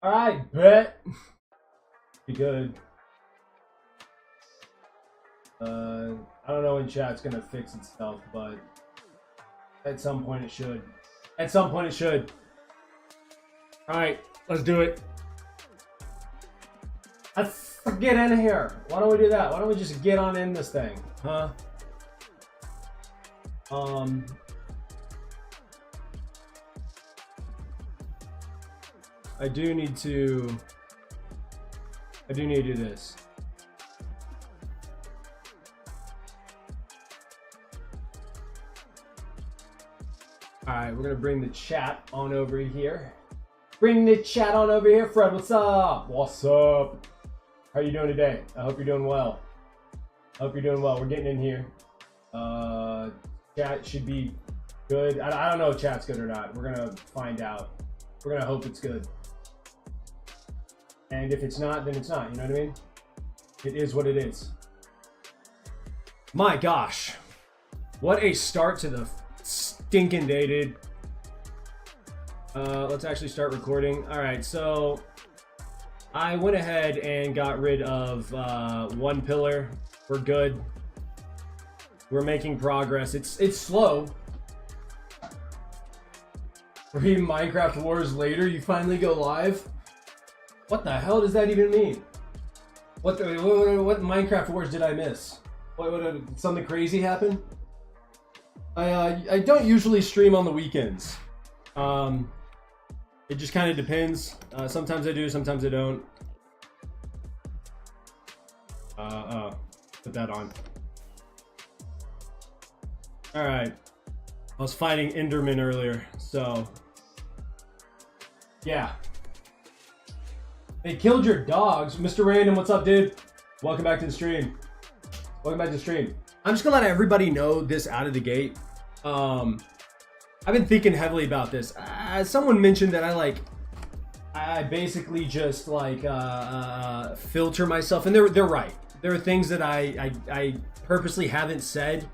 All right, bet. Be good. I don't know when chat's gonna fix itself, but at some point it should. At some point it should. All right, let's do it. Let's get in here. Why don't we do that? Why don't we just get on in this thing, huh? I do need to do this. All right, we're gonna bring the chat on over here. Bring the chat on over here, Fred. What's up? What's up? How are you doing today? I hope you're doing well. I hope you're doing well. We're getting in here. Chat should be good. I don't know if chat's good or not. We're gonna find out. We're gonna hope it's good. And if it's not, then it's not. You know what I mean? It is what it is. My gosh. What a start to the stinking day, dude. Let's actually start recording. All right, so I went ahead and got rid of one pillar. We're good. We're making progress. It's slow. 3 Minecraft Wars later, you finally go live? What the hell does that even mean? What Minecraft Wars did I miss? What something crazy happen? I don't usually stream on the weekends. It just kind of depends. Sometimes I do, sometimes I don't. Put that on. All right. I was fighting Enderman earlier, so yeah. They killed your dogs. Mr. Random, what's up, dude? Welcome back to the stream. Welcome back to the stream. I'm just gonna let everybody know this out of the gate. I've been thinking heavily about this. Someone mentioned that I basically just filter myself, and they're right. There are things that I purposely haven't said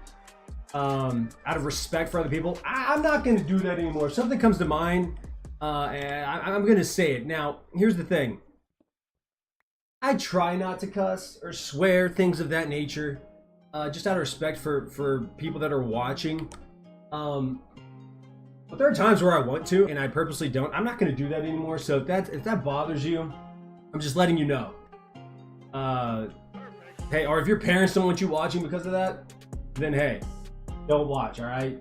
out of respect for other people. I'm not gonna do that anymore. If something comes to mind, and I'm gonna say it. Now, here's the thing. I try not to cuss or swear, things of that nature, just out of respect for people that are watching. But there are times where I want to, and I purposely don't. I'm not going to do that anymore. So if that bothers you, I'm just letting you know. Hey, or if your parents don't want you watching because of that, then hey, don't watch. All right.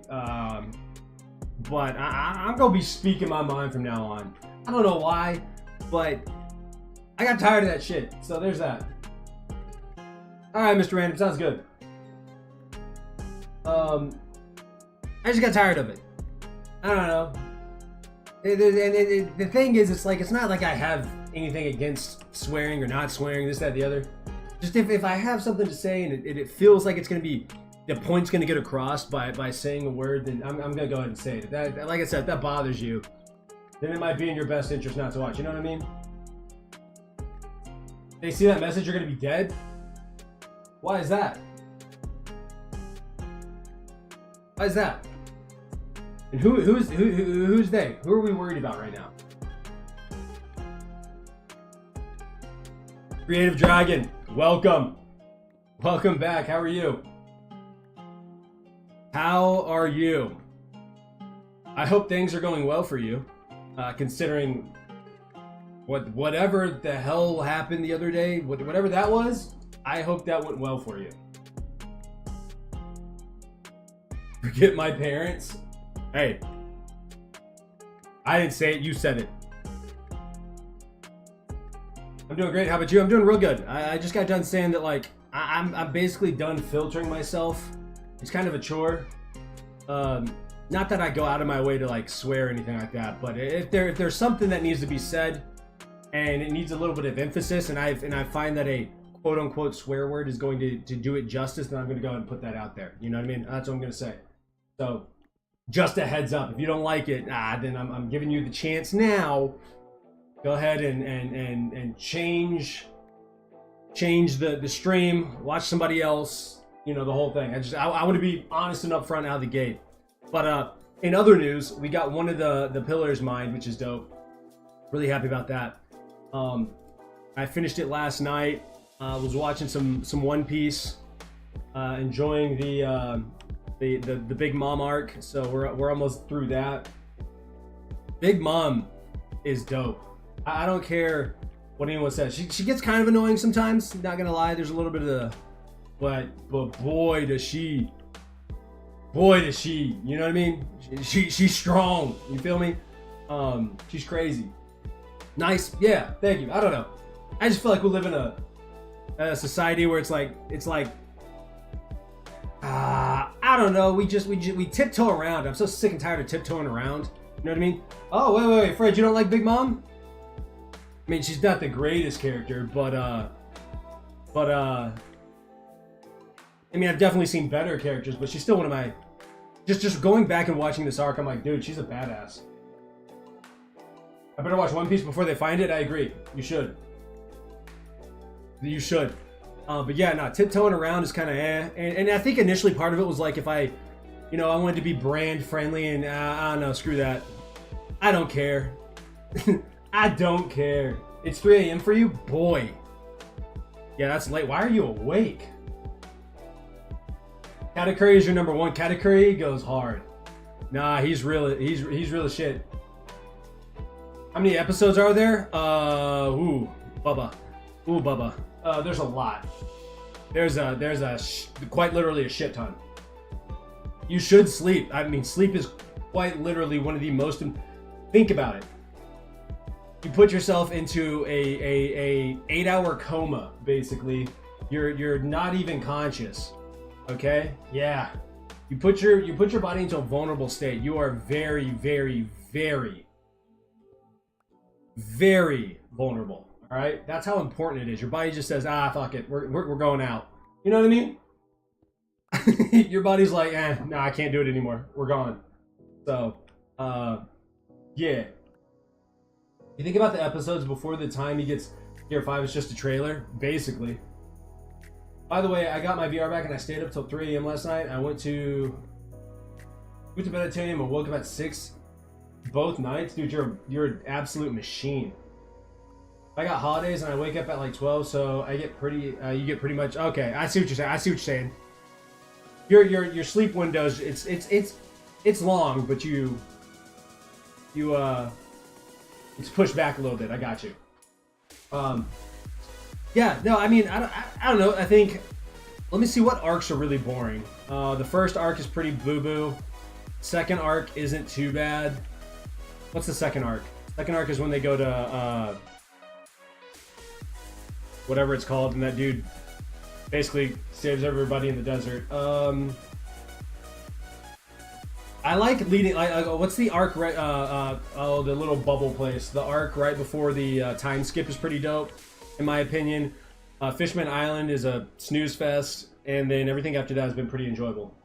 But I'm gonna be speaking my mind from now on. I don't know why, but I got tired of that shit. So there's that. All right, Mr. Random, sounds good. I just got tired of it. I don't know. The thing is, it's not like I have anything against swearing or not swearing, this, that, the other. Just if I have something to say and it feels like it's gonna be, the point's gonna get across by saying a word, then I'm gonna go ahead and say it. That, like I said, if that bothers you, then it might be in your best interest not to watch. You know what I mean? They see that message, you're gonna be dead. Why is that? Why is that? And who's they? Who are we worried about right now? Creative Dragon, welcome. Welcome back. How are you? How are you? I hope things are going well for you, considering whatever the hell happened the other day, whatever that was. I hope that went well for you. Forget my parents. Hey, I didn't say it, you said it. I'm doing great. How about you? I'm doing real good. I just got done saying that, like, I'm basically done filtering myself. It's kind of a chore. Not that I go out of my way to like swear or anything like that, but if there's something that needs to be said, and it needs a little bit of emphasis, and I find that a quote unquote swear word is going to do it justice, then I'm going to go ahead and put that out there. You know what I mean? That's what I'm going to say. So just a heads up, if you don't like it, then I'm giving you the chance now. Go ahead and change the stream, watch somebody else, you know, the whole thing. I want to be honest and upfront out of the gate. But in other news, we got one of the pillars mined, which is dope. Really happy about that. I finished it last night. Was watching some One Piece, enjoying the Big Mom arc. So we're almost through that. Big Mom is dope. I don't care what anyone says. She gets kind of annoying sometimes. Not gonna lie. There's a little bit of the, but boy does she. You know what I mean? She's strong. You feel me? She's crazy. Nice. Yeah. Thank you. I don't know. I just feel like we live in a society where it's like I don't know. We tiptoe around. I'm so sick and tired of tiptoeing around. You know what I mean? Oh wait, Fred, you don't like Big Mom? I mean, she's not the greatest character, but I mean, I've definitely seen better characters, but she's still one of my. Just going back and watching this arc, I'm like, dude, she's a badass. I better watch One Piece before they find it. I agree. You should. You should. But yeah, no, tiptoeing around is kind of and I think initially part of it was like if I wanted to be brand friendly and I don't know, screw that. I don't care. I don't care. It's 3 a.m. for you? Boy. Yeah, that's late. Why are you awake? Katakuri is your number one. Katakuri goes hard. Nah, he's real as shit. How many episodes are there? Bubba. There's a lot. There's quite literally a shit ton. You should sleep. I mean, sleep is quite literally one of the most. Think about it. You put yourself into a 8-hour coma, basically. You're not even conscious. Okay? Yeah. You put your body into a vulnerable state. You are very, very, very, very vulnerable. All right? That's how important it is. Your body just says, fuck it. We're going out. You know what I mean? Your body's like, no, I can't do it anymore. We're gone. So, yeah. You think about the episodes before the time he gets Gear 5 is just a trailer, basically. By the way, I got my VR back and I stayed up till 3 a.m. last night. I went to bed at 10 a.m. and woke up at 6 both nights. Dude, you're an absolute machine. I got holidays and I wake up at like 12, so I get you get pretty much. Okay, I see what you're saying. Your sleep windows, it's long, but it's pushed back a little bit. I got you. Yeah, no, I mean, I don't know. I think, let me see what arcs are really boring. The first arc is pretty boo-boo. Second arc isn't too bad. What's the second arc? Second arc is when they go to, whatever it's called, and that dude basically saves everybody in the desert. I like leading. What's the arc right? The little bubble place. The arc right before the time skip is pretty dope, in my opinion. Fishman Island is a snooze fest, and then everything after that has been pretty enjoyable.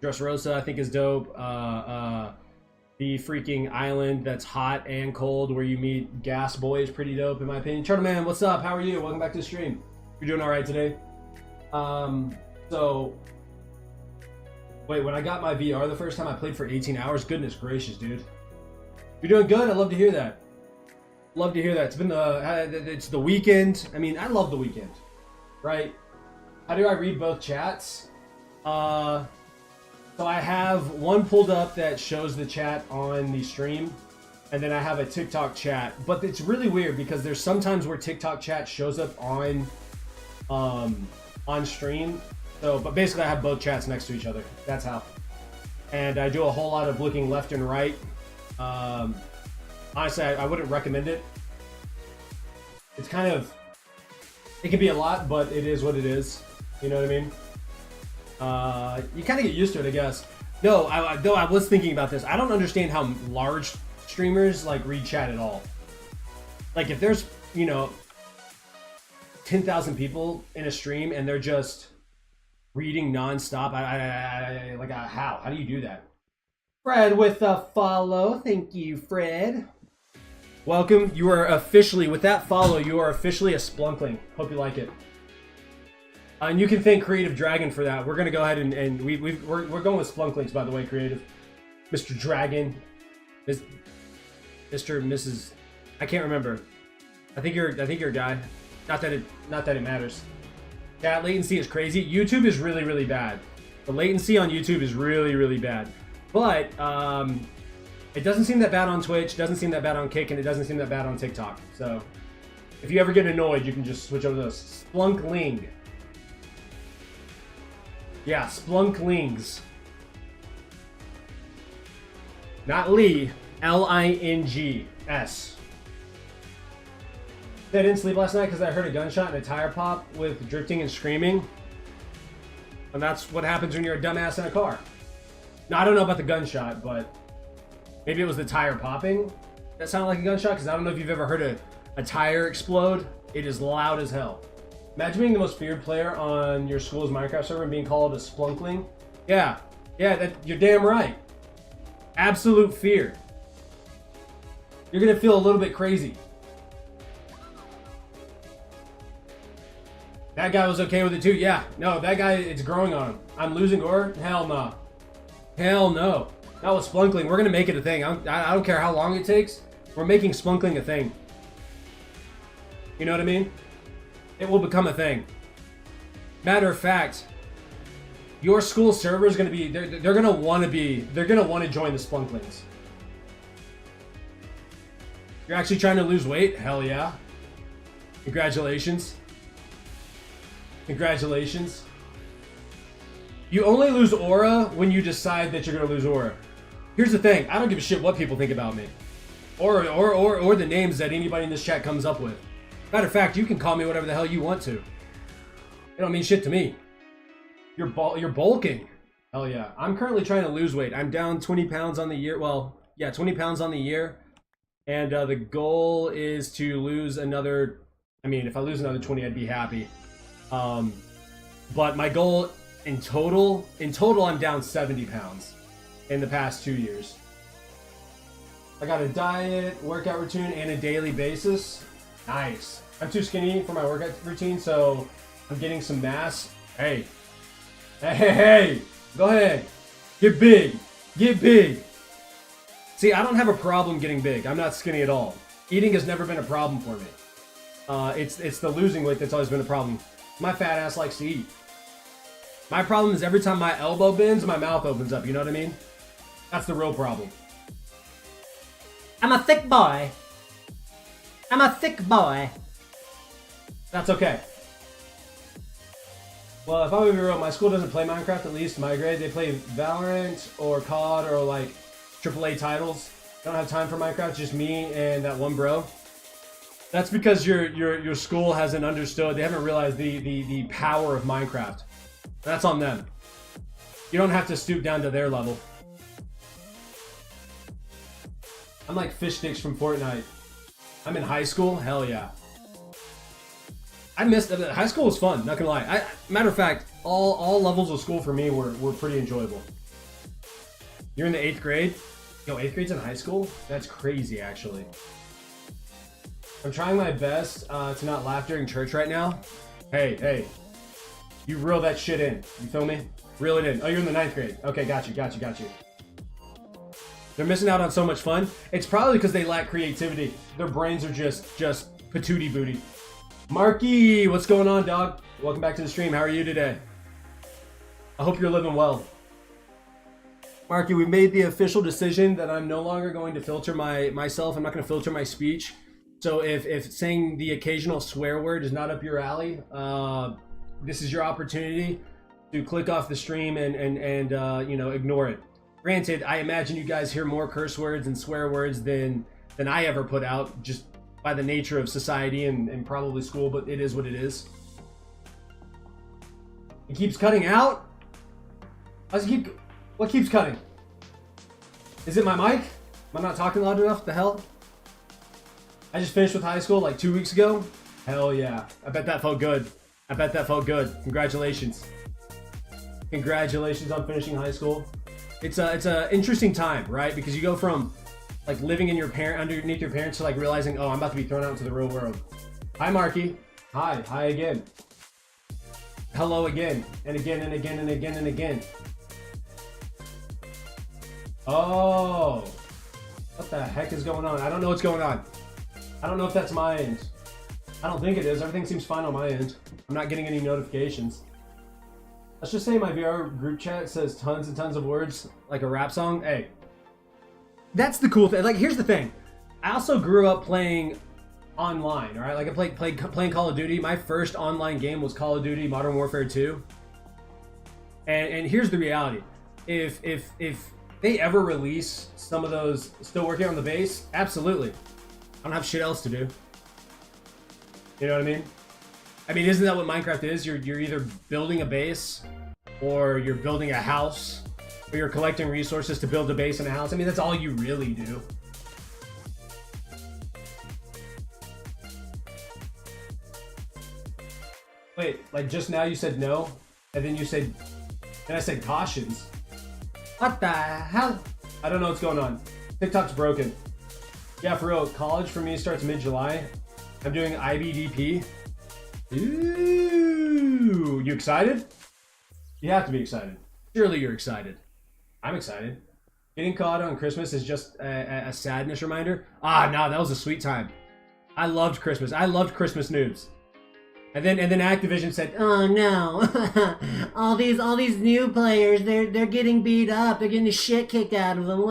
Dressrosa, I think, is dope. The freaking island that's hot and cold, where you meet Gas Boy, is pretty dope, in my opinion. Turtle Man, what's up? How are you? Welcome back to the stream. You're doing all right today. So. Wait, when I got my VR the first time, I played for 18 hours. Goodness gracious, dude. You're doing good. I love to hear that. Love to hear that. It's been it's the weekend. I mean, I love the weekend, right? How do I read both chats? So I have one pulled up that shows the chat on the stream, and then I have a TikTok chat. But it's really weird because there's sometimes where TikTok chat shows up on stream. So, but basically I have both chats next to each other. That's how. And I do a whole lot of looking left and right. Honestly, I wouldn't recommend it. It's kind of, it can be a lot, but it is what it is. You know what I mean? You kind of get used to it, I guess. No, I was thinking about this. I don't understand how large streamers like read chat at all. Like if there's, you know, 10,000 people in a stream and they're just reading nonstop, how do you do that? Fred with a follow. Thank you, Fred. Welcome. You are officially, with that follow, you are officially a Splunkling. Hope you like it. And you can thank Creative Dragon for that. We're gonna go ahead and we're going with Splunklings, by the way, Creative. Mr. Dragon, Mr. Mrs. I can't remember. I think you're a guy. Not that it matters. That latency is crazy. YouTube is really, really bad. The latency on YouTube is really, really bad. But it doesn't seem that bad on Twitch, doesn't seem that bad on Kick, and it doesn't seem that bad on TikTok. So if you ever get annoyed, you can just switch over to Splunkling. Yeah, Splunklings. Not Lee, L-I-N-G-S. I didn't sleep last night because I heard a gunshot and a tire pop with drifting and screaming. And that's what happens when you're a dumbass in a car. Now, I don't know about the gunshot, but maybe it was the tire popping that sounded like a gunshot, because I don't know if you've ever heard a tire explode. It is loud as hell. Imagine being the most feared player on your school's Minecraft server and being called a Splunkling. Yeah, you're damn right. Absolute fear. You're gonna feel a little bit crazy. That guy was okay with it too. Yeah, no, that guy, it's growing on him. I'm losing ore? Hell no. Hell no. That was Splunkling. We're gonna make it a thing. I don't care how long it takes. We're making Splunkling a thing. You know what I mean? It will become a thing. Matter of fact, your school server is gonna be, they're gonna want to join the Splunklings. You're actually trying to lose weight? Hell yeah. Congratulations. Congratulations. You only lose aura when you decide that you're gonna lose aura. Here's the thing, I don't give a shit what people think about me. Or the names that anybody in this chat comes up with. Matter of fact, you can call me whatever the hell you want to. It don't mean shit to me. You're bulking. Hell yeah. I'm currently trying to lose weight. I'm down 20 pounds on the year. Well, yeah, 20 pounds on the year. And the goal is to lose another, I mean, if I lose another 20, I'd be happy. But my goal in total, I'm down 70 pounds in the past 2 years. I got a diet, workout routine, and a daily basis. Nice. I'm too skinny for my workout routine, so I'm getting some mass. Hey. Hey. Go ahead. Get big. Get big. See, I don't have a problem getting big. I'm not skinny at all. Eating has never been a problem for me. It's the losing weight that's always been a problem. My fat ass likes to eat. My problem is every time my elbow bends, my mouth opens up. You know what I mean? That's the real problem. I'm a thick boy. I'm a thick boy. That's okay. Well, if I'm gonna be real, my school doesn't play Minecraft, at least my grade. They play Valorant or COD or like AAA titles. They don't have time for Minecraft, just me and that one bro. That's because your school hasn't understood, they haven't realized the power of Minecraft. That's on them. You don't have to stoop down to their level. I'm like fish sticks from Fortnite. I'm in high school? Hell yeah. I missed it. High school was fun, not gonna lie. Matter of fact, all levels of school for me were pretty enjoyable. You're in the 8th grade? Yo, 8th grade's in high school? That's crazy, actually. I'm trying my best to not laugh during church right now. Hey. You reel that shit in. You feel me? Reel it in. Oh, you're in the 9th grade. Okay, got you. They're missing out on so much fun. It's probably because they lack creativity. Their brains are just patootie booty. Marky, what's going on, dog? Welcome back to the stream. How are you today? I hope you're living well. Marky, we made the official decision that I'm no longer going to filter myself. I'm not going to filter my speech. So if saying the occasional swear word is not up your alley, this is your opportunity to click off the stream and you know, ignore it. Granted, I imagine you guys hear more curse words and swear words than I ever put out, just by the nature of society and probably school, but it is what it is. It keeps cutting out? What keeps cutting? Is it my mic? Am I not talking loud enough? The hell? I just finished with high school like 2 weeks ago. Hell yeah. I bet that felt good. I bet that felt good. Congratulations. Congratulations on finishing high school. It's a interesting time, right? Because you go from like living in underneath your parents to like realizing, oh, I'm about to be thrown out into the real world. Hi, Marky. Hi. Hi again. Hello again. And again and again and again and again. Oh. What the heck is going on? I don't know what's going on. I don't know if that's my end. I don't think it is. Everything seems fine on my end. I'm not getting any notifications. Let's just say my VR group chat says tons and tons of words, like a rap song. Hey, that's the cool thing. Like, here's the thing. I also grew up playing online, all right? Like, I playing Call of Duty. My first online game was Call of Duty Modern Warfare 2. And here's the reality. If they ever release some of those still working on the base, absolutely. I don't have shit else to do. You know what I mean? I mean, isn't that what Minecraft is? You're either building a base, or you're building a house, or you're collecting resources to build a base and a house. I mean, that's all you really do. Wait, like just now you said no, and then I said cautions. What the hell? I don't know what's going on. TikTok's broken. Yeah, for real, college for me starts mid-July. I'm doing IBDP. Ooh, you excited? You have to be excited. Surely you're excited. I'm excited. Getting caught on Christmas is just a sadness reminder. Ah, no, that was a sweet time. I loved Christmas. I loved Christmas noobs. And then Activision said, "Oh no, all these new players, they're getting beat up. They're getting the shit kicked out of them.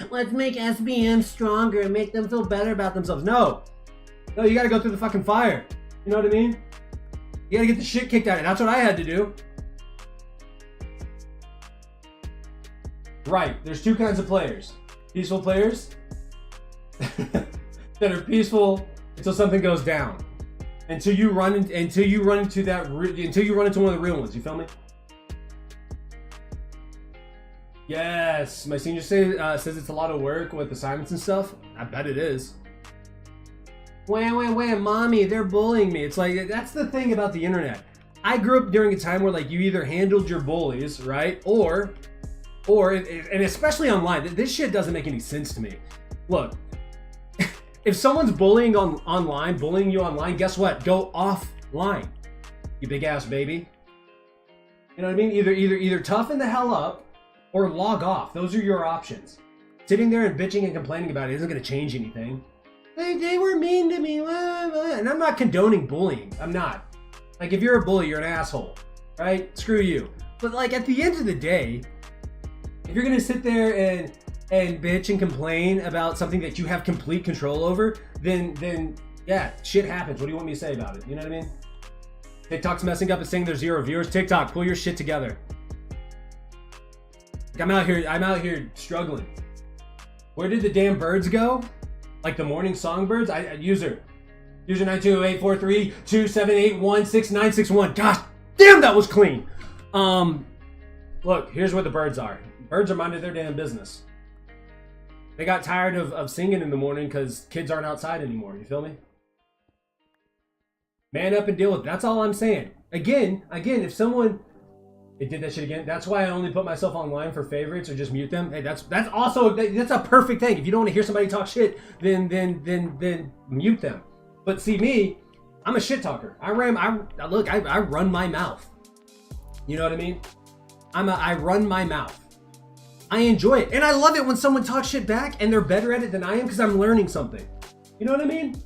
Let's make SBM stronger and make them feel better about themselves." No, you gotta go through the fucking fire. You know what I mean? You gotta get the shit kicked out of you. That's what I had to do. Right, there's two kinds of players. Peaceful players that are peaceful until something goes down. Until you run into one of the real ones. You feel me? Yes, my senior says it's a lot of work with assignments and stuff. I bet it is. Wham, mommy, they're bullying me. It's like, that's the thing about the internet. I grew up during a time where like you either handled your bullies, right? Or, and especially online, this shit doesn't make any sense to me. Look, if someone's bullying you online, guess what? Go offline, you big ass baby. You know what I mean? Either toughen the hell up or log off. Those are your options. Sitting there and bitching and complaining about it isn't going to change anything. They were mean to me, and I'm not condoning bullying. I'm not. Like, if you're a bully, you're an asshole, right? Screw you. But like, at the end of the day, if you're gonna sit there and bitch and complain about something that you have complete control over, then yeah, shit happens. What do you want me to say about it? You know what I mean? TikTok's messing up and saying there's 0 viewers. TikTok, pull your shit together. I'm out here struggling. Where did the damn birds go? Like the morning songbirds? User 9284327816961. Gosh damn, that was clean. Look, here's where the birds are. Birds are minding their damn business. They got tired of singing in the morning because kids aren't outside anymore. You feel me? Man up and deal with it. That's all I'm saying. Again, if someone... They did that shit again. That's why I only put myself online for favorites or just mute them. Hey, that's a perfect thing. If you don't want to hear somebody talk shit, then mute them. But see me, I'm a shit talker. I run my mouth. You know what I mean? I run my mouth. I enjoy it, and I love it when someone talks shit back and they're better at it than I am because I'm learning something. You know what I mean?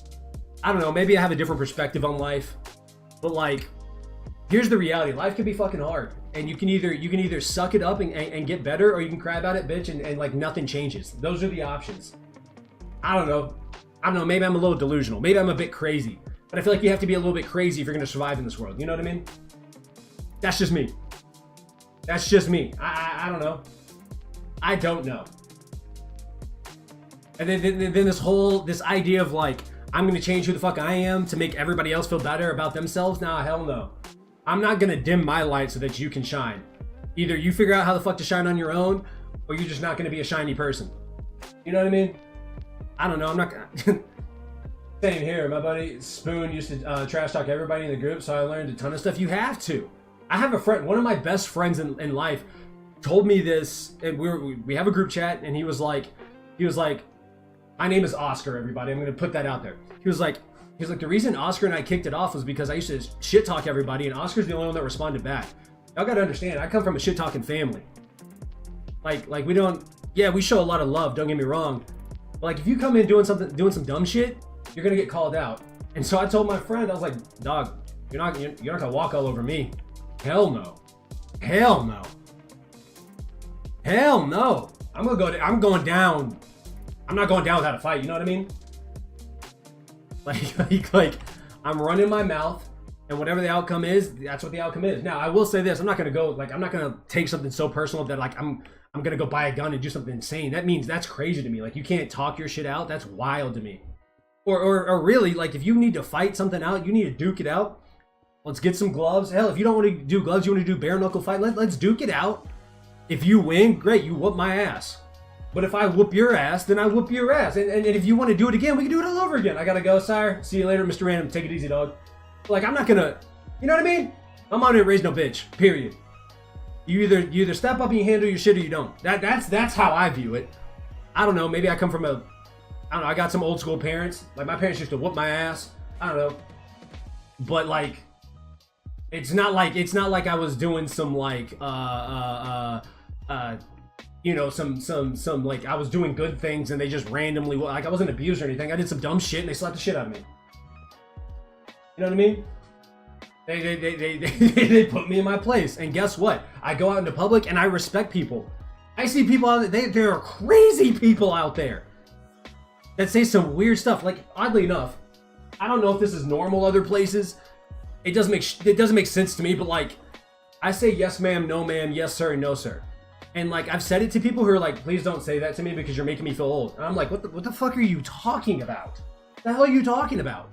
I don't know. Maybe I have a different perspective on life, but like, here's the reality: life can be fucking hard. And you can either suck it up and get better, or you can cry about it, bitch, and like nothing changes. Those are the options. I don't know. Maybe I'm a little delusional. Maybe I'm a bit crazy. But I feel like you have to be a little bit crazy if you're going to survive in this world. You know what I mean? That's just me. I don't know. I don't know. And then this idea of like, I'm going to change who the fuck I am to make everybody else feel better about themselves. Nah, hell no. I'm not gonna dim my light so that you can shine. Either you figure out how the fuck to shine on your own, or you're just not gonna be a shiny person. You know what I mean? I don't know. I'm not gonna... Same here. My buddy Spoon used to trash talk everybody in the group, so I learned a ton of stuff. You have to. I have a friend, one of my best friends in life, told me this, and we have a group chat, and he was like, my name is Oscar, everybody. I'm gonna put that out there. He was like, the reason Oscar and I kicked it off was because I used to shit talk everybody, and Oscar's the only one that responded back. Y'all gotta understand, I come from a shit talking family. Like we don't, yeah, we show a lot of love. Don't get me wrong. But like if you come in doing some dumb shit, you're gonna get called out. And so I told my friend, I was like, dog, you're not gonna walk all over me. Hell no. Hell no. Hell no. I'm going down. I'm not going down without a fight, you know what I mean? Like I'm running my mouth, and whatever the outcome is, that's what the outcome is. Now I will say this, I'm not gonna take something so personal that like I'm gonna go buy a gun and do something insane. That means that's crazy to me. Like you can't talk your shit out, that's wild to me. Or really, like if you need to fight something out, you need to duke it out. Let's get some gloves. Hell, if you don't want to do gloves, you want to do bare knuckle fight, let's duke it out. If you win, great, you whoop my ass. But if I whoop your ass, then I whoop your ass. And if you want to do it again, we can do it all over again. I gotta go, sire. See you later, Mr. Random. Take it easy, dog. Like, I'm not gonna, you know what I mean? I'm not gonna raise no bitch, period. You either step up and you handle your shit or you don't. That's how I view it. I don't know, maybe I come from I got some old school parents. Like, my parents used to whoop my ass. I don't know. But, like, it's not like I was doing some, like, you know, some like I was doing good things and they just randomly, like I wasn't abused or anything. I did some dumb shit and they slapped the shit out of me. You know what I mean? They put me in my place. And guess what? I go out into public and I respect people. I see people out there, there are crazy people out there that say some weird stuff. Like, oddly enough, I don't know if this is normal other places. It doesn't make sense to me, but like, I say yes ma'am, no ma'am, yes sir, and no sir. And like, I've said it to people who are like, please don't say that to me because you're making me feel old. And I'm like, what the fuck are you talking about? What the hell are you talking about?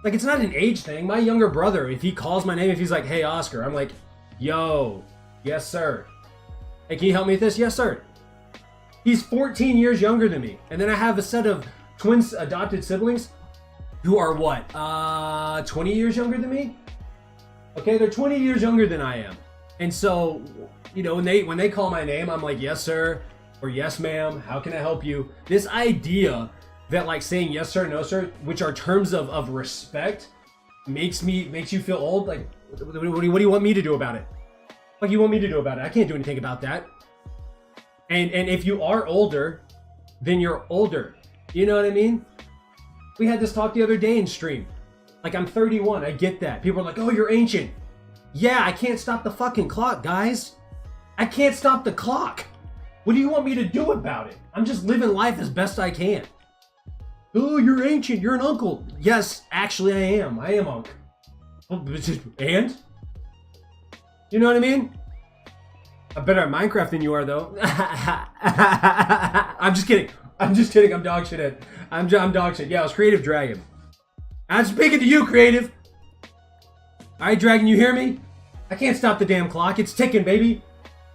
Like, it's not an age thing. My younger brother, if he calls my name, if he's like, hey Oscar, I'm like, yo, yes sir. Hey, can you help me with this? Yes sir. He's 14 years younger than me. And then I have a set of twins adopted siblings who are what, 20 years younger than me? Okay, they're 20 years younger than I am. And so, you know, when they call my name, I'm like, yes sir, or yes ma'am, how can I help you? This idea that like saying yes sir, no sir, which are terms of respect, makes you feel old. Like, what do you want me to do about it? What do you want me to do about it? I can't do anything about that. And if you are older, then you're older. You know what I mean? We had this talk the other day in stream. Like, I'm 31, I get that. People are like, oh, you're ancient. Yeah, I can't stop the fucking clock, guys. I can't stop the clock. What do you want me to do about it? I'm just living life as best I can. Oh, you're ancient. You're an uncle. Yes, actually I am. I am uncle. And? You know what I mean? I'm better at Minecraft than you are, though. I'm just kidding. I'm dog shit. I'm dog shit. Yeah, I was Creative Dragon. I'm speaking to you, Creative. All right, Dragon, you hear me? I can't stop the damn clock. It's ticking, baby.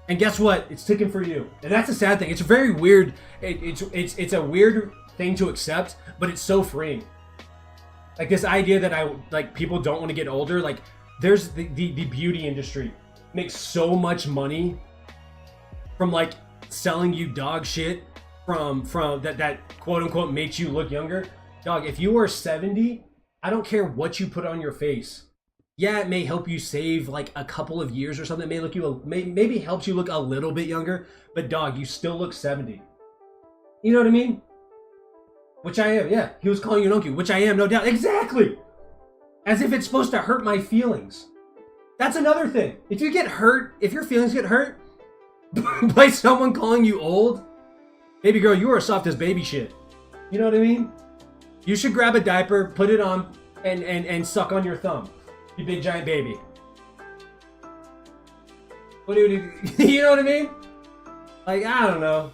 And guess what? It's ticking for you. And that's a sad thing. It's a very weird. It's a weird thing to accept, but it's so freeing. Like this idea that people don't want to get older. Like, there's the beauty industry makes so much money from like selling you dog shit from that quote unquote makes you look younger. Dog, if you are 70, I don't care what you put on your face. Yeah, it may help you save like a couple of years or something. It may maybe helps you look a little bit younger, but dog, you still look 70. You know what I mean? Which I am, yeah. He was calling you an uncle, which I am, no doubt. Exactly! As if it's supposed to hurt my feelings. That's another thing. If you get hurt, if your feelings get hurt by someone calling you old, baby girl, you are soft as baby shit. You know what I mean? You should grab a diaper, put it on, and suck on your thumb. You big giant baby. What do you know what I mean? Like, I don't know.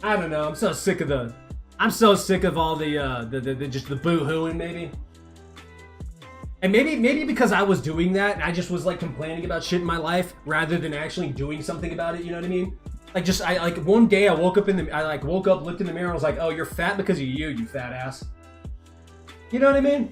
I'm so sick of all the just the boo-hooing, maybe. And maybe because I was doing that, and I just was like complaining about shit in my life rather than actually doing something about it. You know what I mean? Like one day I woke up, looked in the mirror, and was like, oh, you're fat because of you fat ass. You know what I mean?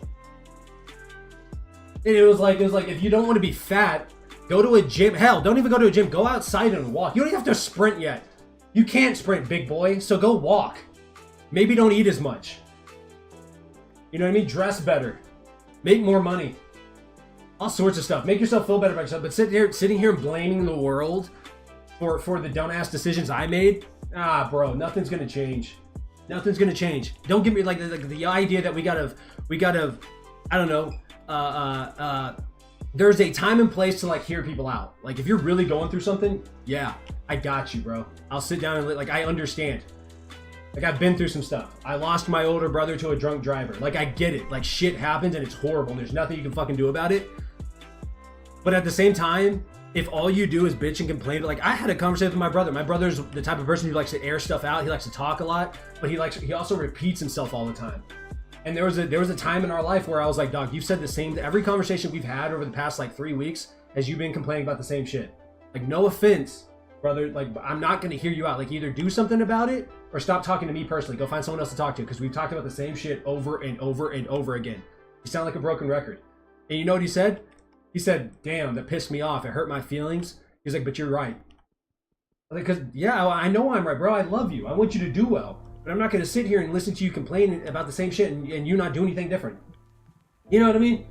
And it was like if you don't want to be fat, go to a gym. Hell, don't even go to a gym. Go outside and walk. You don't even have to sprint yet. You can't sprint, big boy. So go walk. Maybe don't eat as much. You know what I mean? Dress better. Make more money. All sorts of stuff. Make yourself feel better about yourself. But sitting here and blaming the world for the dumbass decisions I made. Bro, nothing's gonna change. Nothing's gonna change. Don't give me like the idea that we gotta, I don't know. There's a time and place to like hear people out. Like if you're really going through something, yeah, I got you, bro. I'll sit down and like I understand. Like I've been through some stuff. I lost my older brother to a drunk driver. Like I get it. Like shit happens and it's horrible and there's nothing you can fucking do about it. But at the same time, if all you do is bitch and complain, like I had a conversation with my brother. My brother's the type of person who likes to air stuff out. He likes to talk a lot, but he also repeats himself all the time. And there was a time in our life where I was like, dog, you've said the same, every conversation we've had over the past like 3 weeks has you been complaining about the same shit. Like no offense, brother, like I'm not gonna hear you out. Like either do something about it or stop talking to me personally. Go find someone else to talk to because we've talked about the same shit over and over and over again. You sound like a broken record. And you know what he said? He said, damn, that pissed me off. It hurt my feelings. He's like, but you're right. Because, yeah, I know I'm right, bro. I love you. I want you to do well. But I'm not going to sit here and listen to you complain about the same shit and you not do anything different. You know what I mean?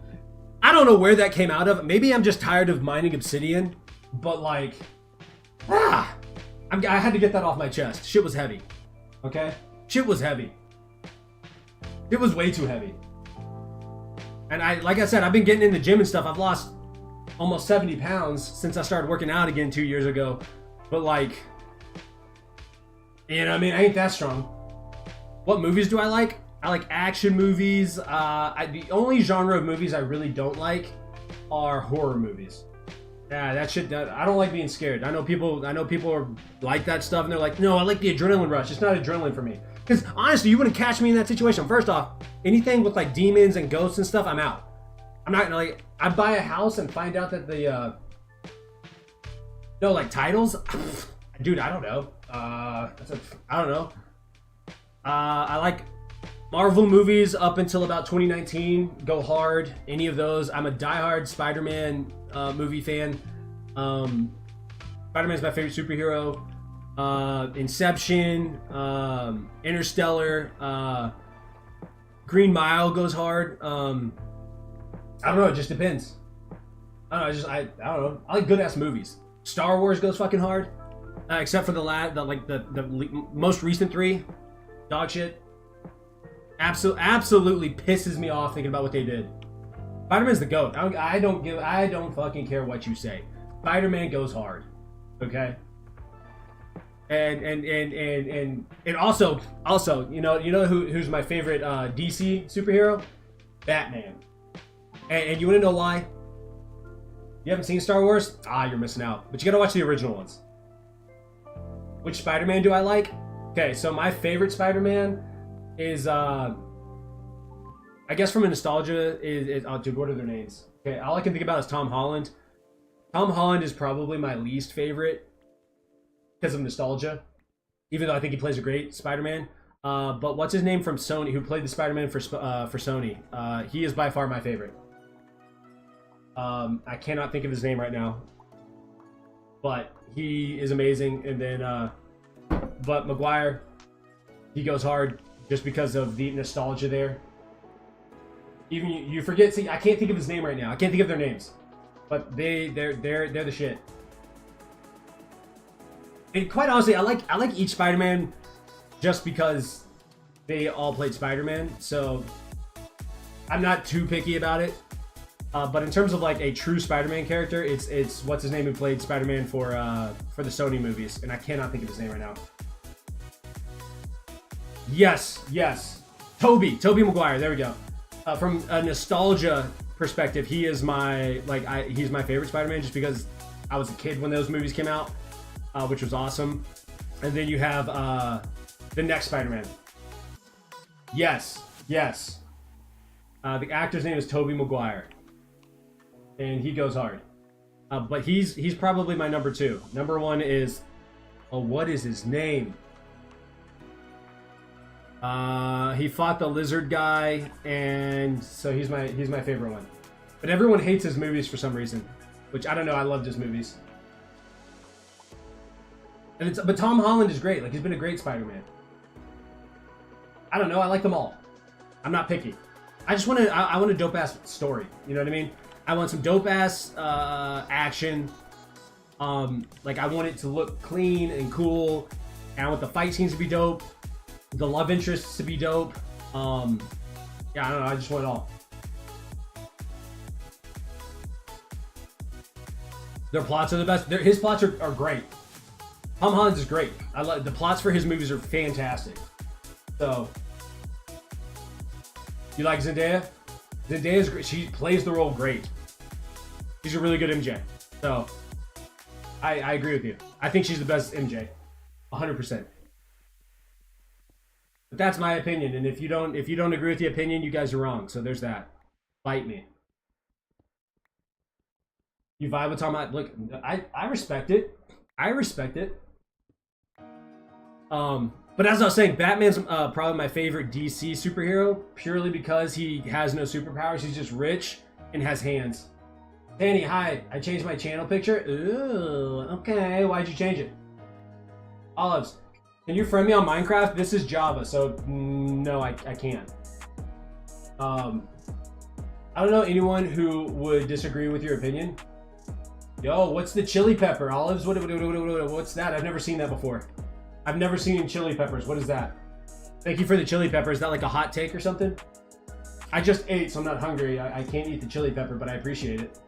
I don't know where that came out of. Maybe I'm just tired of mining obsidian. But, like, I had to get that off my chest. Shit was heavy. Okay? Shit was heavy. It was way too heavy. And like I said, I've been getting in the gym and stuff. I've lost almost 70 pounds since I started working out again 2 years ago. But like, you know what I mean? I ain't that strong. What movies do I like? I like action movies. The only genre of movies I really don't like are horror movies. Yeah, that shit, I don't like being scared. I know people are like that stuff and they're like, no, I like the adrenaline rush. It's not adrenaline for me. Because honestly, you wouldn't catch me in that situation. First off, anything with like demons and ghosts and stuff, I'm out. I'm not gonna like, I buy a house and find out that the, like titles, dude, I don't know. I don't know. I like Marvel movies up until about 2019. Go hard. Any of those. I'm a diehard Spider-Man movie fan. Spider-Man's my favorite superhero. Inception, Interstellar, Green Mile goes hard. I don't know, it just depends. I don't know. I like good ass movies. Star Wars goes fucking hard, except for the most recent 3, dog shit. Absolutely pisses me off thinking about what they did. Spider-Man's the GOAT. I don't fucking care what you say. Spider-Man goes hard. Okay. And also, you know who's my favorite DC superhero? Batman. And you want to know why? You haven't seen Star Wars? You're missing out. But you gotta watch the original ones. Which Spider-Man do I like? Okay, so my favorite Spider-Man is, I guess from a nostalgia, dude, what are their names? Okay, all I can think about is Tom Holland. Tom Holland is probably my least favorite because of nostalgia, even though I think he plays a great Spider-Man. But what's his name from Sony, who played the Spider-Man for Sony? He is by far my favorite. I cannot think of his name right now, but he is amazing. And then, but Maguire, he goes hard just because of the nostalgia there. Even you forget. See, I can't think of his name right now. I can't think of their names, but they're the shit. And quite honestly, I like each Spider-Man just because they all played Spider-Man. So I'm not too picky about it. But in terms of like a true Spider-Man character, it's what's his name who played Spider-Man for the Sony movies, and I cannot think of his name right now. Yes, Tobey Maguire. There we go. From a nostalgia perspective, he is he's my favorite Spider-Man just because I was a kid when those movies came out, which was awesome. And then you have the next Spider-Man. Yes. The actor's name is Tobey Maguire. And he goes hard. But he's probably my number 2. Number 1 is, what is his name? He fought the lizard guy, and so he's my favorite one. But everyone hates his movies for some reason, which I don't know. I loved his movies. And but Tom Holland is great. Like, he's been a great Spider-Man. I don't know. I like them all. I'm not picky. I just want to. I want a dope ass story. You know what I mean? I want some dope ass action. Like, I want it to look clean and cool. And I want the fight scenes to be dope. The love interests to be dope. Yeah, I don't know. I just want it all. Their plots are the best. His plots are great. Tom Holland's is great. I love the plots for his movies are fantastic. So, you like Zendaya? Zendaya's great. She plays the role great. She's a really good MJ. So, I agree with you. I think she's the best MJ, 100%. But that's my opinion. And if you don't agree with the opinion, you guys are wrong. So there's that. Fight me. You vibe with Tom Holland. Look, I respect it. I respect it. But as I was saying, Batman's probably my favorite DC superhero, purely because he has no superpowers. He's just rich and has hands. Danny, hi. I changed my channel picture. Ooh, okay. Why'd you change it? Olives, can you friend me on Minecraft? This is Java, so no, I can't. I don't know anyone who would disagree with your opinion. Yo, what's the chili pepper? Olives? What's that? I've never seen that before. I've never seen chili peppers. What is that? Thank you for the chili pepper. Is that like a hot take or something? I just ate, so I'm not hungry. I can't eat the chili pepper, but I appreciate it.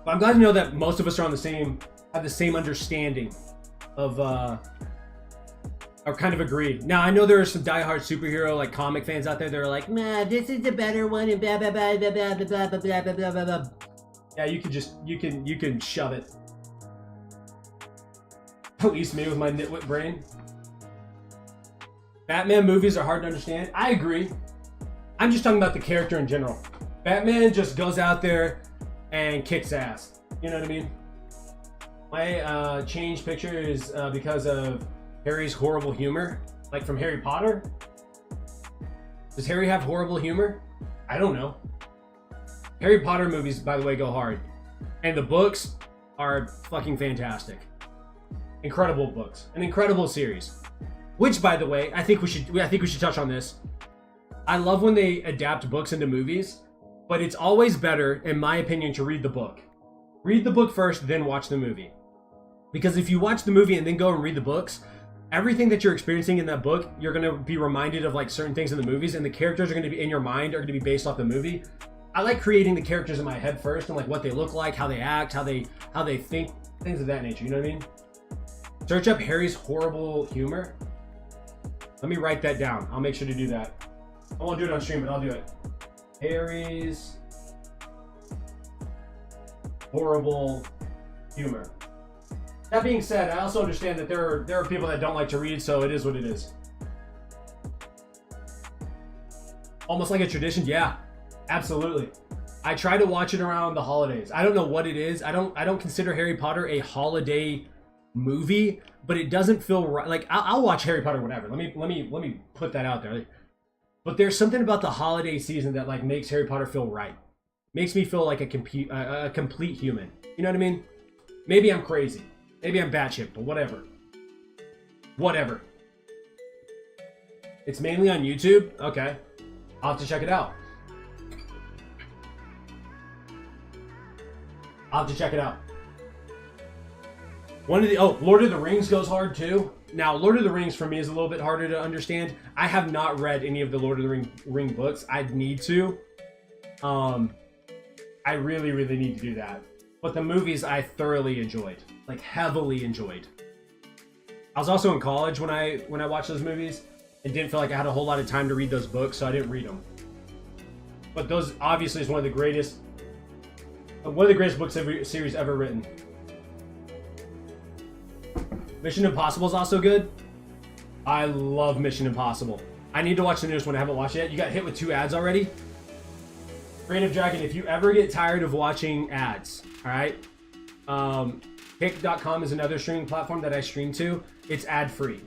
But I'm glad to know that most of us are on the same, have the same understanding of, or kind of agree. Now, I know there are some diehard superhero, like, comic fans out there that are like, man, this is the better one, and blah, blah, blah, blah, blah, blah, blah, blah, blah, blah, blah. Yeah, you can shove it. At least me with my nitwit brain. Batman movies are hard to understand. I agree. I'm just talking about the character in general. Batman just goes out there and kicks ass. You know what I mean? My changed picture is because of Harry's horrible humor. Like from Harry Potter. Does Harry have horrible humor? I don't know. Harry Potter movies, by the way, go hard. And the books are fucking fantastic. Incredible books. An incredible series. Which, by the way, I think we should touch on this. I love when they adapt books into movies, but it's always better, in my opinion, to read the book. Read the book first, then watch the movie. Because if you watch the movie and then go and read the books, everything that you're experiencing in that book, you're going to be reminded of like certain things in the movies, and the characters are going to be in your mind, are going to be based off the movie. I like creating the characters in my head first, and like what they look like, how they act, how they think, things of that nature. You know what I mean? Search up Harry's horrible humor. Let me write that down. I'll make sure to do that. I won't do it on stream, but I'll do it. Harry's horrible humor. That being said, I also understand that there are people that don't like to read, so it is what it is. Almost like a tradition, yeah, absolutely. I try to watch it around the holidays. I don't know what it is. I don't consider Harry Potter a holiday movie, but it doesn't feel right. Like I'll watch Harry Potter, whatever. Let me put that out there. But there's something about the holiday season that like makes Harry Potter feel right. Makes me feel like a complete human. You know what I mean? Maybe I'm crazy. Maybe I'm batshit, but whatever. Whatever. It's mainly on YouTube? Okay. I'll have to check it out. Lord of the Rings goes hard too. Now, Lord of the Rings for me is a little bit harder to understand. I have not read any of the Lord of the Ring books. I'd need to. I really, really need to do that. But the movies I thoroughly enjoyed. Like, heavily enjoyed. I was also in college when I watched those movies and didn't feel like I had a whole lot of time to read those books, so I didn't read them. But those obviously is one of the greatest book series ever written. Mission Impossible is also good. I love Mission Impossible. I need to watch the newest one. I haven't watched it yet. You got hit with 2 ads already? Creative Dragon, if you ever get tired of watching ads, all right? Kick.com is another streaming platform that I stream to. It's ad-free.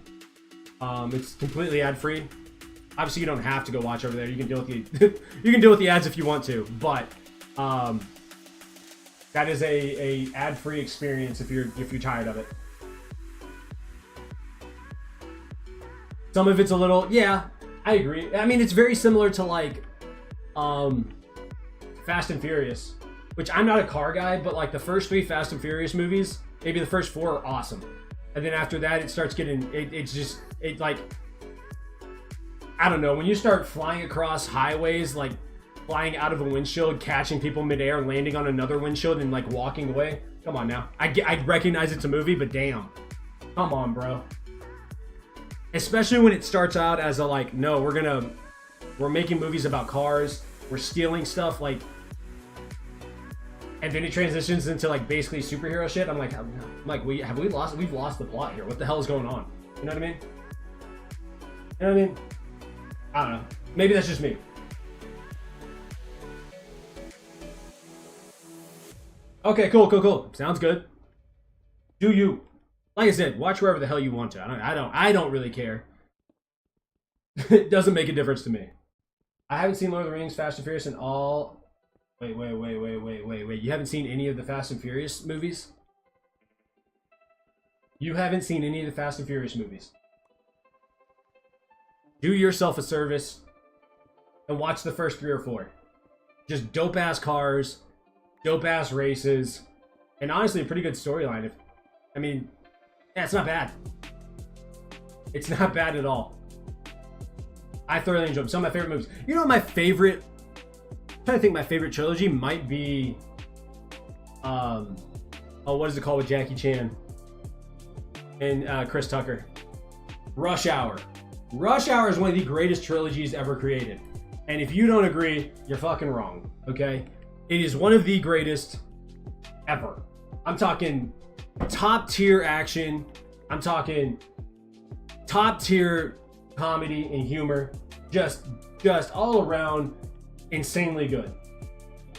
It's completely ad-free. Obviously, you don't have to go watch over there. You can deal with the you can deal with the ads if you want to, but that is a ad-free experience if you're tired of it. Some of it's a little, yeah, I agree. I mean, it's very similar to like Fast and Furious, which I'm not a car guy, but like the first 3 Fast and Furious movies, maybe the first 4 are awesome, and then after that it starts getting it like, I don't know, when you start flying across highways, like flying out of a windshield, catching people midair, landing on another windshield, and like walking away. Come on now. I recognize it's a movie, but damn. Come on, bro. Especially when it starts out as a like, no, we're making movies about cars, we're stealing stuff, like, and then it transitions into like basically superhero shit. I'm like, we've lost the plot here. What the hell is going on? You know what I mean? You know what I mean? I don't know. Maybe that's just me. Okay, cool. Sounds good. Do you? Like I said, watch wherever the hell you want to. I don't really care. It doesn't make a difference to me. I haven't seen Lord of the Rings, Fast and Furious, and all. Wait. You haven't seen any of the Fast and Furious movies? You haven't seen any of the Fast and Furious movies. Do yourself a service and watch the first 3 or 4. Just dope-ass cars, dope-ass races, and honestly, a pretty good storyline. Yeah, it's not bad. It's not bad at all. I thoroughly enjoyed them. Some of my favorite movies. You know what my favorite... I'm trying to think my favorite trilogy might be... what is it called with Jackie Chan? And Chris Tucker. Rush Hour. Rush Hour is one of the greatest trilogies ever created. And if you don't agree, you're fucking wrong, okay? It is one of the greatest ever. I'm talking top tier action. I'm talking top tier comedy and humor. Just all around insanely good.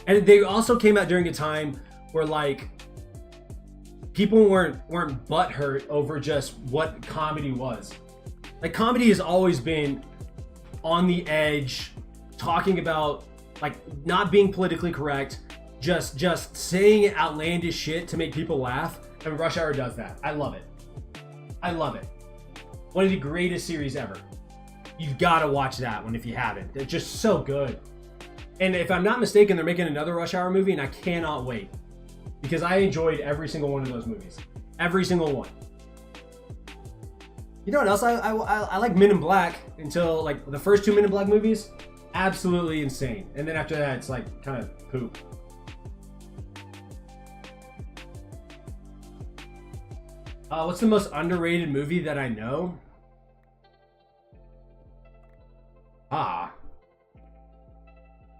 And they also came out during a time where like people weren't butthurt over just what comedy was. Like, comedy has always been on the edge, talking about, like, not being politically correct, just saying outlandish shit to make people laugh, and Rush Hour does that. I love it. I love it. One of the greatest series ever. You've got to watch that one if you haven't. They're just so good. And if I'm not mistaken, they're making another Rush Hour movie, and I cannot wait. Because I enjoyed every single one of those movies. Every single one. You know what else? I like Men in Black until like the first 2 Men in Black movies, absolutely insane. And then after that, it's like kind of poop. What's the most underrated movie that I know?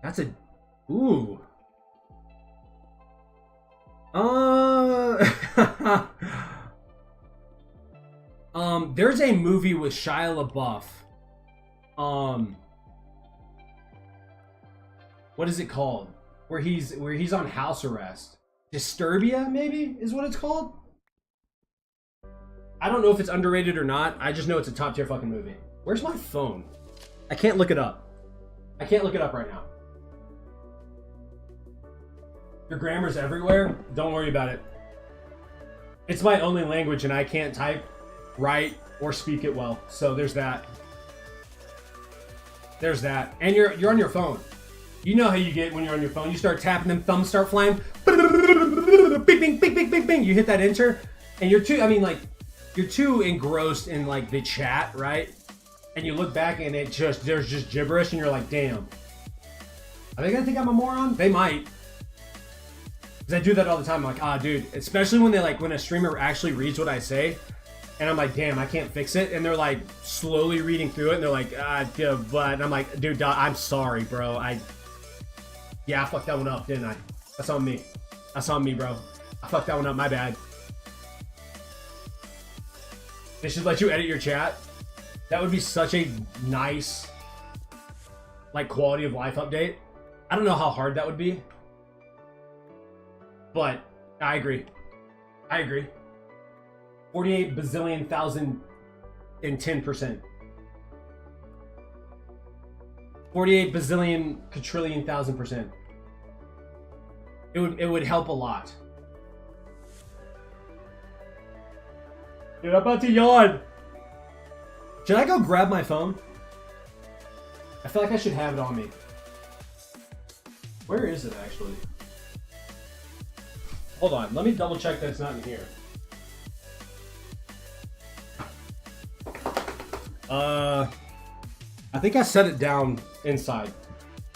That's a... Ooh. There's a movie with Shia LaBeouf. What is it called? Where he's on house arrest. Disturbia, maybe, is what it's called? I don't know if it's underrated or not. I just know it's a top tier fucking movie. Where's my phone? I can't look it up. I can't look it up right now. Your grammar's everywhere. Don't worry about it. It's my only language and I can't type, write, or speak it well. So there's that. There's that. And you're on your phone. You know how you get when you're on your phone. You start tapping, them thumbs start flying. Bing, bing, bing, bing, bing, bing. You hit that enter. And you're too engrossed in like the chat, right? And you look back and there's just gibberish and you're like, damn. Are they gonna think I'm a moron? They might. Because I do that all the time. I'm like, dude. Especially when when a streamer actually reads what I say. And I'm like, damn, I can't fix it. And they're like slowly reading through it. And they're like, but. And I'm like, dude, I'm sorry, bro. I fucked that one up, didn't I? That's on me. That's on me, bro. I fucked that one up. My bad. They should let you edit your chat. That would be such a nice, quality of life update. I don't know how hard that would be. But I agree. 48 bazillion thousand in 10%. 48 bazillion quadrillion thousand%. It would help a lot. Dude, I'm about to yawn. Should I go grab my phone? I feel like I should have it on me. Where is it actually? Hold on, let me double check that it's not in here. I think I set it down inside.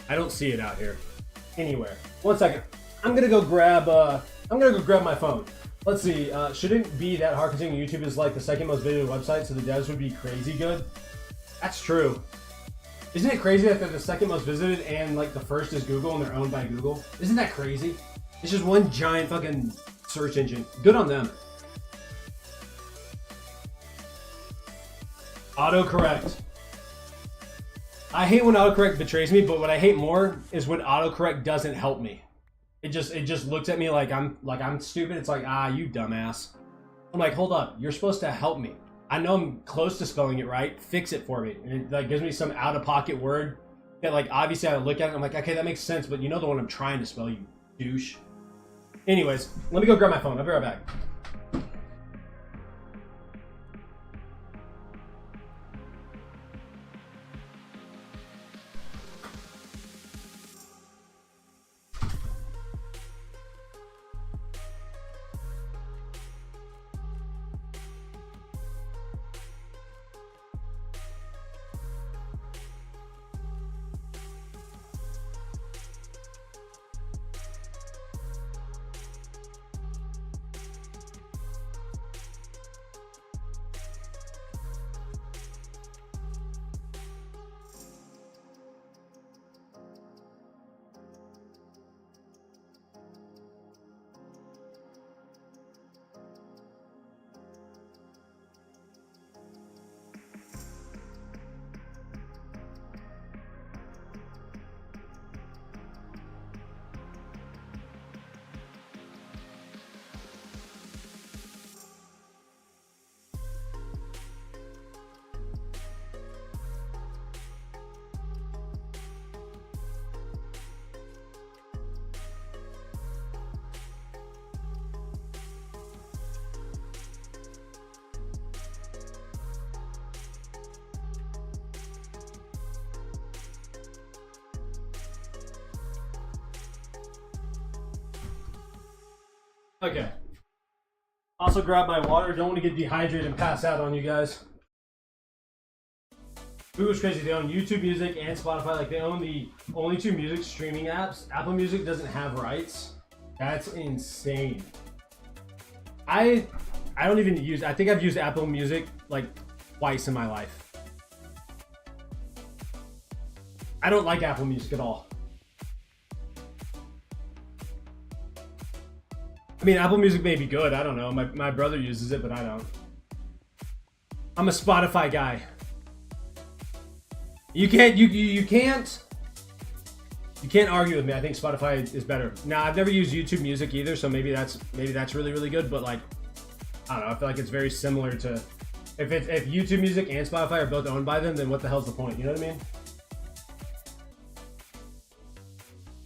I don't see it out here anywhere. 1 second. I'm gonna go grab my phone. Let's see. Shouldn't it be that hard considering YouTube is like the second most visited website, so the devs would be crazy good. That's true. Isn't it crazy that they're the second most visited and like the first is Google and they're owned by Google? Isn't that crazy? It's just one giant fucking search engine. Good on them. Autocorrect. I hate when autocorrect betrays me, but what I hate more is when autocorrect doesn't help me. It just looks at me like I'm stupid. It's like, you dumbass. I'm like, hold up, you're supposed to help me. I know I'm close to spelling it right. Fix it for me. And it like gives me some out-of-pocket word that like obviously I look at it and I'm like, okay, that makes sense, but you know the one I'm trying to spell, you douche. Anyways, let me go grab my phone. I'll be right back. Okay. Also grab my water. Don't want to get dehydrated and pass out on you guys. Google's crazy. They own YouTube Music and Spotify. Like they own the only two music streaming apps. Apple Music doesn't have rights. That's insane. I don't even use. I think I've used Apple Music like twice in my life. I don't like Apple Music at all. I mean, Apple Music may be good. I don't know. My brother uses it, but I don't. I'm a Spotify guy. You can't argue with me. I think Spotify is better. Now, I've never used YouTube Music either, so maybe that's really, really good. But like, I don't know. I feel like it's very similar to if YouTube Music and Spotify are both owned by them, then what the hell's the point? You know what I mean?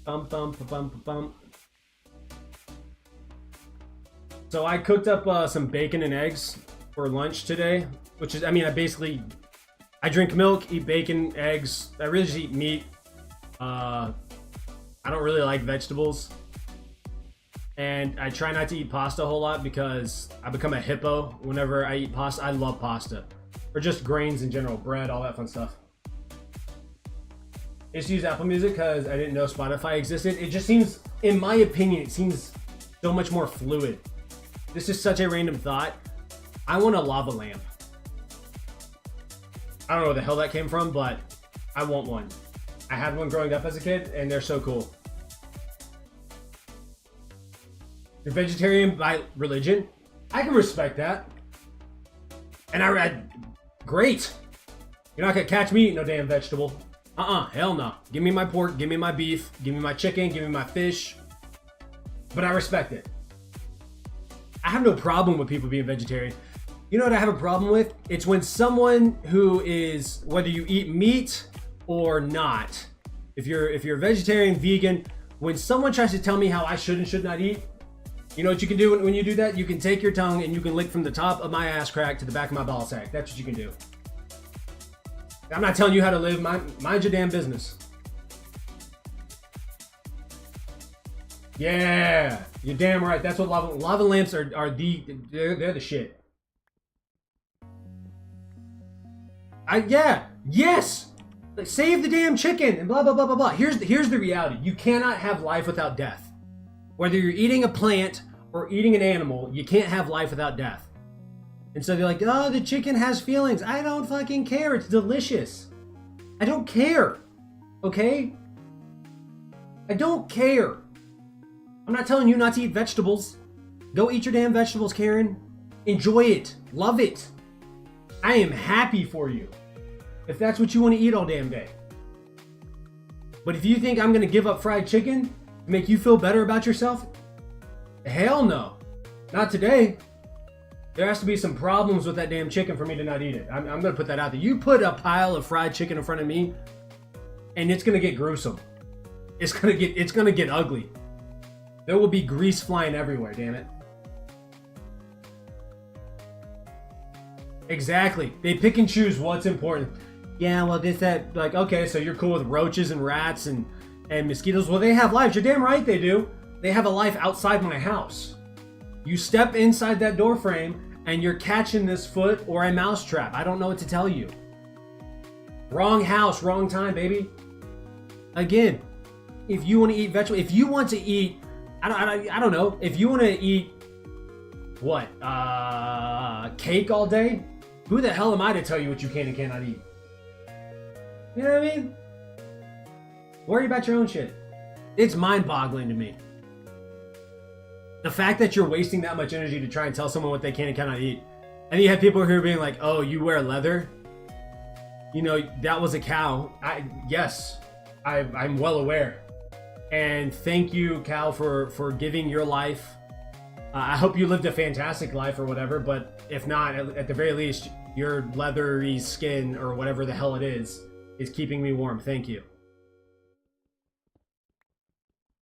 Bum bum bum bum bum. So I cooked up some bacon and eggs for lunch today, which is, I mean, I drink milk, eat bacon, eggs. I really just eat meat. I don't really like vegetables. And I try not to eat pasta a whole lot because I become a hippo whenever I eat pasta. I love pasta. Or just grains in general, bread, all that fun stuff. I used to use Apple Music because I didn't know Spotify existed. It just seems, in my opinion, it seems so much more fluid. This is such a random thought. I want a lava lamp. I don't know where the hell that came from, but I want one. I had one growing up as a kid, and they're so cool. You're vegetarian by religion? I can respect that. And I read, great. You're not gonna catch me eating no damn vegetable. Hell no. Give me my pork, give me my beef, give me my chicken, give me my fish. But I respect it. I have no problem with people being vegetarian. You know what I have a problem with? It's when someone who is, whether you eat meat or not, if you're a vegetarian, vegan, when someone tries to tell me how I should and should not eat, you know what you can do when you do that? You can take your tongue and you can lick from the top of my ass crack to the back of my ball sack. That's what you can do. I'm not telling you how to live. Mind your damn business. Yeah, you're damn right. That's what lava lamps are they're the shit. Yes! Like, save the damn chicken and blah, blah, blah, blah, blah. Here's the reality. You cannot have life without death. Whether you're eating a plant or eating an animal, you can't have life without death. And so they're like, oh, the chicken has feelings. I don't fucking care. It's delicious. I don't care. Okay? I don't care. I'm not telling you not to eat vegetables. Go eat your damn vegetables, Karen. Enjoy it. Love it. I am happy for you. If that's what you want to eat all damn day. But if you think I'm going to give up fried chicken to make you feel better about yourself, hell no. Not today. There has to be some problems with that damn chicken for me to not eat it. I'm going to put that out there. You put a pile of fried chicken in front of me, and it's going to get gruesome. It's going to get ugly. There will be grease flying everywhere, damn it. Exactly. They pick and choose what's important. Yeah, well, like, okay, so you're cool with roaches and rats and mosquitoes. Well, they have lives. You're damn right they do. They have a life outside my house. You step inside that door frame and you're catching this foot or a mouse trap. I don't know what to tell you. Wrong house, wrong time, baby. Again, if you want to eat vegetables, if you want to eat, I don't know, if you want to eat, what, cake all day? Who the hell am I to tell you what you can and cannot eat? You know what I mean? Worry about your own shit. It's mind-boggling to me. The fact that you're wasting that much energy to try and tell someone what they can and cannot eat. And you have people who are being like, oh, you wear leather? You know, that was a cow. Yes, I'm well aware. And thank you, Cal, for giving your life. I hope you lived a fantastic life or whatever, but if not, at the very least, your leathery skin or whatever the hell it is keeping me warm. Thank you.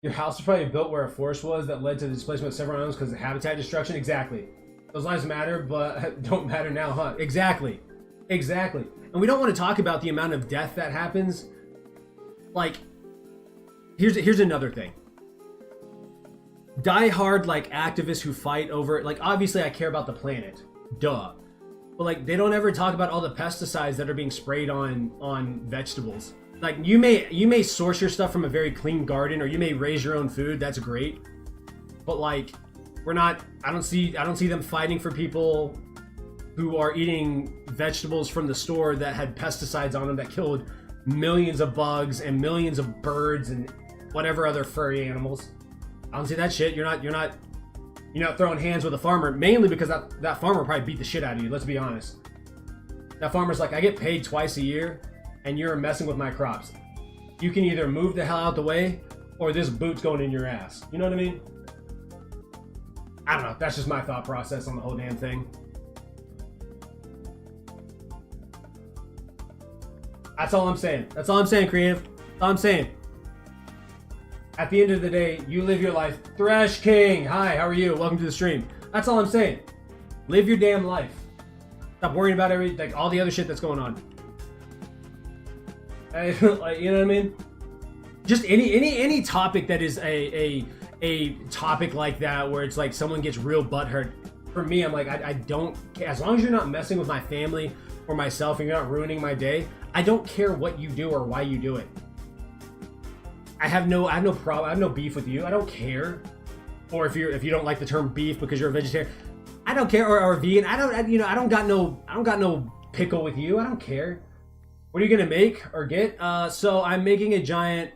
Your house was probably built where a forest was that led to the displacement of several animals because of habitat destruction. Exactly. Those lives matter, but don't matter now, huh? Exactly. Exactly. And we don't want to talk about the amount of death that happens. Like, here's another thing. Die hard, like, activists who fight over it. Like, obviously I care about the planet. Duh. But, like, they don't ever talk about all the pesticides that are being sprayed on vegetables. Like, you may source your stuff from a very clean garden, or you may raise your own food. That's great. But, like, I don't see them fighting for people who are eating vegetables from the store that had pesticides on them that killed millions of bugs and millions of birds and whatever other furry animals. I don't see that shit. You're not throwing hands with a farmer, mainly because that farmer probably beat the shit out of you. Let's be honest. That farmer's like, I get paid twice a year, and you're messing with my crops. You can either move the hell out the way, or this boot's going in your ass. You know what I mean? I don't know. That's just my thought process on the whole damn thing. That's all I'm saying. That's all I'm saying, creative. That's all I'm saying. At the end of the day, you live your life. Thresh King, hi, how are you? Welcome to the stream. That's all I'm saying. Live your damn life. Stop worrying about all the other shit that's going on. Like, you know what I mean? Just any topic that is a topic like that where it's like someone gets real butthurt. For me, I'm like, I don't care. As long as you're not messing with my family or myself and you're not ruining my day, I don't care what you do or why you do it. I have no problem. I have no beef with you. I don't care. Or if you don't like the term beef because you're a vegetarian, I don't care. Or vegan. I don't got no pickle with you. I don't care. What are you gonna make or get? So I'm making a giant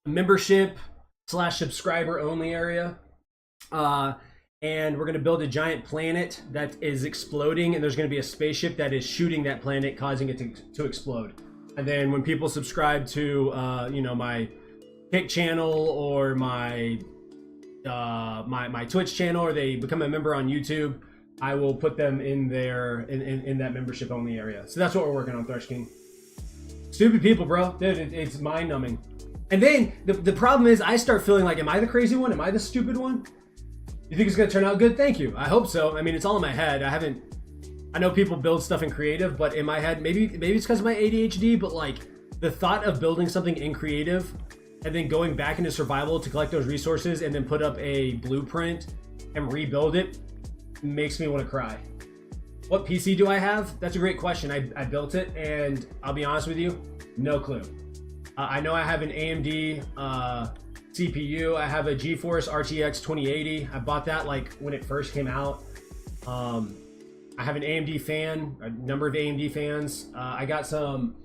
membership / subscriber only area. And we're gonna build a giant planet that is exploding, and there's gonna be a spaceship that is shooting that planet, causing it to explode. And then when people subscribe to my Kick channel or my Twitch channel, or they become a member on YouTube, I will put them in there in that membership only area. So that's what we're working on, Thrush King. Stupid people, bro. Dude, it's mind numbing. And then the problem is I start feeling like, am I the crazy one? Am I the stupid one? You think it's gonna turn out good? Thank you. I hope so. I mean, it's all in my head. I know people build stuff in creative, but in my head, maybe it's because of my ADHD, but like the thought of building something in creative and then going back into survival to collect those resources and then put up a blueprint and rebuild it makes me want to cry. What PC do I have? That's a great question. I built it, and I'll be honest with you, no clue. I know I have an AMD CPU. I have a GeForce RTX 2080. I bought that like when it first came out. I have an AMD fan, a number of AMD fans. I got some,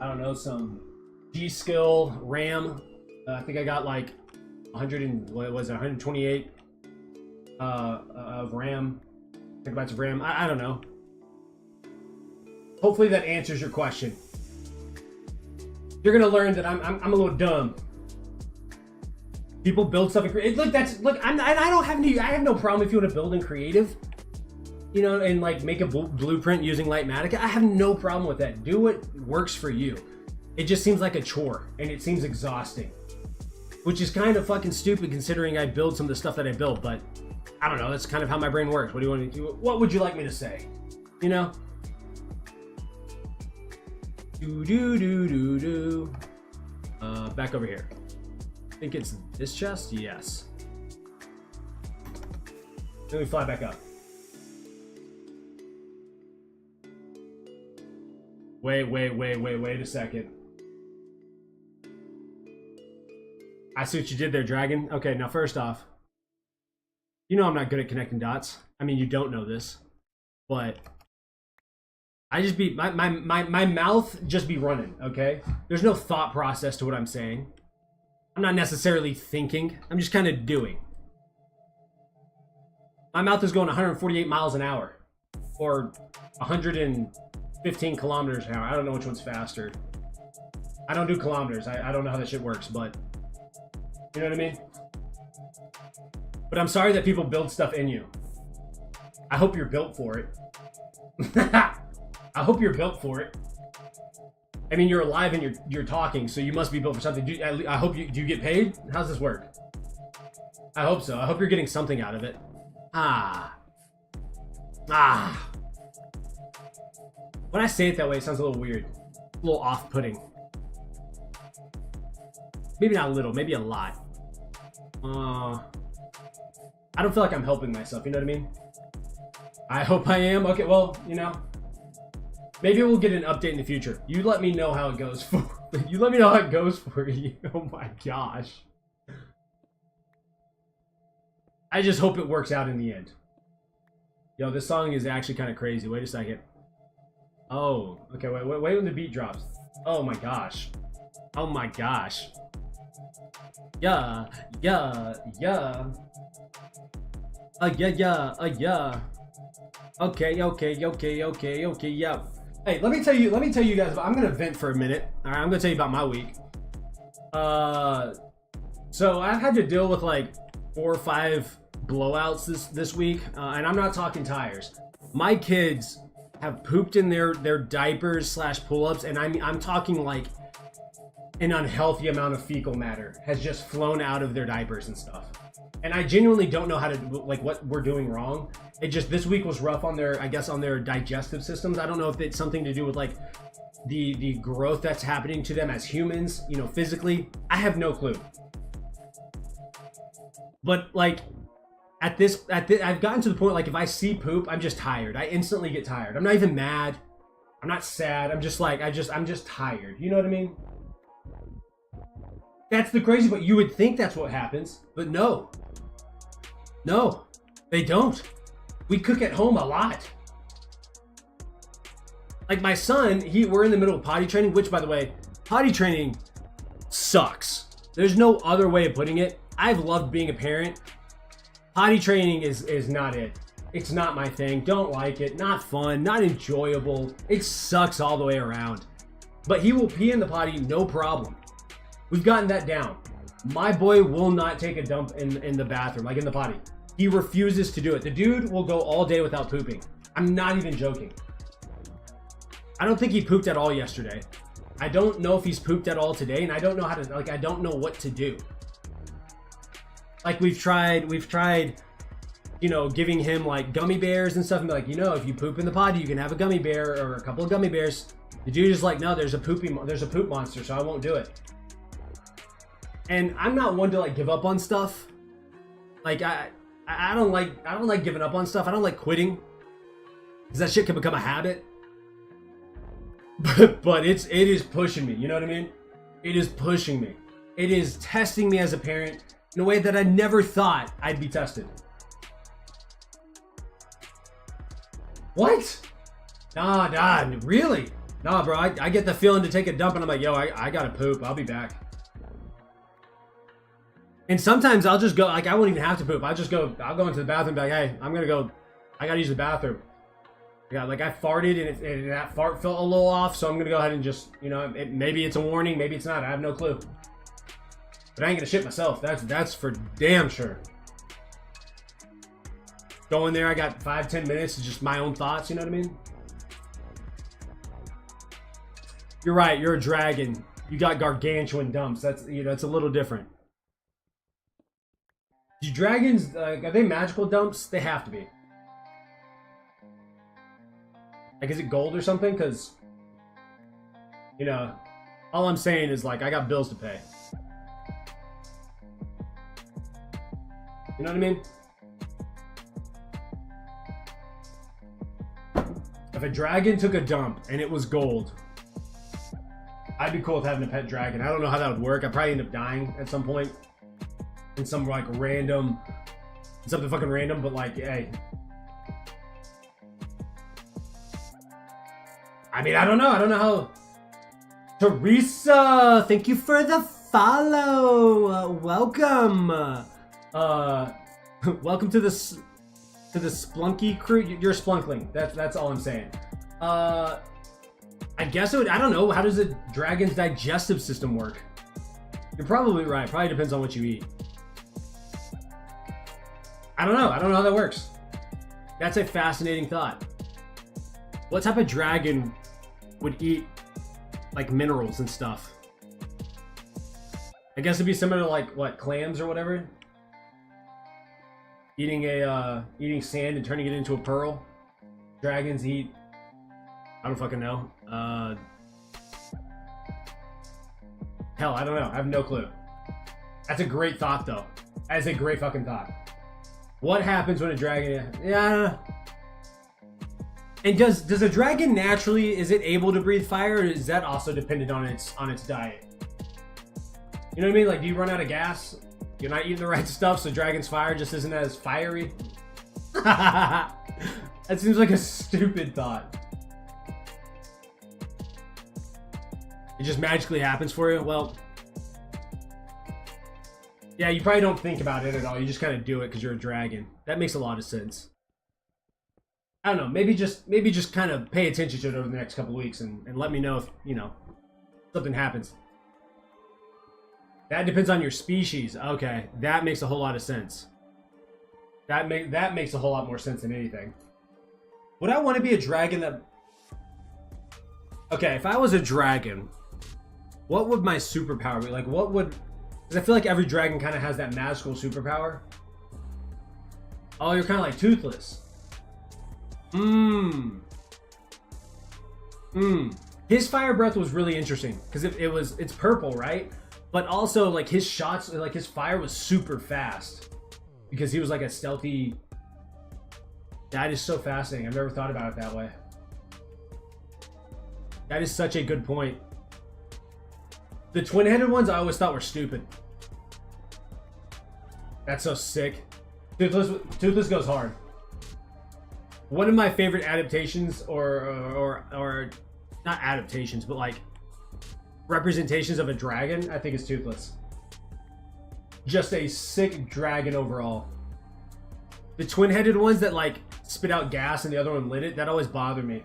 I don't know, some G-Skill RAM. I think I got like 128 of RAM. Gigabytes of RAM. I don't know. Hopefully that answers your question. You're gonna learn that I'm a little dumb. People build stuff in creative. Look, I have no problem if you want to build in creative, you know, and like make a blueprint using Lightmatica. I have no problem with that. Do what works for you. It just seems like a chore and it seems exhausting, which is kind of fucking stupid considering I build some of the stuff that I build, but I don't know. That's kind of how my brain works. What do you want to do? What would you like me to say? You know? Back over here. I think it's this chest? Yes. Then we fly back up. Wait a second. I see what you did there, Dragon. Okay, now first off, you know I'm not good at connecting dots. I mean, you don't know this, but I just be, my mouth just be running, okay? There's no thought process to what I'm saying. I'm not necessarily thinking. I'm just kind of doing. My mouth is going 148 miles an hour or 115 kilometers an hour. I don't know which one's faster. I don't do kilometers. I don't know how that shit works, but you know what I mean? But I'm sorry that people build stuff in you. I hope you're built for it. I hope you're built for it. I mean, you're alive and you're talking, so you must be built for something. I hope do you get paid? How's this work? I hope so. I hope you're getting something out of it. When I say it that way, it sounds a little weird. A little off-putting. Maybe not a little, maybe a lot. I don't feel like I'm helping myself, you know what I mean? I hope I am. Okay, well, you know, maybe we'll get an update in the future. You let me know how it goes for you. Let me know how it goes for you. Oh my gosh. I just hope it works out in the end. Yo, this song is actually kind of crazy. Wait a second. Oh, okay, wait when the beat drops. Oh my gosh. Oh my gosh. Yeah. Yeah. Yeah. Okay, yeah. Hey, let me tell you guys, I'm gonna vent for a minute. Alright, I'm gonna tell you about my week. So I've had to deal with like 4 or 5 blowouts this week, and I'm not talking tires. My kids have pooped in their diapers / pull-ups, and I'm talking like an unhealthy amount of fecal matter has just flown out of their diapers and stuff. And I genuinely don't know how to, like, what we're doing wrong. It just, this week was rough on their, I guess, on their digestive systems. I don't know if it's something to do with like the growth that's happening to them as humans, you know, physically. I have no clue. But like I've gotten to the point, like, if I see poop, I'm just tired. I instantly get tired. I'm not even mad. I'm not sad. I'm just like, I'm just tired. You know what I mean? That's the crazy part. You would think that's what happens, but no. No, they don't. We cook at home a lot. Like my son, we're in the middle of potty training, which, by the way, potty training sucks. There's no other way of putting it. I've loved being a parent. Potty training is not it. It's not my thing. Don't like it. Not fun. Not enjoyable. It sucks all the way around. But he will pee in the potty, no problem. We've gotten that down. My boy will not take a dump in the bathroom, like in the potty. He refuses to do it. The dude will go all day without pooping. I'm not even joking. I don't think he pooped at all yesterday. I don't know if he's pooped at all today, and I don't know how to, like, I don't know what to do. Like, we've tried, you know, giving him like gummy bears and stuff, and be like, you know, if you poop in the potty, you can have a gummy bear or a couple of gummy bears. The dude is like, no, there's a poop monster, so I won't do it. And I'm not one to like give up on stuff. Like I don't like giving up on stuff. I don't like quitting, because that shit can become a habit. But it is pushing me. You know what I mean? It is pushing me. It is testing me as a parent in a way that I never thought I'd be tested. What? Nah, really? Nah, bro, I get the feeling to take a dump and I'm like, yo, I gotta poop. I'll be back. And sometimes I'll just go, like, I won't even have to poop. I'll go into the bathroom and be like, hey, I gotta use the bathroom. Yeah, like I farted and that fart felt a little off, so I'm gonna go ahead and just, you know, maybe it's a warning, maybe it's not. I have no clue. But I ain't gonna shit myself. That's for damn sure. Go in there, I got 5-10 minutes of just my own thoughts. You know what I mean? You're right. You're a dragon. You got gargantuan dumps. That's, you know, it's a little different. Do dragons, are they magical dumps? They have to be. Like, is it gold or something? Because, you know, all I'm saying is, like, I got bills to pay. You know what I mean? If a dragon took a dump and it was gold, I'd be cool with having a pet dragon. I don't know how that would work. I'd probably end up dying at some point. In some, like, random... Something fucking random, but, like, hey... I mean, I don't know how... Teresa, thank you for the follow. Welcome. Welcome to the Splunky crew. You're a Splunkling. That's all I'm saying. I guess it would... I don't know. How does a dragon's digestive system work? You're probably right. Probably depends on what you eat. I don't know. I don't know how that works. That's a fascinating thought. What type of dragon would eat like minerals and stuff? I guess it'd be similar to like what, clams or whatever. Eating sand and turning it into a pearl. Dragons eat, I don't fucking know. Hell, I don't know. I have no clue. That's a great thought though. That's a great fucking thought. What happens when a dragon? Yeah. And does a dragon naturally, is it able to breathe fire, or is that also dependent on its diet? You know what I mean? Like, do you run out of gas? You're not eating the right stuff, so dragon's fire just isn't as fiery? That seems like a stupid thought. It just magically happens for you? Well, yeah, you probably don't think about it at all. You just kind of do it because you're a dragon. That makes a lot of sense. I don't know. Maybe just kind of pay attention to it over the next couple weeks and let me know if, you know, something happens. That depends on your species. Okay, that makes a whole lot of sense. That makes a whole lot more sense than anything. Would I want to be a dragon that... Okay, if I was a dragon, what would my superpower be? Like, what would... Because I feel like every dragon kind of has that magical superpower. Oh, you're kind of like toothless. His fire breath was really interesting because it's purple, right? But also, like, his shots, like, his fire was super fast because he was like a stealthy... That is so fascinating. I've never thought about it that way. That is such a good point. The twin-headed ones I always thought were stupid. That's so sick. Toothless goes hard. One of my favorite adaptations, or not adaptations, but like representations of a dragon, I think is Toothless. Just a sick dragon overall. The twin-headed ones that like spit out gas and the other one lit it, that always bothered me.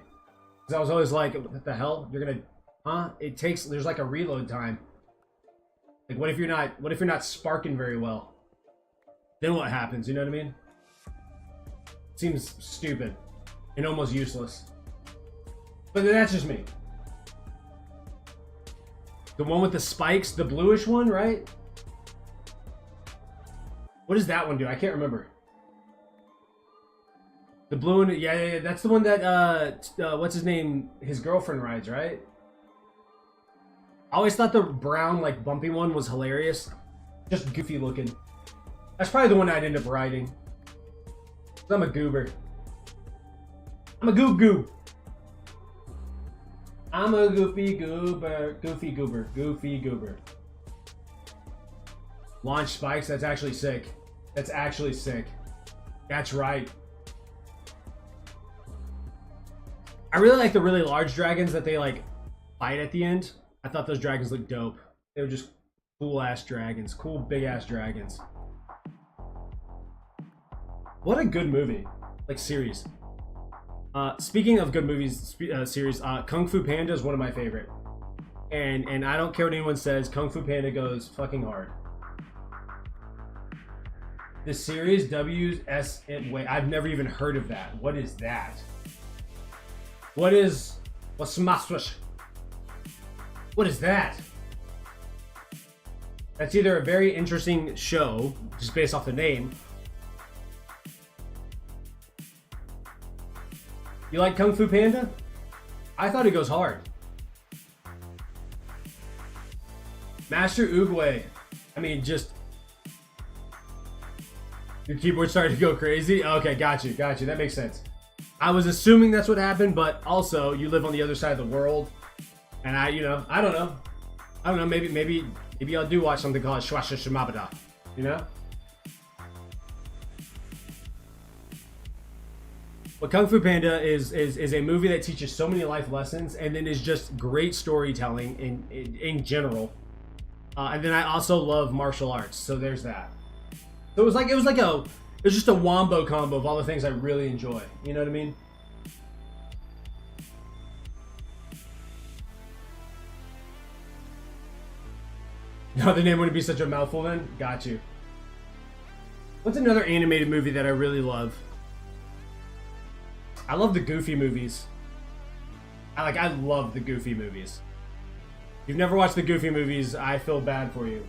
Because I was always like, what the hell? You're gonna, huh? There's like a reload time. Like, what if you're not sparking very well? Then what happens? You know what I mean? seems stupid and almost useless. But that's just me. The one with the spikes, the bluish one, right? What does that one do? I can't remember. The blue one, yeah, that's the one that, what's his name? His girlfriend rides, right? I always thought the brown, like, bumpy one was hilarious. Just goofy looking. That's probably the one I'd end up riding. I'm a goober. I'm a goo. I'm a goofy goober. Launch spikes, that's actually sick. That's actually sick. That's right. I really like the really large dragons that they like fight at the end. I thought those dragons looked dope. They were just cool ass dragons. Cool big ass dragons. What a good movie. Like series. Speaking of good movies, series, Kung Fu Panda is one of my favorite. And I don't care what anyone says, Kung Fu Panda goes fucking hard. The series WSN, wait, I've never even heard of that. What is that? What's what is that? That's either a very interesting show, just based off the name. You like Kung Fu Panda? I thought it goes hard. Master Oogway. I mean, just... Your keyboard started to go crazy? Okay, got you. That makes sense. I was assuming that's what happened, but also, you live on the other side of the world. And I don't know. Maybe I'll do watch something called Shwasha Shimabada. You know? But Kung Fu Panda is a movie that teaches so many life lessons, and then is just great storytelling in general. And then I also love martial arts, so there's that. So it was just a wombo combo of all the things I really enjoy. You know what I mean? No, the name wouldn't be such a mouthful then? Got you. What's another animated movie that I really love? I love the Goofy movies. I love the Goofy movies. If you've never watched the Goofy movies, I feel bad for you.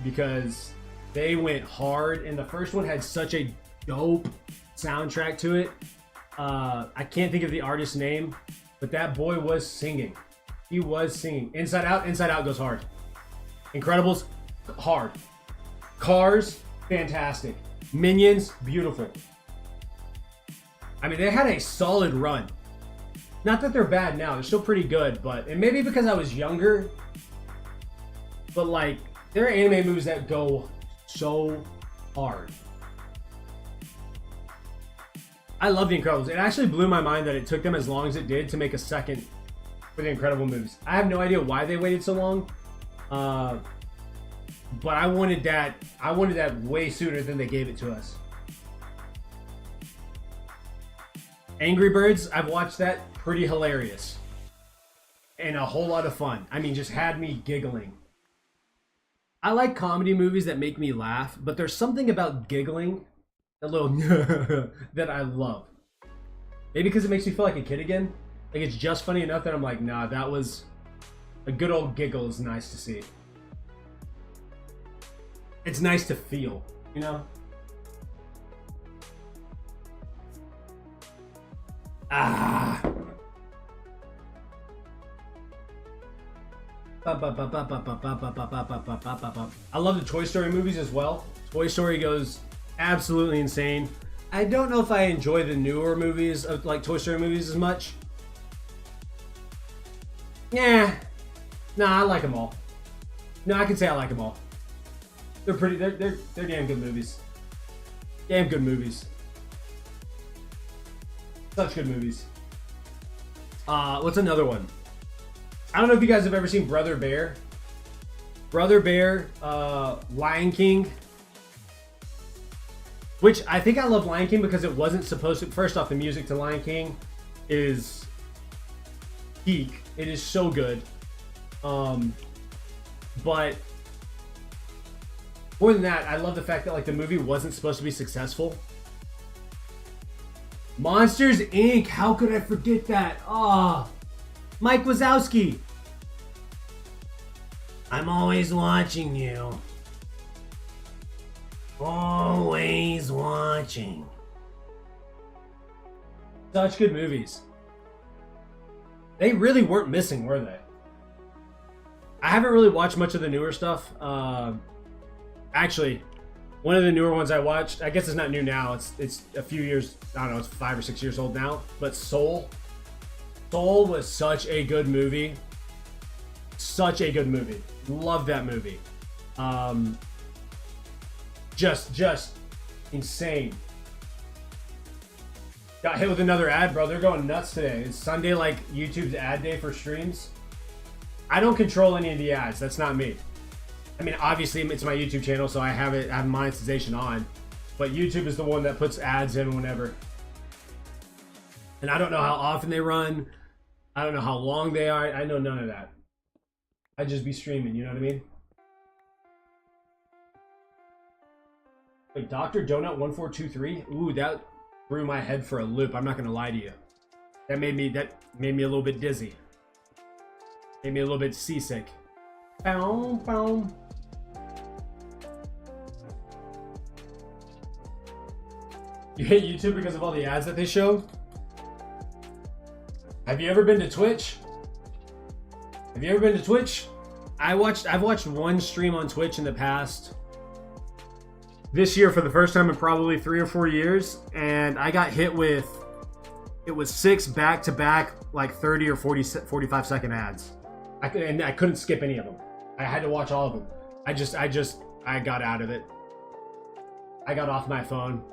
Because they went hard, and the first one had such a dope soundtrack to it. I can't think of the artist's name, but that boy was singing. He was singing. Inside Out goes hard. Incredibles, hard. Cars, fantastic. Minions, beautiful. I mean, they had a solid run. Not that they're bad now, they're still pretty good, but, and maybe because I was younger, but like, there are anime movies that go so hard. I love The Incredibles. It actually blew my mind that it took them as long as it did to make a second for The Incredible movies. I have no idea why they waited so long, but I wanted that way sooner than they gave it to us. Angry Birds, I've watched that, pretty hilarious. And a whole lot of fun. I mean, just had me giggling. I like comedy movies that make me laugh, but there's something about giggling, a little that I love. Maybe because it makes me feel like a kid again. Like it's just funny enough that I'm like, nah, that was a good old giggle is nice to see. It's nice to feel, you know? Ah. I love the Toy Story movies as well. Toy Story goes absolutely insane. I don't know if I enjoy the newer movies of like Toy Story movies as much. Yeah. Nah, I like them all. No, I can say I like them all. They're damn good movies. Damn good movies. Such good movies. What's another one? I don't know if you guys have ever seen Brother Bear. Brother Bear, Lion King. Which I think I love Lion King because it wasn't supposed to. First off, the music to Lion King is peak. It is so good. But more than that, I love the fact that like the movie wasn't supposed to be successful. Monsters Inc. How could I forget that? Ah, Mike Wazowski. I'm always watching you. Always watching. Such good movies. They really weren't missing, were they? I haven't really watched much of the newer stuff. Actually, one of the newer ones I watched, I guess it's not new now. It's a few years, I don't know, it's 5 or 6 years old now. But Soul. Soul was such a good movie. Such a good movie. Love that movie. Just insane. Got hit with another ad, bro. They're going nuts today. Is Sunday like YouTube's ad day for streams? I don't control any of the ads. That's not me. I mean, obviously it's my YouTube channel, so I have monetization on. But YouTube is the one that puts ads in whenever. And I don't know how often they run. I don't know how long they are. I know none of that. I'd just be streaming, you know what I mean? Wait, Dr. Donut 1423? Ooh, that threw my head for a loop. I'm not gonna lie to you. That made me a little bit dizzy. Made me a little bit seasick. Bow, bow. You hate YouTube because of all the ads that they show? Have you ever been to Twitch? Have you ever been to Twitch? I've watched one stream on Twitch in the past. This year for the first time in probably 3 or 4 years, and I got hit with, it was 6 back-to-back, like 30 or 45 second ads. I couldn't skip any of them. I had to watch all of them. I got out of it. I got off my phone.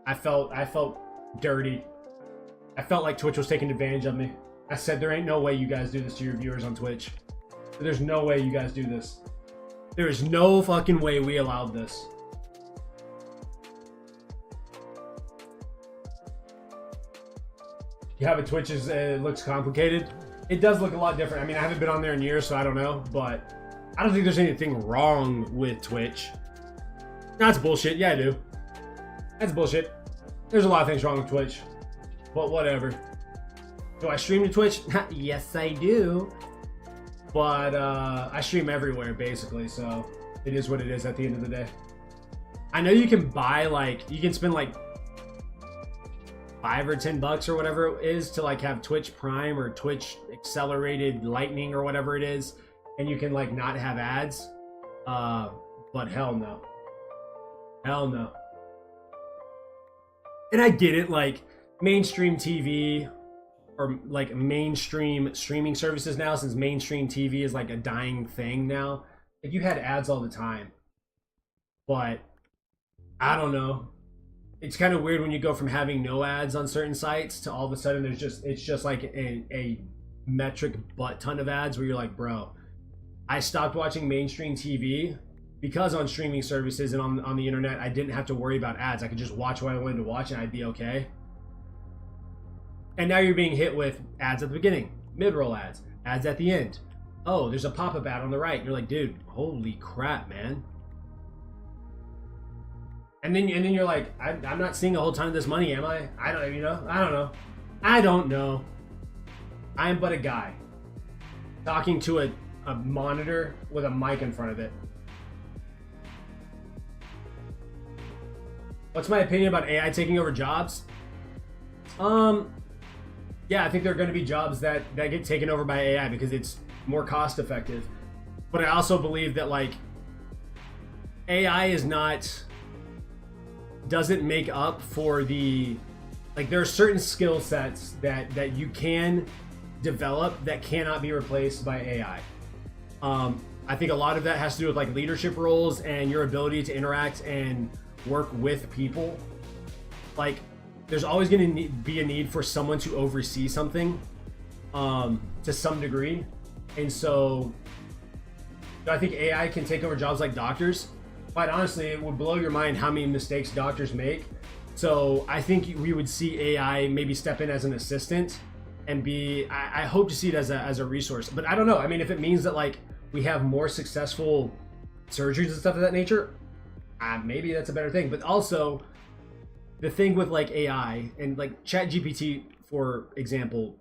I felt dirty. I felt like Twitch was taking advantage of me. I said, there ain't no way you guys do this to your viewers on Twitch. There's no way you guys do this. There is no fucking way we allowed this. You have a Twitch, it looks complicated. It does look a lot different. I mean, I haven't been on there in years, so I don't know. But I don't think there's anything wrong with Twitch. That's bullshit. Yeah, I do. That's bullshit. There's a lot of things wrong with Twitch. But whatever. Do I stream to Twitch? Yes, I do. But I stream everywhere, basically. So it is what it is at the end of the day. I know you can buy, like, you can spend, like, $5 or $10 or whatever it is to, like, have Twitch Prime or Twitch Accelerated Lightning or whatever it is. And you can, like, not have ads. But hell no. Hell no. And I get it, like, mainstream TV or like mainstream streaming services now, since mainstream TV is like a dying thing now. Like, you had ads all the time. But I don't know. It's kind of weird when you go from having no ads on certain sites to all of a sudden it's just like a metric butt ton of ads where you're like, bro, I stopped watching mainstream TV because on streaming services and on the internet, I didn't have to worry about ads. I could just watch what I wanted to watch and I'd be okay. And now you're being hit with ads at the beginning, mid-roll ads, ads at the end. Oh, there's a pop-up ad on the right. You're like, dude, holy crap, man. And then you're like, I'm not seeing a whole ton of this money, am I? I don't know. I don't know. I am but a guy talking to a monitor with a mic in front of it. What's my opinion about AI taking over jobs? Yeah, I think there are going to be jobs that get taken over by AI because it's more cost effective. But I also believe that, like, AI doesn't make up for the, like, there are certain skill sets that you can develop that cannot be replaced by AI. I think a lot of that has to do with, like, leadership roles and your ability to interact and work with people. Like, there's always going to be a need for someone to oversee something to some degree. And so I think AI can take over jobs like doctors. Quite honestly, it would blow your mind how many mistakes doctors make. So I think we would see AI maybe step in as an assistant and I hope to see it as a resource. But I don't know. I mean, if it means that, like, we have more successful surgeries and stuff of that nature, maybe that's a better thing. But also, the thing with like AI and like Chat GPT, for example,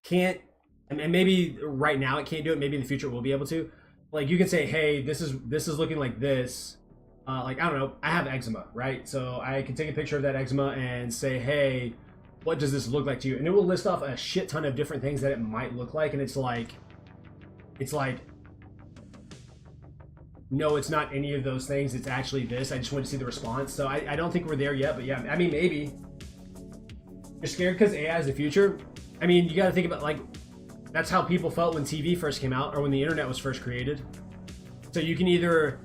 can't, and maybe right now it can't do it, maybe in the future we'll be able to. Like you can say, hey, this is looking like this. Like, I don't know, I have eczema, right? So I can take a picture of that eczema and say, hey, what does this look like to you? And it will list off a shit ton of different things that it might look like. And it's like, no, it's not any of those things. It's actually this. I just want to see the response. So I don't think we're there yet, but yeah, I mean, maybe. You're scared because AI is the future? I mean, you got to think about, like, that's how people felt when TV first came out or when the internet was first created. So you can either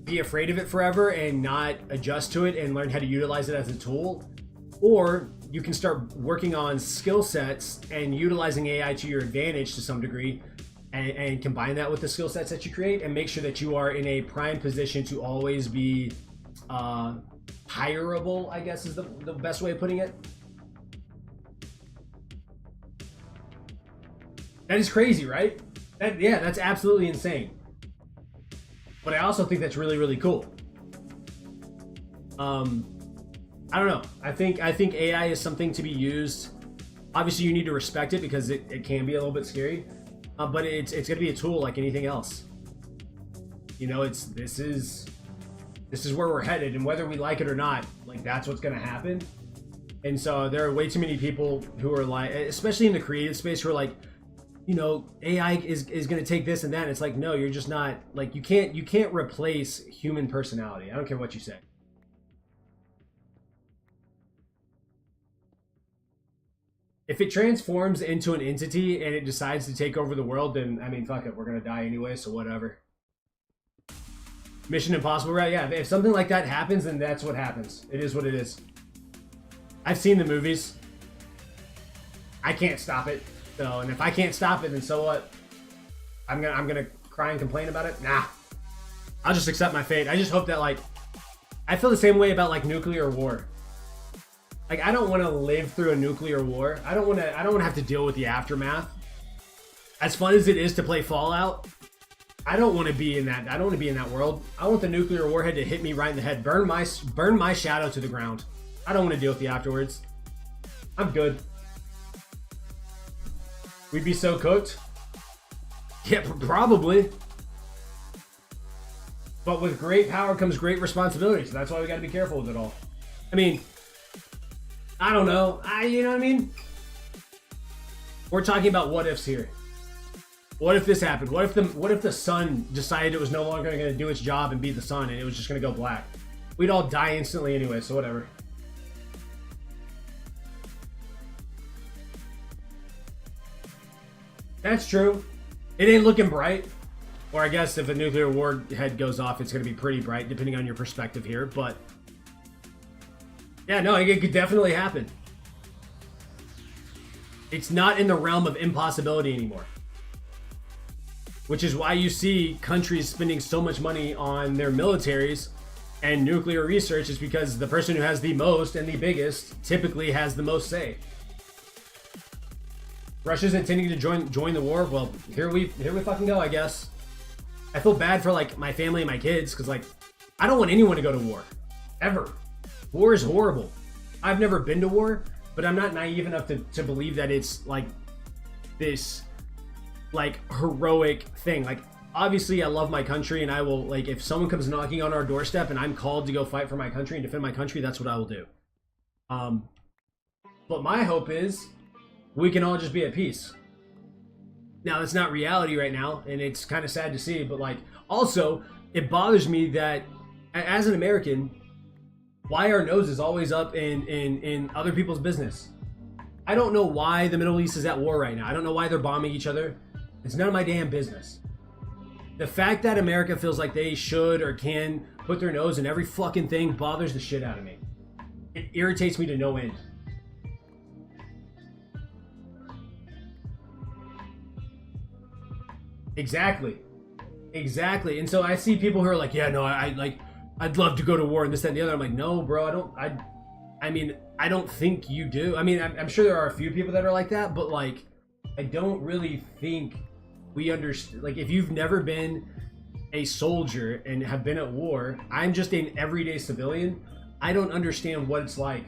be afraid of it forever and not adjust to it and learn how to utilize it as a tool, or you can start working on skill sets and utilizing AI to your advantage to some degree, and combine that with the skill sets that you create and make sure that you are in a prime position to always be hireable, I guess is the best way of putting it. That is crazy, right? That's absolutely insane. But I also think that's really, really cool. I don't know. I think AI is something to be used. Obviously, you need to respect it because it can be a little bit scary. But it's going to be a tool like anything else. You know, this is where we're headed, and whether we like it or not, like that's what's going to happen. And so there are way too many people who are like, especially in the creative space, who are like, you know, AI is going to take this and that. And it's like, no, you're just not, like, you can't replace human personality. I don't care what you say. If it transforms into an entity and it decides to take over the world, then, I mean, fuck it, we're going to die anyway, so whatever. Mission Impossible, right? Yeah, if something like that happens, then that's what happens. It is what it is. I've seen the movies. I can't stop it. So, and if I can't stop it, then so what? I'm gonna cry and complain about it? Nah. I'll just accept my fate. I just hope that, like, I feel the same way about, like, nuclear war. Like, I don't want to live through a nuclear war. I don't want to have to deal with the aftermath. As fun as it is to play Fallout, I don't want to be in that. I don't want to be in that world. I want the nuclear warhead to hit me right in the head, burn my shadow to the ground. I don't want to deal with the afterwards. I'm good. We'd be so cooked. Yeah, probably. But with great power comes great responsibility, so that's why we got to be careful with it all. I mean, I don't know. You know what I mean? We're talking about what ifs here. What if this happened? What if the sun decided it was no longer going to do its job and be the sun, and it was just going to go black? We'd all die instantly anyway, so whatever. That's true. It ain't looking bright. Or I guess if a nuclear warhead goes off, it's going to be pretty bright, depending on your perspective here. But yeah, no, it could definitely happen. It's not in the realm of impossibility anymore. Which is why you see countries spending so much money on their militaries and nuclear research, is because the person who has the most and the biggest typically has the most say. Russia's intending to join the war. Well, here we fucking go, I guess. I feel bad for, like, my family and my kids, because, like, I don't want anyone to go to war. Ever. War is horrible. I've never been to war, but I'm not naive enough to believe that it's, like, this, like, heroic thing. Like, obviously I love my country, and I will, like, if someone comes knocking on our doorstep and I'm called to go fight for my country and defend my country, that's what I will do. But my hope is we can all just be at peace. Now, that's not reality right now, and it's kind of sad to see, but, like, also, it bothers me that, as an American, why our nose is always up in other people's business. I don't know why the Middle East is at war right now. I don't know why they're bombing each other. It's none of my damn business. The fact that America feels like they should or can put their nose in every fucking thing bothers the shit out of me. It irritates me to no end. Exactly. And so I see people who are like, yeah, no, I'd love to go to war and this, that, and the other. I'm like, no, bro, I mean, I don't think you do. I mean, I'm sure there are a few people that are like that, but, like, I don't really think we understand. Like, if you've never been a soldier and have been at war. I'm just an everyday civilian. I don't understand what it's like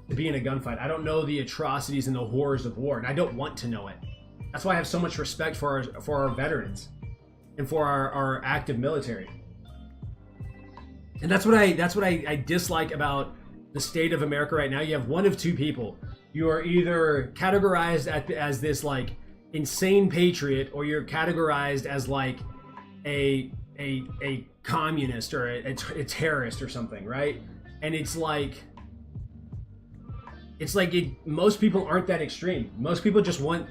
to be in a gunfight. I don't know the atrocities and the horrors of war, and I don't want to know it. That's why I have so much respect for our veterans and for our active military. And that's what I dislike about the state of America right now. You have one of two people. You are either categorized as this like insane patriot, or you're categorized as like a communist or a terrorist or something, right? And it's like most people aren't that extreme. Most people just want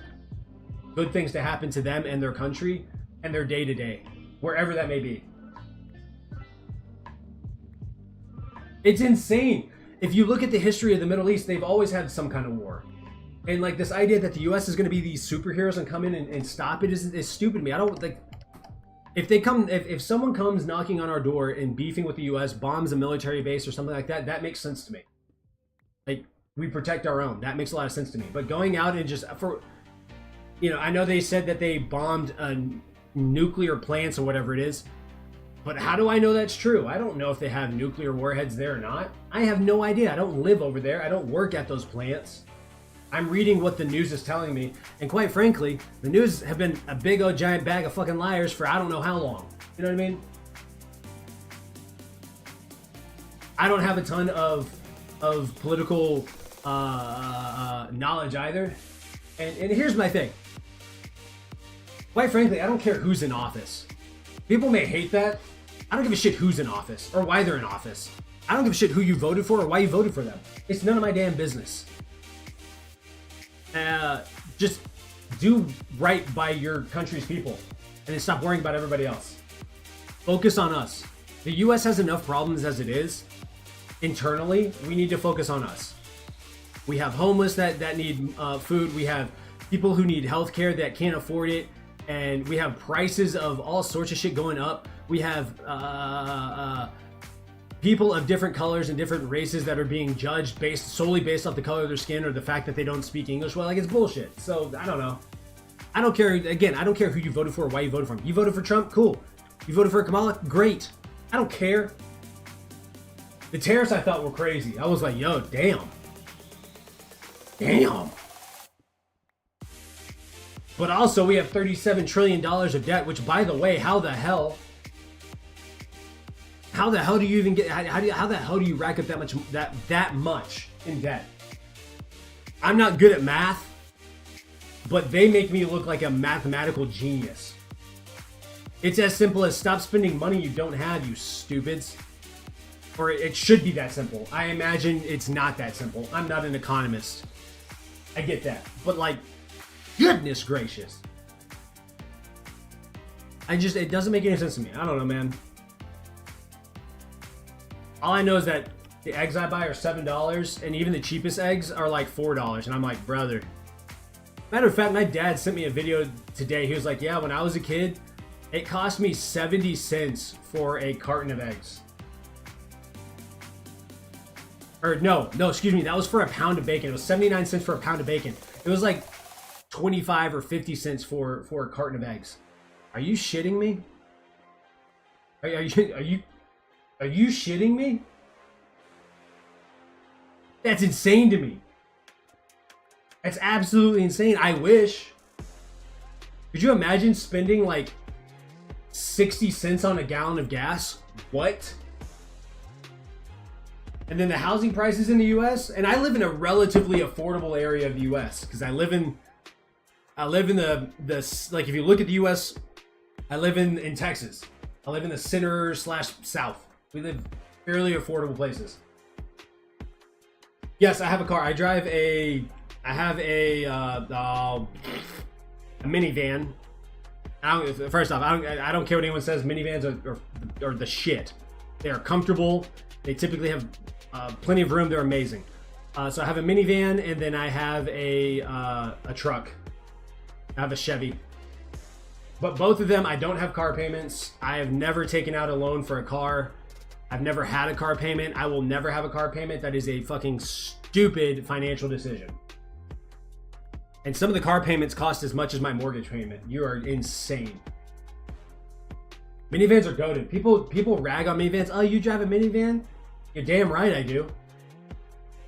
good things to happen to them and their country and their day to day, wherever that may be. It's insane. If you look at the history of the Middle East, they've always had some kind of war. And like this idea that the US is going to be these superheroes and come in and stop it is stupid to me. I don't like, if someone comes knocking on our door and beefing with the US, bombs a military base or something like that, that makes sense to me. Like, we protect our own. That makes a lot of sense to me. But going out and just I know they said that they bombed nuclear plants or whatever it is. But how do I know that's true? I don't know if they have nuclear warheads there or not. I have no idea. I don't live over there. I don't work at those plants. I'm reading what the news is telling me. And quite frankly, the news have been a big old giant bag of fucking liars for I don't know how long. You know what I mean? I don't have a ton of political knowledge either. And here's my thing. Quite frankly, I don't care who's in office. People may hate that. I don't give a shit who's in office or why they're in office. I don't give a shit who you voted for or why you voted for them. It's none of my damn business. Just do right by your country's people and then stop worrying about everybody else. Focus on us. The US has enough problems as it is. Internally, we need to focus on us. We have homeless that need food. We have people who need healthcare that can't afford it. And we have prices of all sorts of shit going up. We have people of different colors and different races that are being judged solely based off the color of their skin or the fact that they don't speak English well. Like, it's bullshit. So, I don't know. I don't care. Again, I don't care who you voted for or why you voted for him. You voted for Trump? Cool. You voted for Kamala? Great. I don't care. The tariffs I thought were crazy. I was like, yo, damn. Damn. But also, we have $37 trillion of debt, which, by the way, how the hell do you even get, how the hell do you rack up that much in debt? I'm not good at math, but they make me look like a mathematical genius. It's as simple as stop spending money you don't have, you stupids. Or it should be that simple. I imagine it's not that simple. I'm not an economist. I get that. But like, goodness gracious. It doesn't make any sense to me. I don't know, man. All I know is that the eggs I buy are $7, and even the cheapest eggs are like $4. And I'm like, brother. Matter of fact, my dad sent me a video today. He was like, yeah, when I was a kid, it cost me 70 cents for a carton of eggs. Or no, excuse me. That was for a pound of bacon. It was 79 cents for a pound of bacon. It was like 25 or 50 cents for a carton of eggs. Are you shitting me? Are you shitting me? That's insane to me. That's absolutely insane. I wish. Could you imagine spending like 60 cents on a gallon of gas? What? And then the housing prices in the US, and I live in a relatively affordable area of the US because I live in the like, if you look at the US, I live in Texas. I live in the center / south. We live fairly affordable places. Yes, I have a car. I have a minivan. First off, I don't care what anyone says. Minivans are the shit. They are comfortable. They typically have plenty of room. They're amazing. So I have a minivan, and then I have a truck. I have a Chevy. But both of them, I don't have car payments. I have never taken out a loan for a car. I've never had a car payment. I will never have a car payment. That is a fucking stupid financial decision. And some of the car payments cost as much as my mortgage payment. You are insane. Minivans are goated. People rag on minivans. Oh, you drive a minivan? You're damn right I do.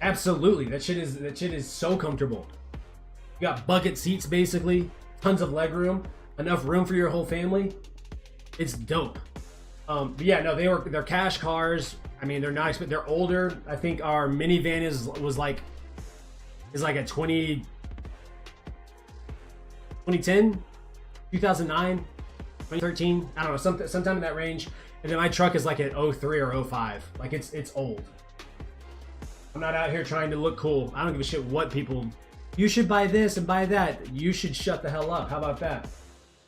Absolutely. That shit is so comfortable. You got bucket seats basically, tons of leg room, enough room for your whole family. It's dope. But yeah, no, they're cash cars. I mean, they're not, they're older. I think our minivan is like a 2010, 2009, 2013. I don't know, sometime in that range. And then my truck is like an 03 or 05. Like it's old. I'm not out here trying to look cool. I don't give a shit what people. You should buy this and buy that. You should shut the hell up. How about that?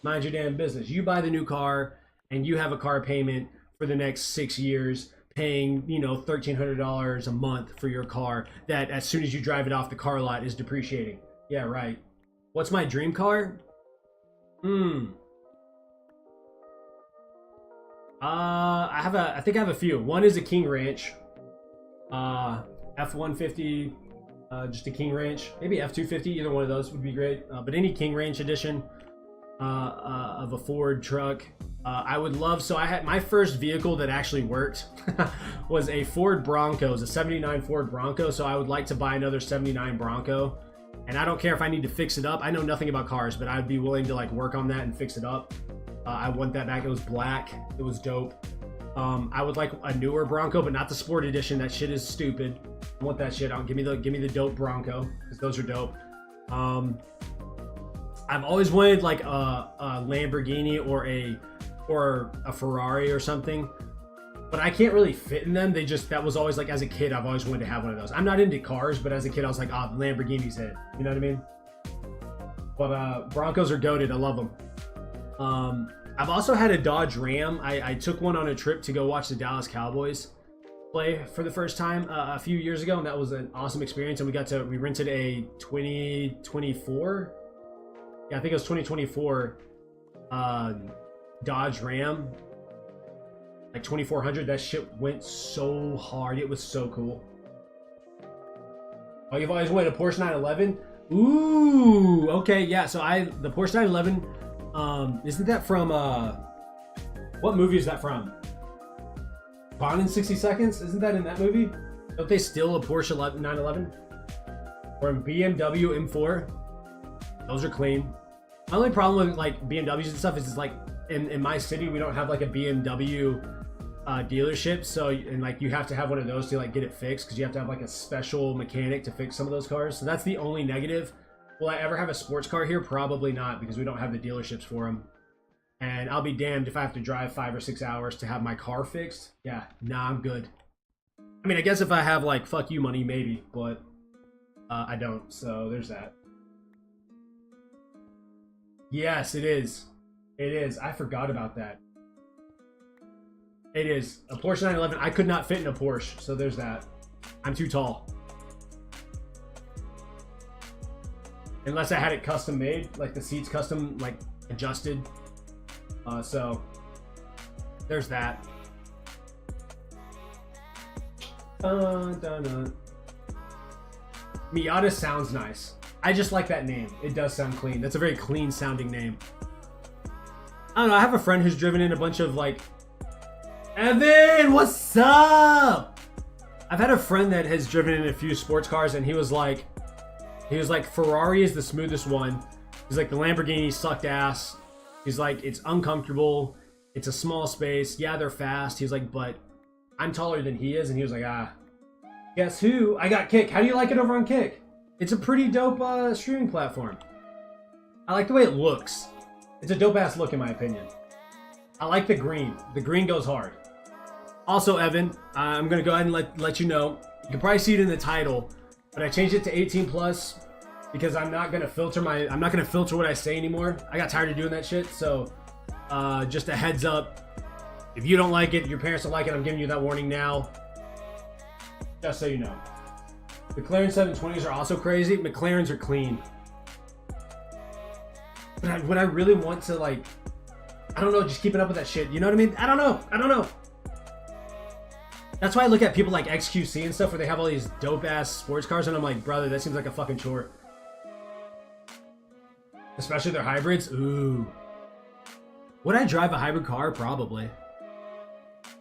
Mind your damn business. You buy the new car and you have a car payment for the next 6 years, paying, you know, $1,300 a month for your car that as soon as you drive it off the car lot is depreciating. Yeah, right. What's my dream car? I think I have a few. One is a King Ranch. F-150, just a King Ranch. Maybe F-250, either one of those would be great. But any King Ranch edition of a Ford truck. I would love, so I had my first vehicle that actually worked was a Ford Bronco. It was a 79 Ford Bronco, so I would like to buy another 79 Bronco. And I don't care if I need to fix it up. I know nothing about cars, but I'd be willing to like work on that and fix it up. I want that back. It was black. It was dope. I would like a newer Bronco, but not the Sport Edition. That shit is stupid. I want that shit. Give me the dope Bronco, because those are dope. I've always wanted like a Lamborghini or a Ferrari or something, but I can't really fit in them. That was always like, as a kid, I've always wanted to have one of those. I'm not into cars, but as a kid, I was like, oh, Lamborghini's it. You know what I mean? But Broncos are goated. I love them. I've also had a Dodge Ram. I took one on a trip to go watch the Dallas Cowboys play for the first time a few years ago, and that was an awesome experience. And we rented a 2024. Yeah, I think it was 2024 Dodge Ram, like 2400. That shit went so hard. It was so cool. Oh, you've always wanted a Porsche 911? Ooh, okay, yeah. So the Porsche 911. Isn't that from what movie is that from? Gone in 60 Seconds? Isn't that in that movie? Don't they steal a Porsche 911? Or a BMW M4? Those are clean. My only problem with like BMWs and stuff is it's like in my city we don't have like a BMW dealership, so and like you have to have one of those to like get it fixed, because you have to have like a special mechanic to fix some of those cars. So that's the only negative. Will I ever have a sports car here? Probably not, because we don't have the dealerships for them. And I'll be damned if I have to drive 5 or 6 hours to have my car fixed. Yeah, nah, I'm good. I mean, I guess if I have like fuck you money, maybe, but I don't. So there's that. Yes, it is. It is. I forgot about that. It is. A Porsche 911. I could not fit in a Porsche, so there's that. I'm too tall. Unless I had it custom made, like the seats custom, like adjusted. So there's that. Miata sounds nice. I just like that name. It does sound clean. That's a very clean sounding name. I don't know. I have a friend who's driven in a bunch of like, Evan, what's up? I've had a friend that has driven in a few sports cars, and he was like, Ferrari is the smoothest one. He's like, the Lamborghini sucked ass. He's like, it's uncomfortable. It's a small space. Yeah, they're fast. He's like, but I'm taller than he is. And he was like, guess who? I got Kick. How do you like it over on Kick? It's a pretty dope streaming platform. I like the way it looks. It's a dope ass look in my opinion. I like the green. The green goes hard. Also, Evan, I'm gonna go ahead and let you know. You can probably see it in the title, but I changed it to 18 plus because I'm not gonna filter what I say anymore. I got tired of doing that shit. So just a heads up, if you don't like it, your parents don't like it, I'm giving you that warning now, just so you know. McLaren 720s are also crazy. McLarens are clean, but would I really want to, like, I don't know, just keeping up with that shit, you know what I mean? I don't know. That's why I look at people like XQC and stuff where they have all these dope ass sports cars, and I'm like, brother, that seems like a fucking chore. Especially their hybrids. Ooh. Would I drive a hybrid car? Probably.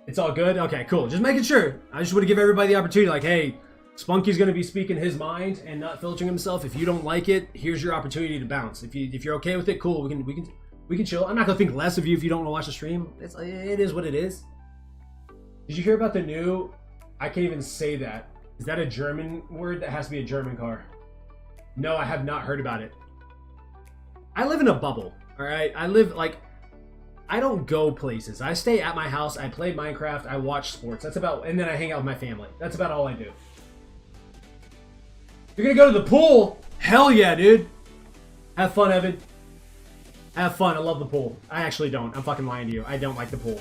It's all good? Okay, cool. Just making sure. I just want to give everybody the opportunity, like, hey, Spunky's going to be speaking his mind and not filtering himself. If you don't like it, here's your opportunity to bounce. If you're okay with it, cool. We can chill. I'm not going to think less of you if you don't want to watch the stream. It is what it is. Did you hear about the new... I can't even say that. Is that a German word? That has to be a German car. No, I have not heard about it. I live in a bubble, all right? I live, like... I don't go places. I stay at my house. I play Minecraft. I watch sports. That's about... And then I hang out with my family. That's about all I do. You're gonna go to the pool? Hell yeah, dude. Have fun, Evan. Have fun. I love the pool. I actually don't. I'm fucking lying to you. I don't like the pool.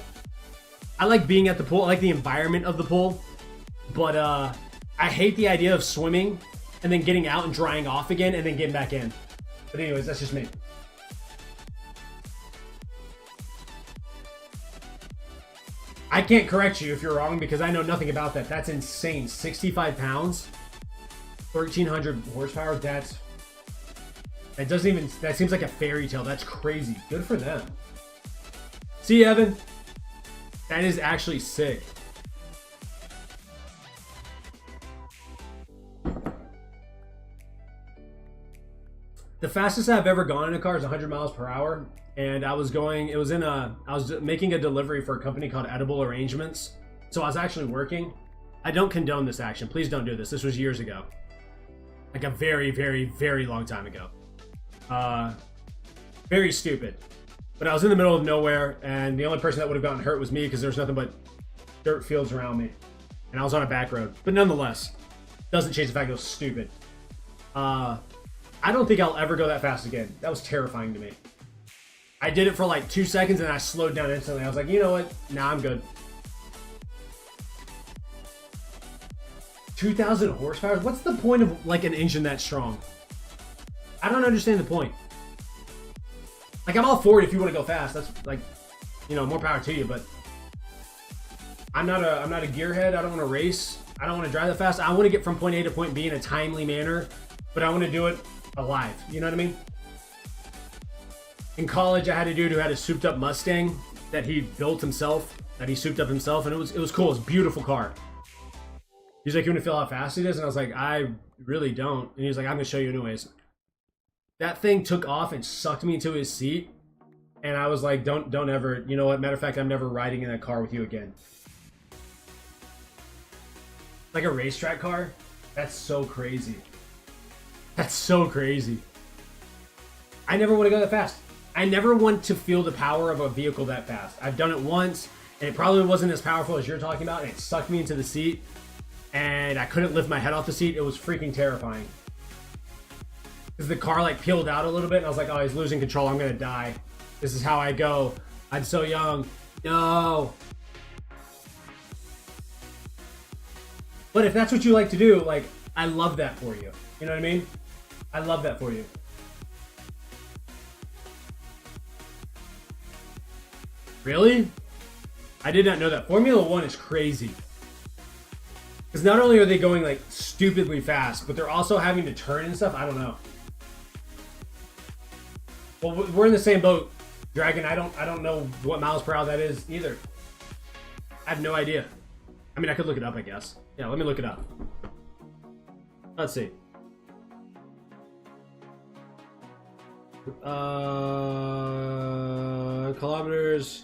I like being at the pool. I like the environment of the pool. But I hate the idea of swimming and then getting out and drying off again and then getting back in. But anyways, that's just me. I can't correct you if you're wrong because I know nothing about that. That's insane. 65 pounds, 1,300 horsepower. That seems like a fairy tale. That's crazy. Good for them. See, Evan? That is actually sick. The fastest I've ever gone in a car is 100 miles per hour. And I was making a delivery for a company called Edible Arrangements. So I was actually working. I don't condone this action. Please don't do this. This was years ago. Like a very, very, very long time ago. Very stupid. But I was in the middle of nowhere, and the only person that would have gotten hurt was me because there was nothing but dirt fields around me. And I was on a back road. But nonetheless, doesn't change the fact it was stupid. I don't think I'll ever go that fast again. That was terrifying to me. I did it for like 2 seconds and I slowed down instantly. I was like, you know what? Nah, I'm good. 2,000 horsepower? What's the point of like an engine that strong? I don't understand the point. Like, I'm all for it if you want to go fast. That's like, you know, more power to you, but I'm not a gearhead. I don't want to race. I don't want to drive that fast. I want to get from point A to point B in a timely manner, but I want to do it alive. You know what I mean? In college, I had a dude who had a souped up Mustang that he built himself, that he souped up himself, and it was cool. It was a beautiful car. He's like, you want to feel how fast it is? And I was like, I really don't. And he was like, I'm going to show you anyways. That thing took off and sucked me into his seat. And I was like, don't ever, you know what? Matter of fact, I'm never riding in that car with you again. Like a racetrack car? That's so crazy. That's so crazy. I never want to go that fast. I never want to feel the power of a vehicle that fast. I've done it once, and it probably wasn't as powerful as you're talking about, and it sucked me into the seat, and I couldn't lift my head off the seat. It was freaking terrifying. Because the car, like, peeled out a little bit, and I was like, oh, he's losing control. I'm going to die. This is how I go. I'm so young. No. But if that's what you like to do, like, I love that for you. You know what I mean? I love that for you. Really? I did not know that. Formula One is crazy. Because not only are they going like stupidly fast, but they're also having to turn and stuff. I don't know. Well, we're in the same boat, Dragon. I don't know what miles per hour that is either. I have no idea. I mean, I could look it up, I guess. Yeah, let me look it up. Let's see. Kilometers.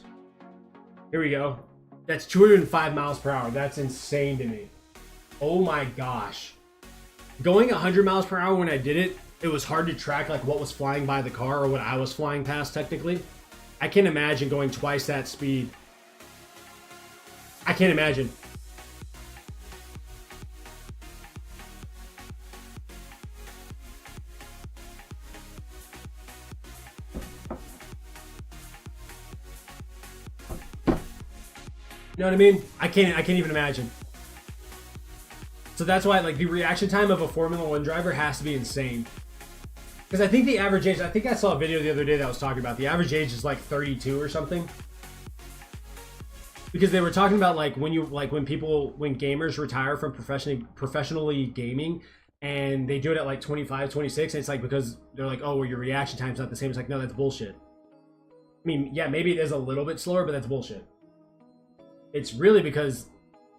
Here we go. That's 205 miles per hour. That's insane to me. Oh my gosh. Going 100 miles per hour when I did it, it was hard to track like what was flying by the car or what I was flying past technically. I can't imagine going twice that speed. I can't imagine. You know what I mean? I can't even imagine. So that's why like the reaction time of a Formula One driver has to be insane. Because I think the average age, I think I saw a video the other day that was talking about the average age is like 32 or something. Because they were talking about like when gamers retire from professionally gaming and they do it at like 25, 26, and it's like because they're like, oh, well, your reaction time's not the same. It's like, no, that's bullshit. mean, yeah, maybe it is a little bit slower, but that's bullshit. It's really because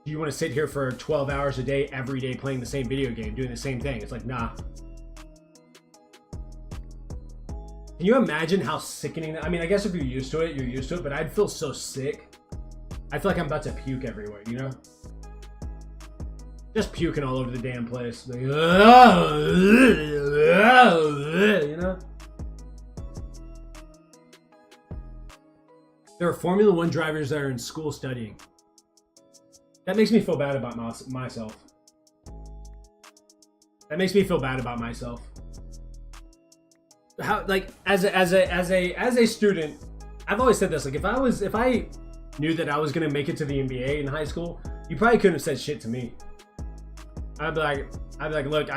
you want to sit here for 12 hours a day, every day, playing the same video game, doing the same thing. It's like, nah. Can you imagine how sickening that? I mean, I guess if you're used to it, you're used to it, but I'd feel so sick. I feel like I'm about to puke everywhere, you know? Just puking all over the damn place. Like, you know? There are Formula One drivers that are in school studying. That makes me feel bad about myself. That makes me feel bad about myself. How, like, as a student, I've always said this. Like, if I knew that I was gonna make it to the NBA in high school, you probably couldn't have said shit to me. I'd be like, look,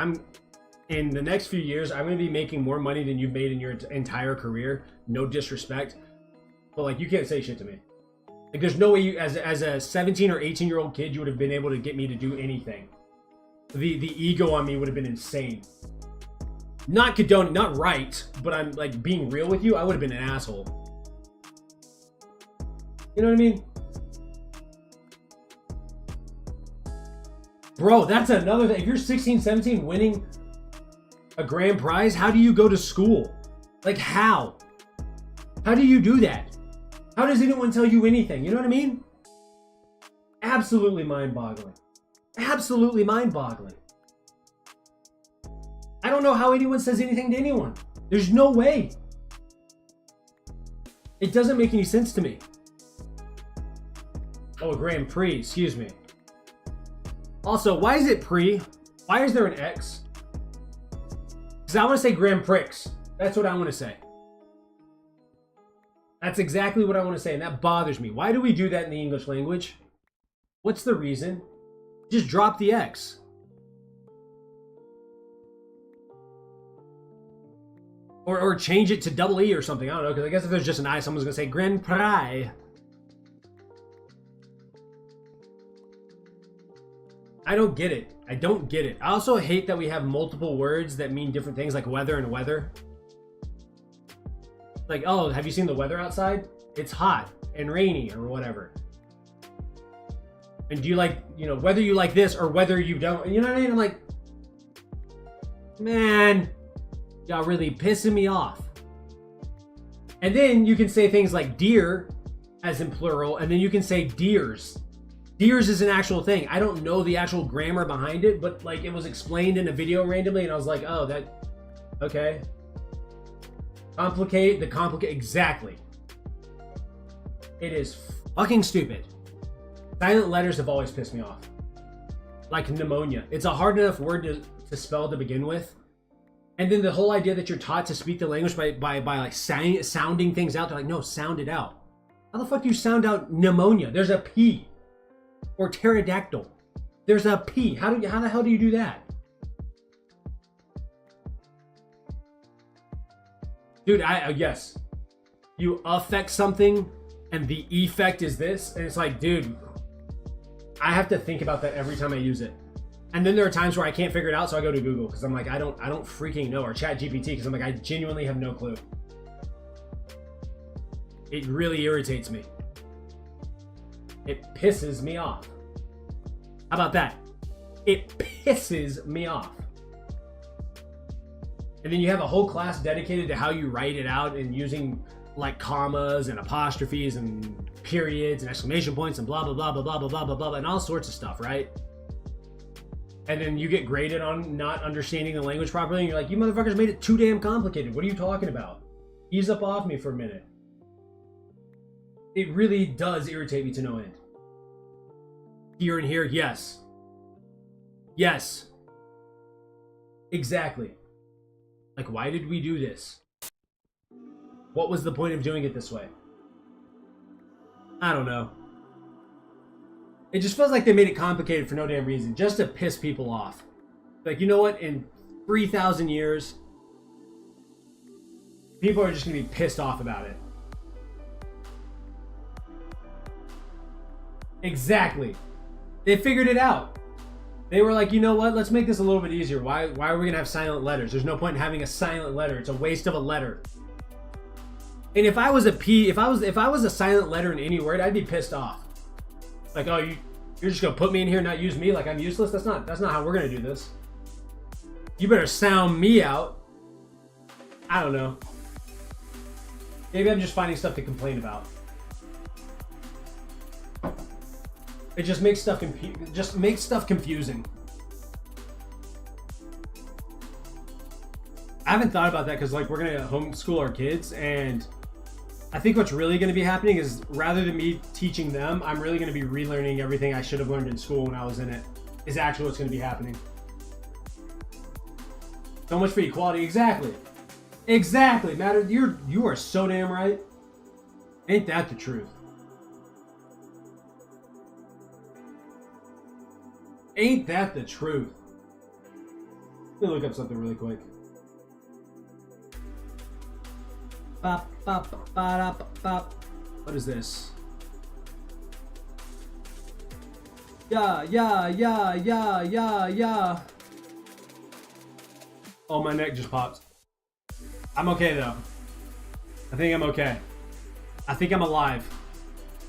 in the next few years, I'm gonna be making more money than you've made in your entire career. No disrespect, but like, you can't say shit to me. Like, there's no way you, as a 17 or 18-year-old kid, you would have been able to get me to do anything. The ego on me would have been insane. Not condone, not right, but I'm like being real with you. I would have been an asshole. You know what I mean? Bro, that's another thing. If you're 16, 17 winning a grand prize, how do you go to school? Like, how? How do you do that? How does anyone tell you anything? You know what I mean? Absolutely mind-boggling. Absolutely mind-boggling. I don't know how anyone says anything to anyone. There's no way. It doesn't make any sense to me. Oh, a Grand Prix, excuse me. Also, why is it Prix? Why is there an X? Because I want to say Grand Prix. That's what I want to say. That's exactly what I want to say, and that bothers me. Why do we do that in the English language? What's the reason? Just drop the X. Or change it to double E or something. I don't know, because I guess if there's just an I, someone's going to say Grand Prix. I don't get it. I don't get it. I also hate that we have multiple words that mean different things, like weather and weather. Like, oh, have you seen the weather outside? It's hot and rainy or whatever. And do you like, you know, whether you like this or whether you don't, you know what I mean? I'm like, man, y'all really pissing me off. And then you can say things like deer as in plural, and then you can say deers. Deers is an actual thing. I don't know the actual grammar behind it, but like it was explained in a video randomly, and I was like, oh, that, okay. Complicate, exactly. It is fucking stupid. Silent letters have always pissed me off. Like pneumonia. It's a hard enough word to spell to begin with. And then the whole idea that you're taught to speak the language by like sounding things out. They're like, no, sound it out. How the fuck do you sound out pneumonia? There's a P. Or pterodactyl. There's a P. How the hell do you do that? Dude, yes. You affect something and the effect is this, and it's like, dude, I have to think about that every time I use it. And then there are times where I can't figure it out, so I go to Google because I'm like, I don't freaking know, or ChatGPT because I'm like, I genuinely have no clue. It really irritates me. It pisses me off. How about that? It pisses me off. And then you have a whole class dedicated to how you write it out and using like commas and apostrophes and periods and exclamation points and blah, blah, blah, blah, blah, blah, blah, blah, blah, and all sorts of stuff, right? And then you get graded on not understanding the language properly, and you're like, you motherfuckers made it too damn complicated. What are you talking about? Ease up off me for a minute. It really does irritate me to no end. Here and here, yes. Yes. Exactly. Like, why did we do this? What was the point of doing it this way? I don't know. It just feels like they made it complicated for no damn reason, just to piss people off. Like, you know what? In 3,000 years, people are just going to be pissed off about it. Exactly. They figured it out. They were like, you know what? Let's make this a little bit easier. Why are we going to have silent letters? There's no point in having a silent letter. It's a waste of a letter. And if I was a P, if I was a silent letter in any word, I'd be pissed off. Like, oh, you're just gonna put me in here and not use me like I'm useless? That's not how we're gonna do this. You better sound me out. I don't know. Maybe I'm just finding stuff to complain about. It just makes stuff confusing. I haven't thought about that because like we're gonna homeschool our kids, and I think what's really gonna be happening is rather than me teaching them, I'm really gonna be relearning everything I should have learned in school when I was in it. Is actually what's gonna be happening. So much for equality. Exactly. Exactly. Matter. You are so damn right. Ain't that the truth? Ain't that the truth? Let me look up something really quick. What is this? Yeah. Oh, my neck just popped. I'm okay though. I think I'm okay. I think I'm alive.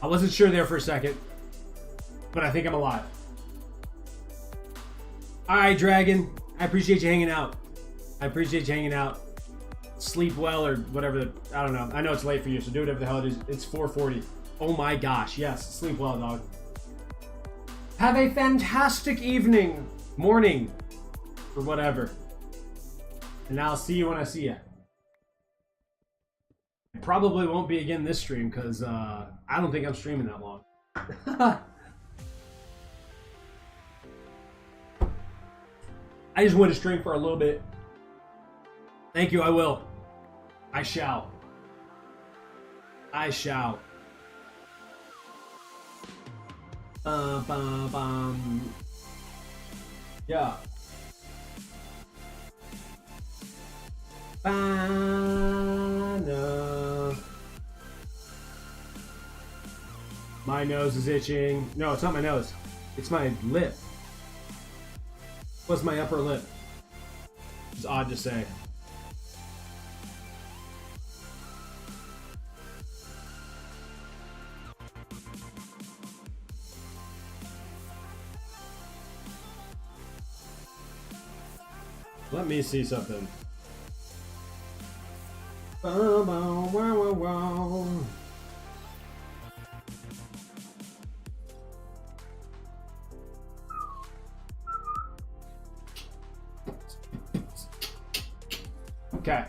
I wasn't sure there for a second, but I think I'm alive. Alright, Dragon. I appreciate you hanging out. Sleep well or whatever. I don't know. I know it's late for you, so do whatever the hell it is. It's 4:40. Oh my gosh. Yes. Sleep well, dog. Have a fantastic evening, morning, or whatever. And I'll see you when I see you. Probably won't be again this stream because I don't think I'm streaming that long. I just want to stream for a little bit. Thank you, I will. I shall. Yeah. My nose is itching. No, it's not my nose. It's my lip. What's my upper lip? It's odd to say. Let me see something. Okay.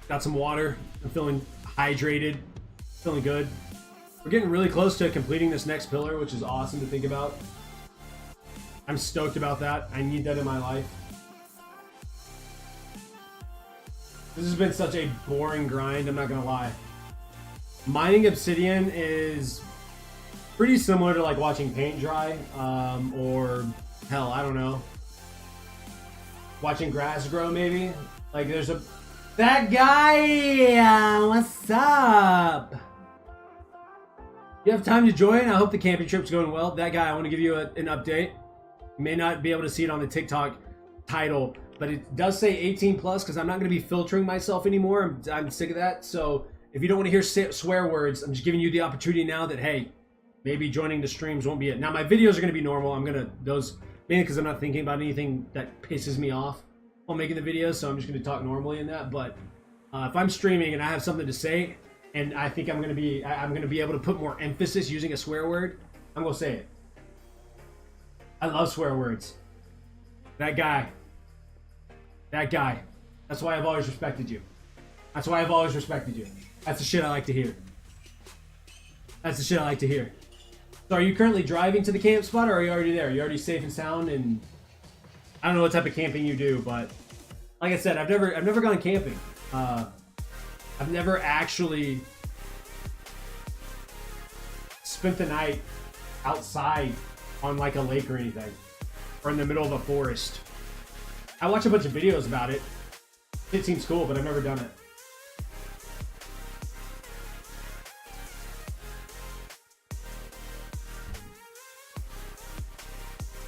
Got some water. I'm feeling hydrated. Feeling good. We're getting really close to completing this next pillar, which is awesome to think about. I'm stoked about that. I need that in my life. This has been such a boring grind, I'm not gonna lie. Mining obsidian is pretty similar to like watching paint dry, or hell, I don't know. Watching grass grow maybe. Like there's a... That guy! What's up? You have time to join? I hope the camping trip's going well. That guy, I want to give you an update. You may not be able to see it on the TikTok title, but it does say 18 plus because I'm not going to be filtering myself anymore. I'm sick of that. So if you don't want to hear swear words, I'm just giving you the opportunity now that, hey, maybe joining the streams won't be it. Now my videos are going to be normal. I'm going to, mainly because I'm not thinking about anything that pisses me off while making the videos. So I'm just going to talk normally in that. But if I'm streaming and I have something to say and I think I'm going to be able to put more emphasis using a swear word, I'm going to say it. I love swear words. That guy. That's why I've always respected you. That's the shit I like to hear. So are you currently driving to the camp spot, or are you already there? You're already safe and sound, and I don't know what type of camping you do, but like I said, I've never gone camping. I've never actually spent the night outside on like a lake or anything, or in the middle of a forest. I watch a bunch of videos about it. It seems cool, but I've never done it.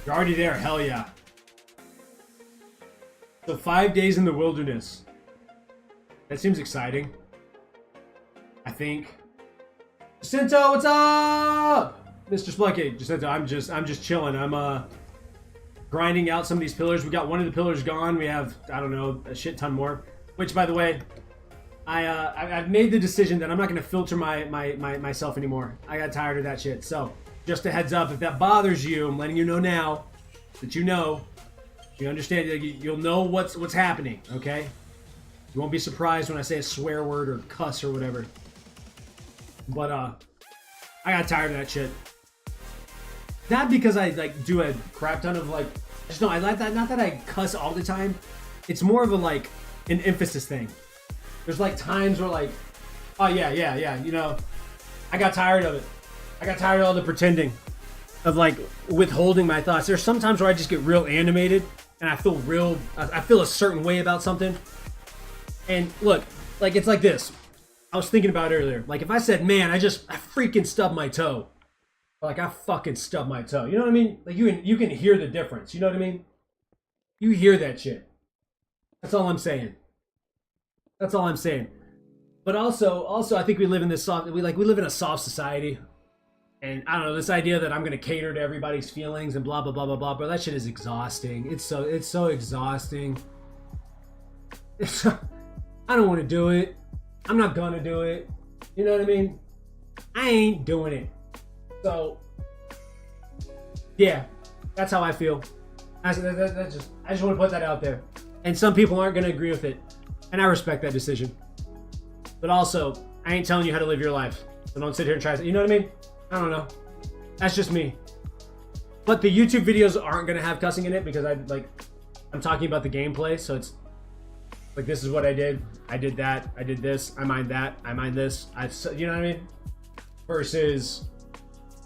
You're already there, hell yeah. So 5 days in the wilderness. That seems exciting. I think. Jacinto, what's up? Mr. Splucky, Jacinto, I'm just chilling. I'm grinding out some of these pillars. We got one of the pillars gone. We have, I don't know, a shit ton more. Which, by the way, I've made the decision that I'm not going to filter myself anymore. I got tired of that shit. So, just a heads up, if that bothers you, I'm letting you know now that you know, you understand, you'll know what's happening, okay? You won't be surprised when I say a swear word or cuss or whatever. But I got tired of that shit. Not because I like do a crap ton of like, just no, I like that. Not that I cuss all the time. It's more of a like an emphasis thing. There's like times where like, oh yeah, you know, I got tired of it. I got tired of all the pretending, of like withholding my thoughts. There's some times where I just get real animated and I feel a certain way about something. And look, like it's like this. I was thinking about it earlier. Like if I said, man, I freaking stubbed my toe. Like I fucking stubbed my toe. You know what I mean? Like you can hear the difference. You know what I mean? You hear that shit. That's all I'm saying. That's all I'm saying. But also I think we live in this we live in a soft society. And I don't know, this idea that I'm gonna cater to everybody's feelings and blah blah blah blah blah, but that shit is exhausting. It's so exhausting. I don't want to do it. I'm not gonna do it. You know what I mean? I ain't doing it. So yeah, that's how I feel. I just want to put that out there. And some people aren't gonna agree with it, and I respect that decision. But also, I ain't telling you how to live your life. So don't sit here and try to, you know what I mean? I don't know. That's just me. But the YouTube videos aren't gonna have cussing in it because I'm talking about the gameplay, so it's like this is what I did. I did that. I did this. I mined that. I mined this. You know what I mean? Versus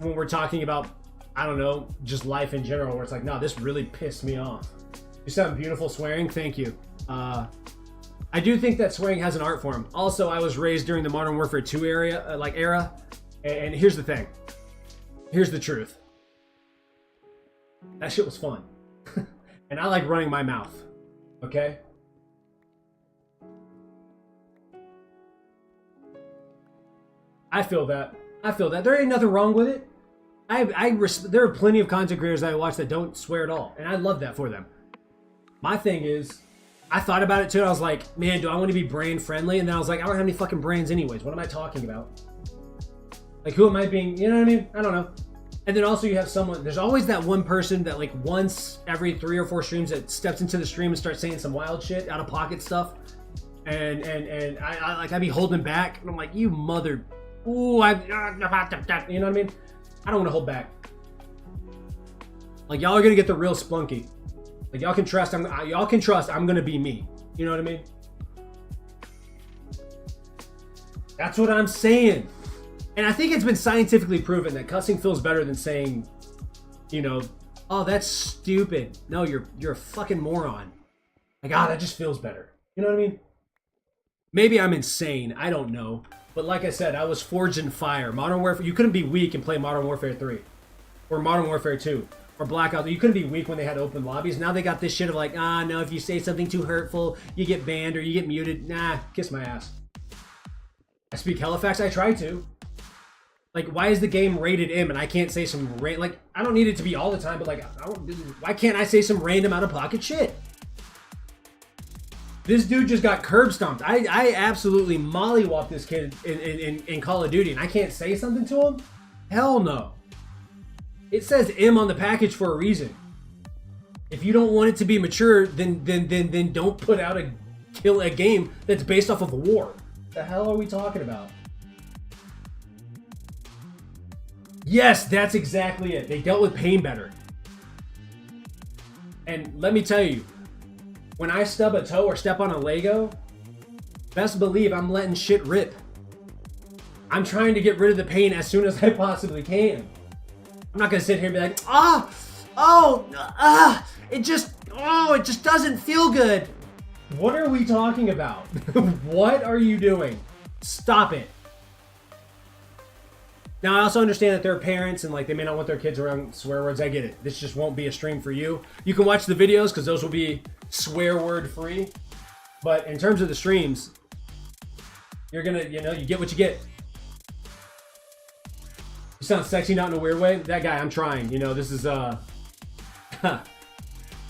when we're talking about, I don't know, just life in general, where it's like, no, this really pissed me off. You sound beautiful swearing. Thank you. I do think that swearing has an art form. Also, I was raised during the Modern Warfare 2 era. And here's the thing. Here's the truth. That shit was fun. And I like running my mouth. Okay? I feel that. There ain't nothing wrong with it. There are plenty of content creators that I watch that don't swear at all. And I love that for them. My thing is, I thought about it too. I was like, man, do I want to be brand friendly? And then I was like, I don't have any fucking brands anyways. What am I talking about? Like, who am I being, you know what I mean? I don't know. And then also you have there's always that one person that like once every 3 or 4 streams that steps into the stream and starts saying some wild shit, out of pocket stuff. And I be holding back. And I'm like, you mother, ooh, you know what I mean? I don't want to hold back. Like, y'all are going to get the real Splunky. Like, y'all can trust I'm going to be me. You know what I mean? That's what I'm saying. And I think it's been scientifically proven that cussing feels better than saying, you know, oh, that's stupid. No, you're a fucking moron. Like, that just feels better. You know what I mean? Maybe I'm insane. I don't know. But like I said, I was forged in fire. Modern Warfare, you couldn't be weak and play Modern Warfare 3. Or Modern Warfare 2. Or Blackout. You couldn't be weak when they had open lobbies. Now they got this shit of like, no, if you say something too hurtful, you get banned or you get muted. Nah, kiss my ass. I speak hella facts. I try to. Like, why is the game rated M and I can't say some like, I don't need it to be all the time, but like, why can't I say some random out of pocket shit? This dude just got curb stomped. I absolutely mollywopped this kid in Call of Duty, and I can't say something to him? Hell no. It says M on the package for a reason. If you don't want it to be mature, then don't put out a game that's based off of a war. What the hell are we talking about? Yes, that's exactly it. They dealt with pain better. And let me tell you, when I stub a toe or step on a Lego, best believe I'm letting shit rip. I'm trying to get rid of the pain as soon as I possibly can. I'm not gonna sit here and be like, it just doesn't feel good. What are we talking about? What are you doing? Stop it. Now, I also understand that there are parents and like they may not want their kids around swear words. I get it. This just won't be a stream for you. You can watch the videos because those will be swear word free. But in terms of the streams, You're gonna, you know, you get what you get. You sound sexy, not in a weird way. That guy, I'm trying. You know, this is, you know what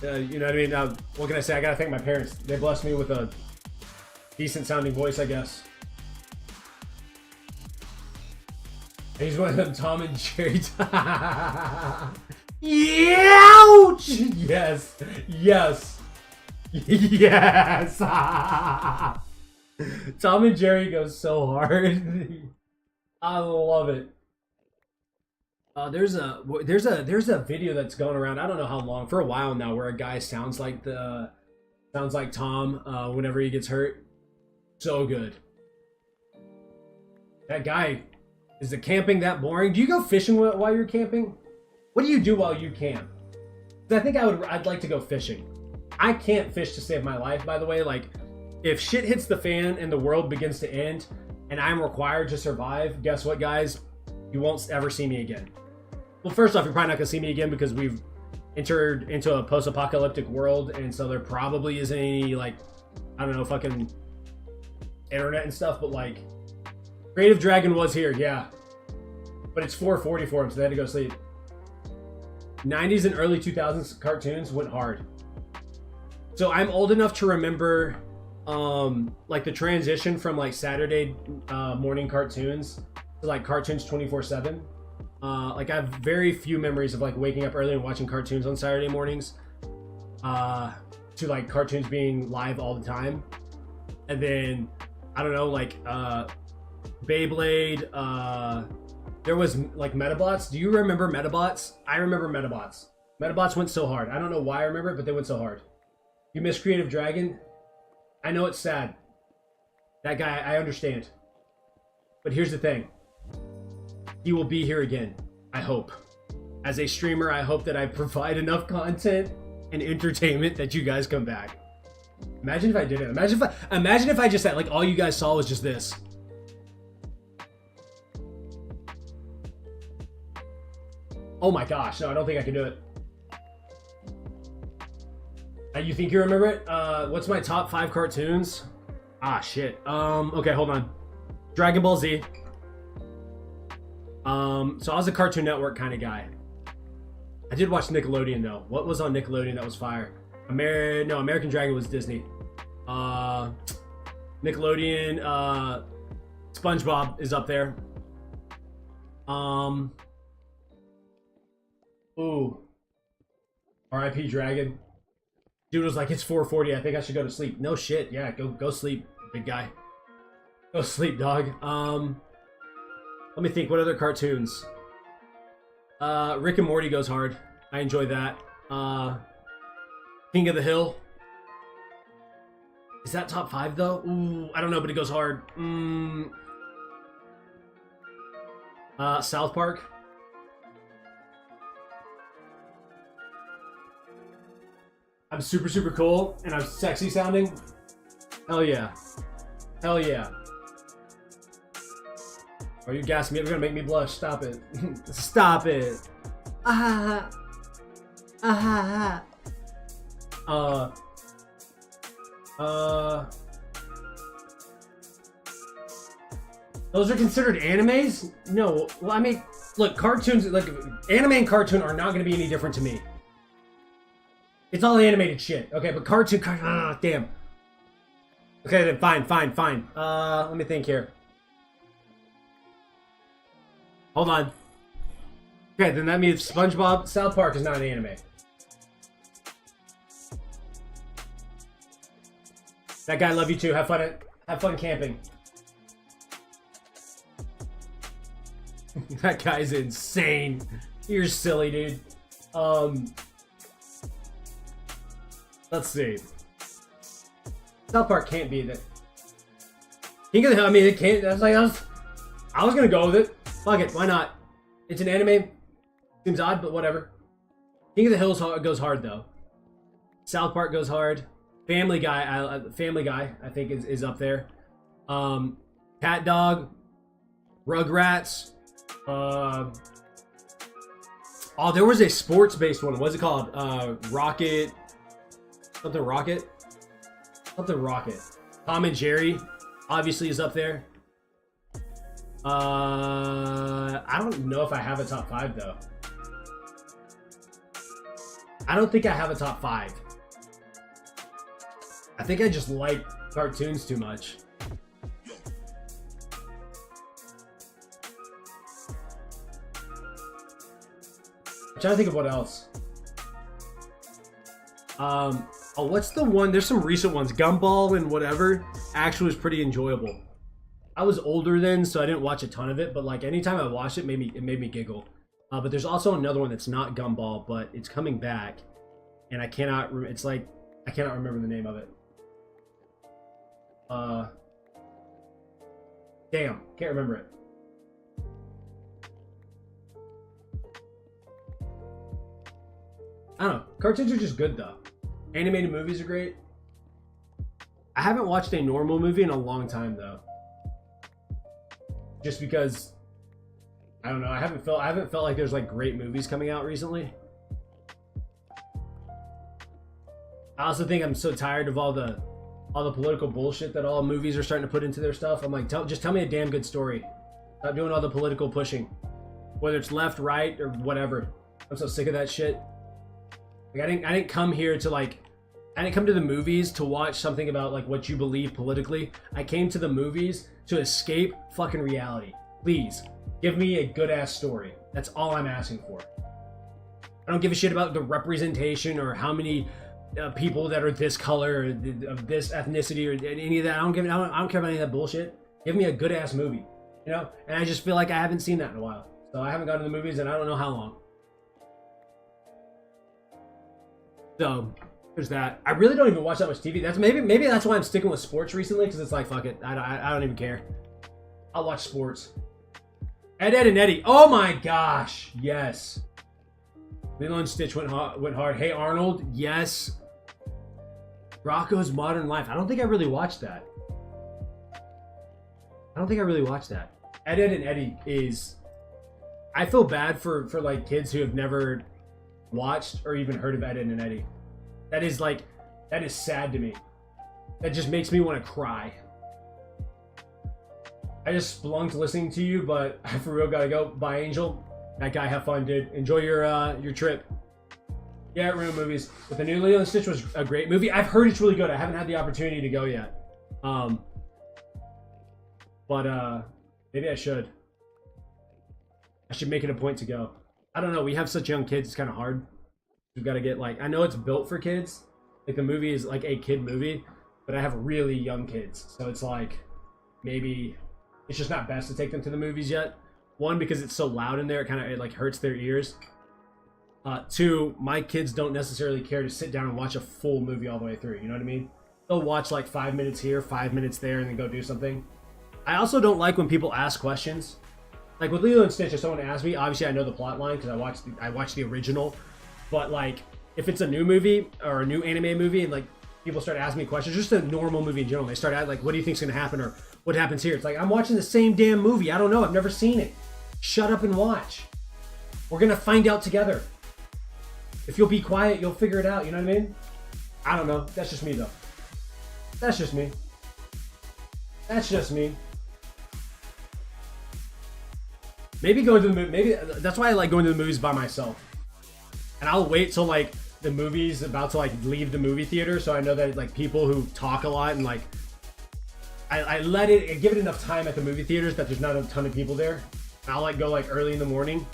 I mean? What can I say? I gotta thank my parents. They blessed me with a decent sounding voice, I guess. And he's one of them Tom and Jerry. Ouch! Yes. Yes. Yes. Tom and Jerry goes so hard. I love it. There's a video that's going around. I don't know how long, for a while now, where a guy sounds like Tom whenever he gets hurt. So good. That guy, is the camping that boring? Do you go fishing while you're camping? What do you do while you camp? I think I'd like to go fishing. I can't fish to save my life, by the way. Like, if shit hits the fan and the world begins to end and I'm required to survive, guess what, guys? You won't ever see me again. Well, first off, you're probably not gonna see me again because we've entered into a post-apocalyptic world, and so there probably isn't any, like, I don't know, fucking internet and stuff, but like, Creative Dragon was here, yeah. But it's 4:40 for him, so they had to go sleep. 90s and early 2000s cartoons went hard. So I'm old enough to remember like the transition from like Saturday morning cartoons to like cartoons 24/7. Like I have very few memories of like waking up early and watching cartoons on Saturday mornings to like cartoons being live all the time. And then I don't know, like Beyblade, there was like Metabots. Do you remember Metabots? I remember Metabots. Metabots went so hard. I don't know why I remember it, but they went so hard. You miss Creative Dragon? I know it's sad. That guy, I understand. But here's the thing. He will be here again, I hope. As a streamer, I hope that I provide enough content and entertainment that you guys come back. Imagine if I did it. Imagine if I just said, like, all you guys saw was just this. Oh my gosh, no, I don't think I can do it. You think you remember it? What's my top 5 cartoons? Ah, shit. Okay, hold on. Dragon Ball Z. So I was a Cartoon Network kind of guy. I did watch Nickelodeon though. What was on Nickelodeon that was fire? American Dragon was Disney. Nickelodeon, SpongeBob is up there. Ooh. R.I.P. Dragon. Dude was like, it's 4:40. I think I should go to sleep. No shit. Yeah, go sleep, big guy. Go sleep, dog. Let me think. What other cartoons? Rick and Morty goes hard. I enjoy that. King of the Hill. Is that top 5 though? Ooh, I don't know, but it goes hard. South Park. I'm super, super cool, and I'm sexy sounding. Hell yeah. Hell yeah. Are you gassing me? You're gonna make me blush. Stop it. Stop it. Ah. Ah. Those are considered animes? No. Well, I mean, look, cartoons, like, anime and cartoon are not gonna be any different to me. It's all animated shit, okay? But cartoon, damn. Okay, then fine. Let me think here. Hold on. Okay, then that means SpongeBob, South Park is not an anime. That guy, love you too. Have fun camping. That guy's insane. You're silly, dude. Let's see. South Park can't be that. King of the Hill, I mean, it can't. That's like, I was gonna go with it. Fuck it, why not? It's an anime. Seems odd, but whatever. King of the Hill goes hard though. South Park goes hard. Family Guy, I think is up there. Cat Dog, Rugrats. Oh, there was a sports-based one. What's it called? Rocket. Something Rocket. Tom and Jerry, obviously, is up there. I don't know if I have a top 5 though. I don't think I have a top 5. I think I just like cartoons too much. I'm trying to think of what else. Oh, what's the one? There's some recent ones. Gumball and whatever actually was pretty enjoyable. I was older then, so I didn't watch a ton of it, but like anytime I watched it, it made me giggle. But there's also another one that's not Gumball, but it's coming back, and I cannot. It's like I cannot remember the name of it. Damn, can't remember it. I don't know. Cartoons are just good though. Animated movies are great. I haven't watched a normal movie in a long time though. Just because I don't know, I haven't felt like there's like great movies coming out recently. I also think I'm so tired of all the political bullshit that all movies are starting to put into their stuff. I'm like, just tell me a damn good story. Stop doing all the political pushing. Whether it's left, right, or whatever. I'm so sick of that shit. Like I didn't come here to like I didn't come to the movies to watch something about like what you believe politically. I came to the movies to escape fucking reality. Please, give me a good ass story. That's all I'm asking for. I don't give a shit about the representation or how many people that are this color or of this ethnicity or any of that. I don't care about any of that bullshit. Give me a good ass movie, you know? And I just feel like I haven't seen that in a while. So I haven't gone to the movies and I don't know how long. So there's that. I really don't even watch that much TV. That's maybe that's why I'm sticking with sports recently, because it's like fuck it. I don't even care. I'll watch sports. Ed, Edd and Eddy. Oh my gosh, yes. Lilo and Stitch went hard. Hey Arnold, yes. Rocco's Modern Life. I don't think I really watched that. Ed, Edd and Eddy is. I feel bad for like kids who have never watched or even heard of Ed, Edd and Eddy. That is sad to me. That just makes me want to cry. I just splunked listening to you, but I for real gotta go. Bye, Angel. That guy, have fun, dude. Enjoy your trip. Yeah, Room Movies. But the new Lilo and Stitch was a great movie. I've heard it's really good. I haven't had the opportunity to go yet. But maybe I should. I should make it a point to go. I don't know. We have such young kids. It's kind of hard. We've got to get like, I know it's built for kids. Like the movie is like a kid movie, but I have really young kids. So it's like, maybe it's just not best to take them to the movies yet. One, because it's so loud in there, it like hurts their ears. Two, my kids don't necessarily care to sit down and watch a full movie all the way through. You know what I mean? They'll watch like 5 minutes here, 5 minutes there, and then go do something. I also don't like when people ask questions. Like with Lilo and Stitch, if someone asks me, obviously I know the plot line because I watched the original. But like, if it's a new movie or a new anime movie, and like people start asking me questions, just a normal movie in general, they start at like, what do you think's gonna happen, or what happens here? It's like, I'm watching the same damn movie. I don't know. I've never seen it. Shut up and watch. We're gonna find out together. If you'll be quiet, you'll figure it out. You know what I mean? I don't know. That's just me though. That's just me. Maybe going to the movie. Maybe that's why I like going to the movies by myself. And I'll wait till like the movie's about to like leave the movie theater, so I know that like people who talk a lot and like I give it enough time at the movie theaters that there's not a ton of people there. And I'll like go like early in the morning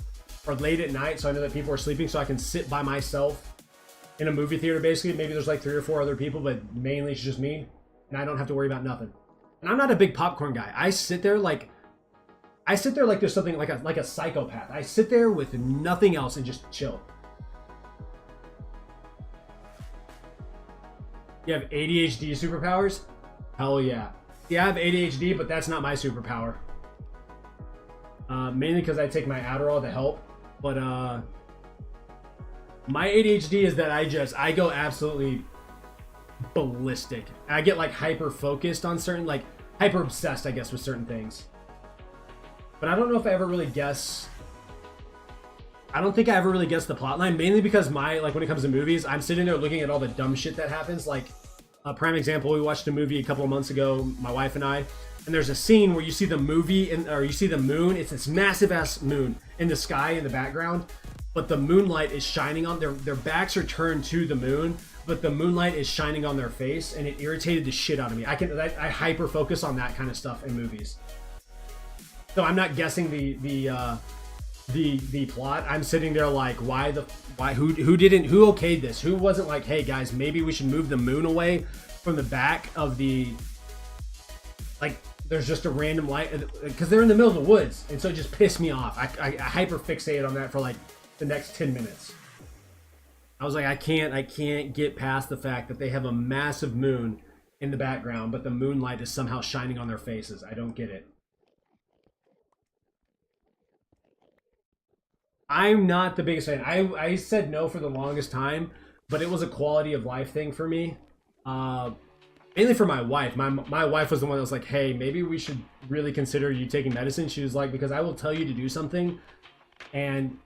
or late at night, so I know that people are sleeping, so I can sit by myself in a movie theater. Basically, maybe there's like 3 or 4 other people, but mainly it's just me, and I don't have to worry about nothing. And I'm not a big popcorn guy. I sit there like there's something like a psychopath. I sit there with nothing else and just chill. You have ADHD superpowers? Hell yeah. Yeah, I have ADHD, but that's not my superpower. Mainly because I take my Adderall to help. But my ADHD is that I go absolutely ballistic. I get like hyper focused on certain, like hyper obsessed, I guess, with certain things. But I don't know if I ever really guess. I don't think I ever really guess the plot line, mainly because when it comes to movies, I'm sitting there looking at all the dumb shit that happens. Like A prime example, we watched a movie a couple of months ago, my wife and I, and there's a scene where you see the movie or you see the moon. It's this massive ass moon in the sky in the background, but the moonlight is shining on their backs are turned to the moon, but the moonlight is shining on their face, and it irritated the shit out of me. I hyper focus on that kind of stuff in movies. So I'm not guessing the plot. I'm sitting there like, who okayed this? Who wasn't like, hey guys, maybe we should move the moon away from the back of the, like, there's just a random light, because they're in the middle of the woods, and so it just pissed me off. I hyper fixated on that for like the next 10 minutes. I was like, I can't get past the fact that they have a massive moon in the background, but the moonlight is somehow shining on their faces. I don't get it. I'm not the biggest fan. I said no for the longest time, but it was a quality of life thing for me. Mainly for my wife. My wife was the one that was like, hey, maybe we should really consider you taking medicine. She was like, because I will tell you to do something, and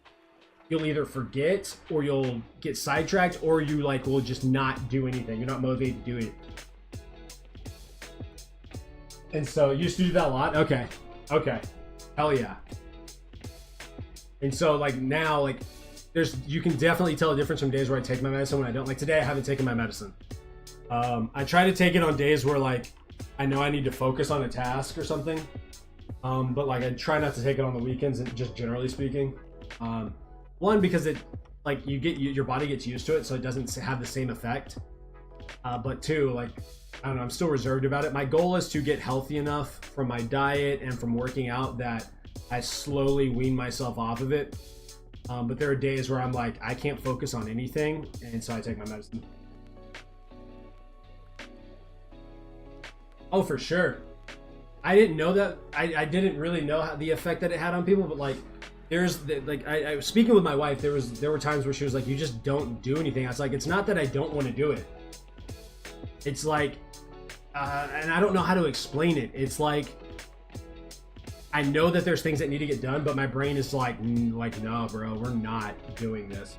you'll either forget, or you'll get sidetracked, or you like will just not do anything. You're not motivated to do it. And so you used to do that a lot? Okay. Hell yeah. And so like now, like you can definitely tell a difference from days where I take my medicine when I don't. Like today, I haven't taken my medicine. I try to take it on days where like I know I need to focus on a task or something. But like I try not to take it on the weekends, and just generally speaking. One, because it like your body gets used to it, so it doesn't have the same effect. But two, like I don't know, I'm still reserved about it. My goal is to get healthy enough from my diet and from working out that I slowly wean myself off of it. But there are days where I'm like, I can't focus on anything, and so I take my medicine. Oh, for sure. I didn't know that. I didn't really know the effect that it had on people, but like, I was speaking with my wife. There were times where she was like, you just don't do anything. I was like, it's not that I don't want to do it. It's like, and I don't know how to explain it. It's like, I know that there's things that need to get done, but my brain is like, no, bro, we're not doing this.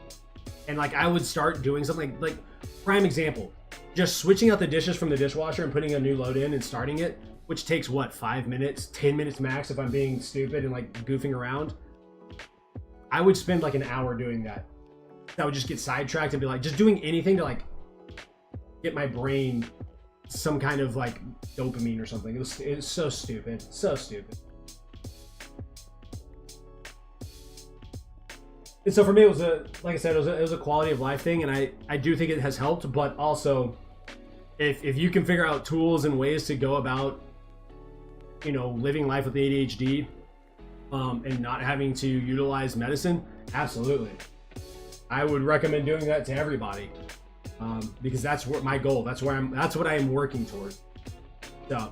And like, I would start doing something like prime example, just switching out the dishes from the dishwasher and putting a new load in and starting it, which takes what, 5 minutes, 10 minutes max if I'm being stupid and like goofing around. I would spend like an hour doing that. I would just get sidetracked and be like, just doing anything to like get my brain some kind of like dopamine or something. It was so stupid, so stupid. And so for me, it was like I said, it was a quality of life thing, and I do think it has helped. But also, if you can figure out tools and ways to go about, you know, living life with ADHD, and not having to utilize medicine, absolutely, I would recommend doing that to everybody, because that's what my goal. That's what I am working toward. So.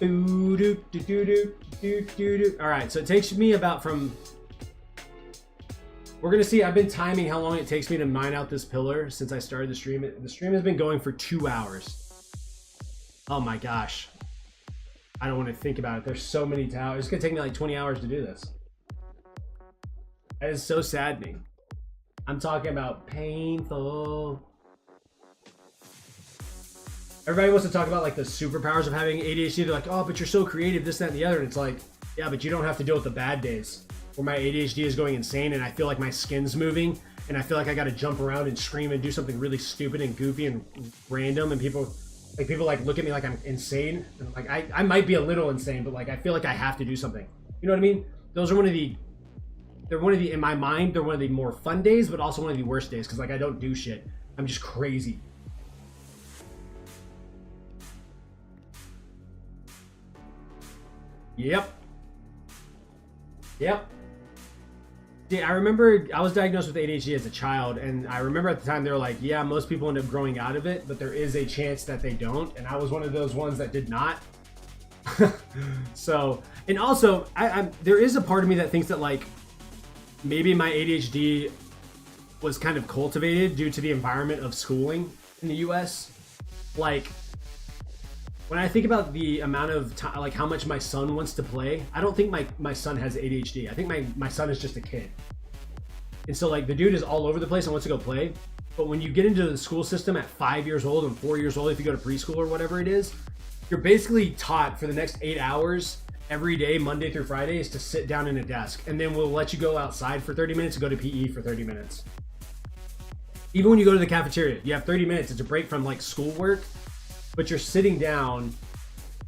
All right, so it takes me about we're gonna see, I've been timing how long it takes me to mine out this pillar since I started the stream. The stream has been going for 2 hours. Oh my gosh, I don't want to think about it. There's so many towers. It's gonna take me like 20 hours to do this. That is so saddening. I'm talking about painful. Everybody wants to talk about like the superpowers of having ADHD. They're like, oh, but you're so creative, this, that, and the other. And it's like, yeah, but you don't have to deal with the bad days where my ADHD is going insane and I feel like my skin's moving and I feel like I got to jump around and scream and do something really stupid and goofy and random. And people look at me like I'm insane. And I'm like, I might be a little insane, but like, I feel like I have to do something. You know what I mean? Those are in my mind, they're one of the more fun days, but also one of the worst days. Cause like, I don't do shit. I'm just crazy. Yep. Yeah, I remember I was diagnosed with ADHD as a child, and I remember at the time they were like, yeah, most people end up growing out of it, but there is a chance that they don't, and I was one of those ones that did not. So, and also, there is a part of me that thinks that like, maybe my ADHD was kind of cultivated due to the environment of schooling in the US. Like, when I think about the amount of time, like how much my son wants to play, I don't think my son has ADHD. I think my son is just a kid. And so like the dude is all over the place and wants to go play. But when you get into the school system at 5 years old and 4 years old, if you go to preschool or whatever it is, you're basically taught for the next 8 hours every day, Monday through Friday, is to sit down in a desk. And then we'll let you go outside for 30 minutes and go to PE for 30 minutes. Even when you go to the cafeteria, you have 30 minutes. It's a break from like schoolwork, but you're sitting down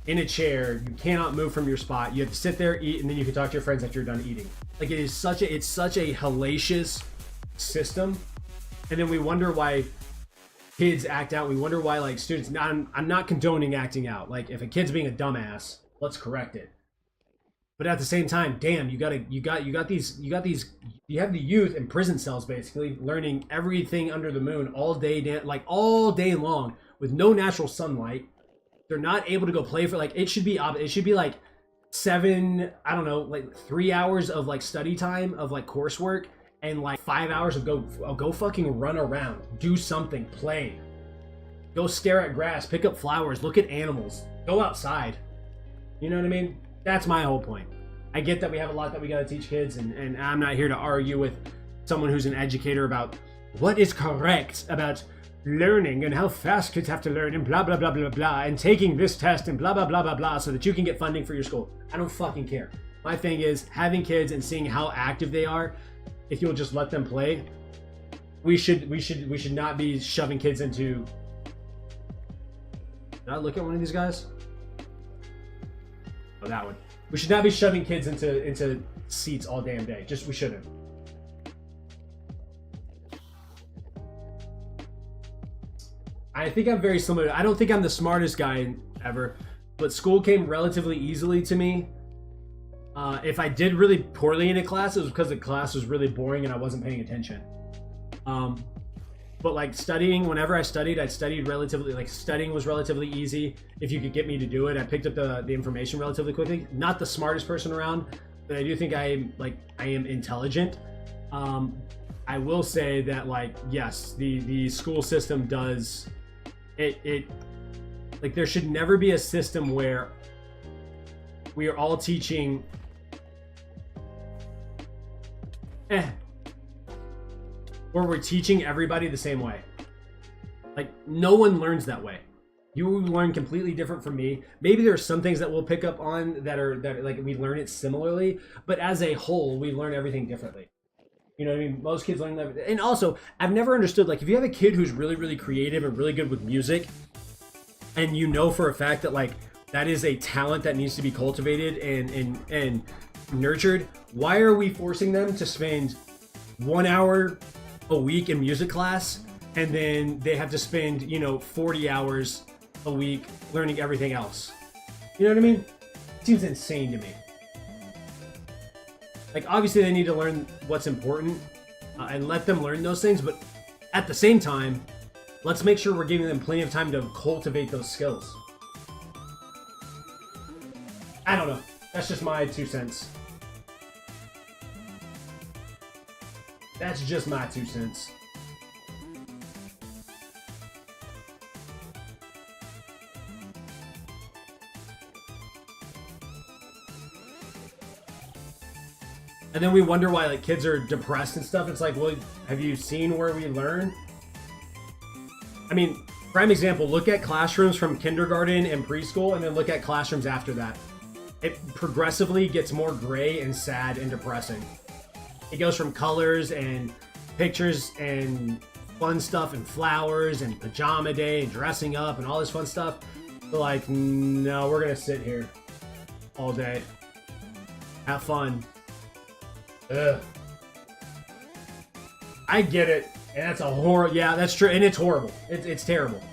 in a chair. You cannot move from your spot. You have to sit there, eat, and then you can talk to your friends after you're done eating. Like it's such a hellacious system. And then we wonder why kids act out. We wonder why like students, I'm not condoning acting out. Like if a kid's being a dumbass, let's correct it. But at the same time, damn, you have the youth in prison cells basically learning everything under the moon all day, like all day long with no natural sunlight. They're not able to go play for like, it should be like 3 hours of like study time of like coursework and like 5 hours of go fucking run around, do something, play, go stare at grass, pick up flowers, look at animals, go outside. You know what I mean? That's my whole point. I get that we have a lot that we got to teach kids, and I'm not here to argue with someone who's an educator about what is correct about learning and how fast kids have to learn and blah, blah, blah, blah, blah, and taking this test and blah, blah, blah, blah, blah, so that you can get funding for your school. I don't fucking care. My thing is having kids and seeing how active they are. If you'll just let them play, we should not be shoving kids into. Did I look at one of these guys? Oh, that one. We should not be shoving kids into seats all damn day. We shouldn't. I think I'm very similar. I don't think I'm the smartest guy ever, but school came relatively easily to me. If I did really poorly in a class, it was because the class was really boring and I wasn't paying attention. But like studying, whenever I studied relatively, like studying was relatively easy. If you could get me to do it, I picked up the information relatively quickly. Not the smartest person around, but I do think I am intelligent. I will say that like, yes, the school system does it like there should never be a system where we are all teaching where we're teaching everybody the same way. Like no one learns that way. You learn completely different from me. Maybe there's some things that we'll pick up on that are like we learn it similarly, but as a whole, we learn everything differently. You know what I mean? Most kids learn that. And also, I've never understood, like if you have a kid who's really, really creative and really good with music, and you know for a fact that like that is a talent that needs to be cultivated and nurtured, why are we forcing them to spend 1 hour a week in music class and then they have to spend 40 hours a week learning everything else? You know what I mean? It seems insane to me. Like obviously they need to learn what's important and let them learn those things, but at the same time, let's make sure we're giving them plenty of time to cultivate those skills. I don't know. That's just my 2 cents. That's just my 2 cents. And then we wonder why like kids are depressed and stuff. It's like, well, have you seen where we learn? I mean, prime example, look at classrooms from kindergarten and preschool and then look at classrooms after that. It progressively gets more gray and sad and depressing. It goes from colors and pictures and fun stuff and flowers and pajama day and dressing up and all this fun stuff to like, no, we're gonna sit here all day, have fun. Ugh. I get it, and that's a horror. Yeah, that's true, and it's horrible. It's terrible.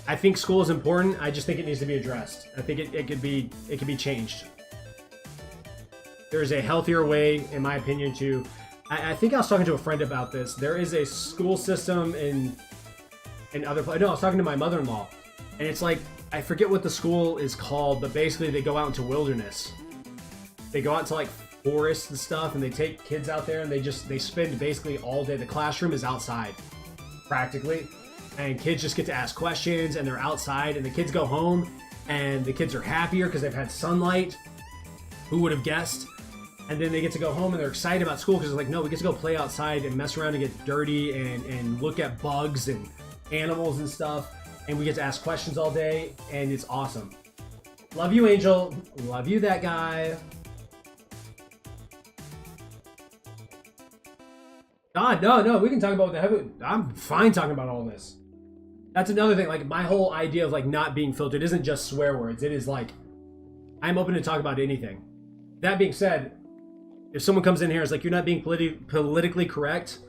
I think school is important. I just think it needs to be addressed. I think it could be changed. There's a healthier way, in my opinion, to. I think I was talking to a friend about this. There is a school system in other places. No, I was talking to my mother-in-law, and it's like I forget what the school is called, but basically they go out into wilderness. They go out to like forests and stuff, and they take kids out there and they spend basically all day. The classroom is outside practically, and kids just get to ask questions and they're outside, and the kids go home and the kids are happier because they've had sunlight. Who would have guessed? And then they get to go home and they're excited about school because they're like, no, we get to go play outside and mess around and get dirty and look at bugs and animals and stuff. And we get to ask questions all day, and it's awesome. Love you, Angel. Love you, that guy. God, no, we can talk about I'm fine talking about all this. That's another thing, like my whole idea of like not being filtered isn't just swear words. It is like, I'm open to talk about anything. That being said, if someone comes in here and is like, you're not being politically correct,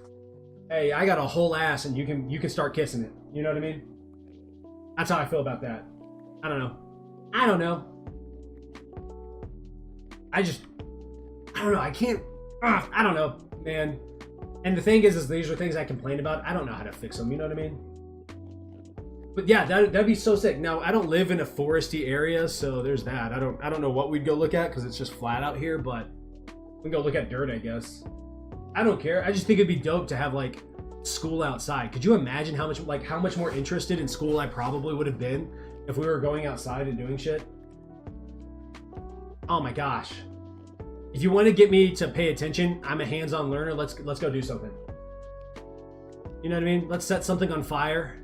hey, I got a whole ass and you can start kissing it. You know what I mean? That's how I feel about that. I don't know. I don't know. I don't know. I can't. I don't know, man. And the thing is these are things I complain about. I don't know how to fix them. You know what I mean? But yeah, that'd be so sick. Now I don't live in a foresty area, so there's that. I don't know what we'd go look at because it's just flat out here. But we can go look at dirt, I guess. I don't care. I just think it'd be dope to have like school outside. Could you imagine how much more interested in school I probably would have been if we were going outside and doing shit? Oh my gosh. If you want to get me to pay attention, I'm a hands-on learner. Let's go do something. You know what I mean? Let's set something on fire.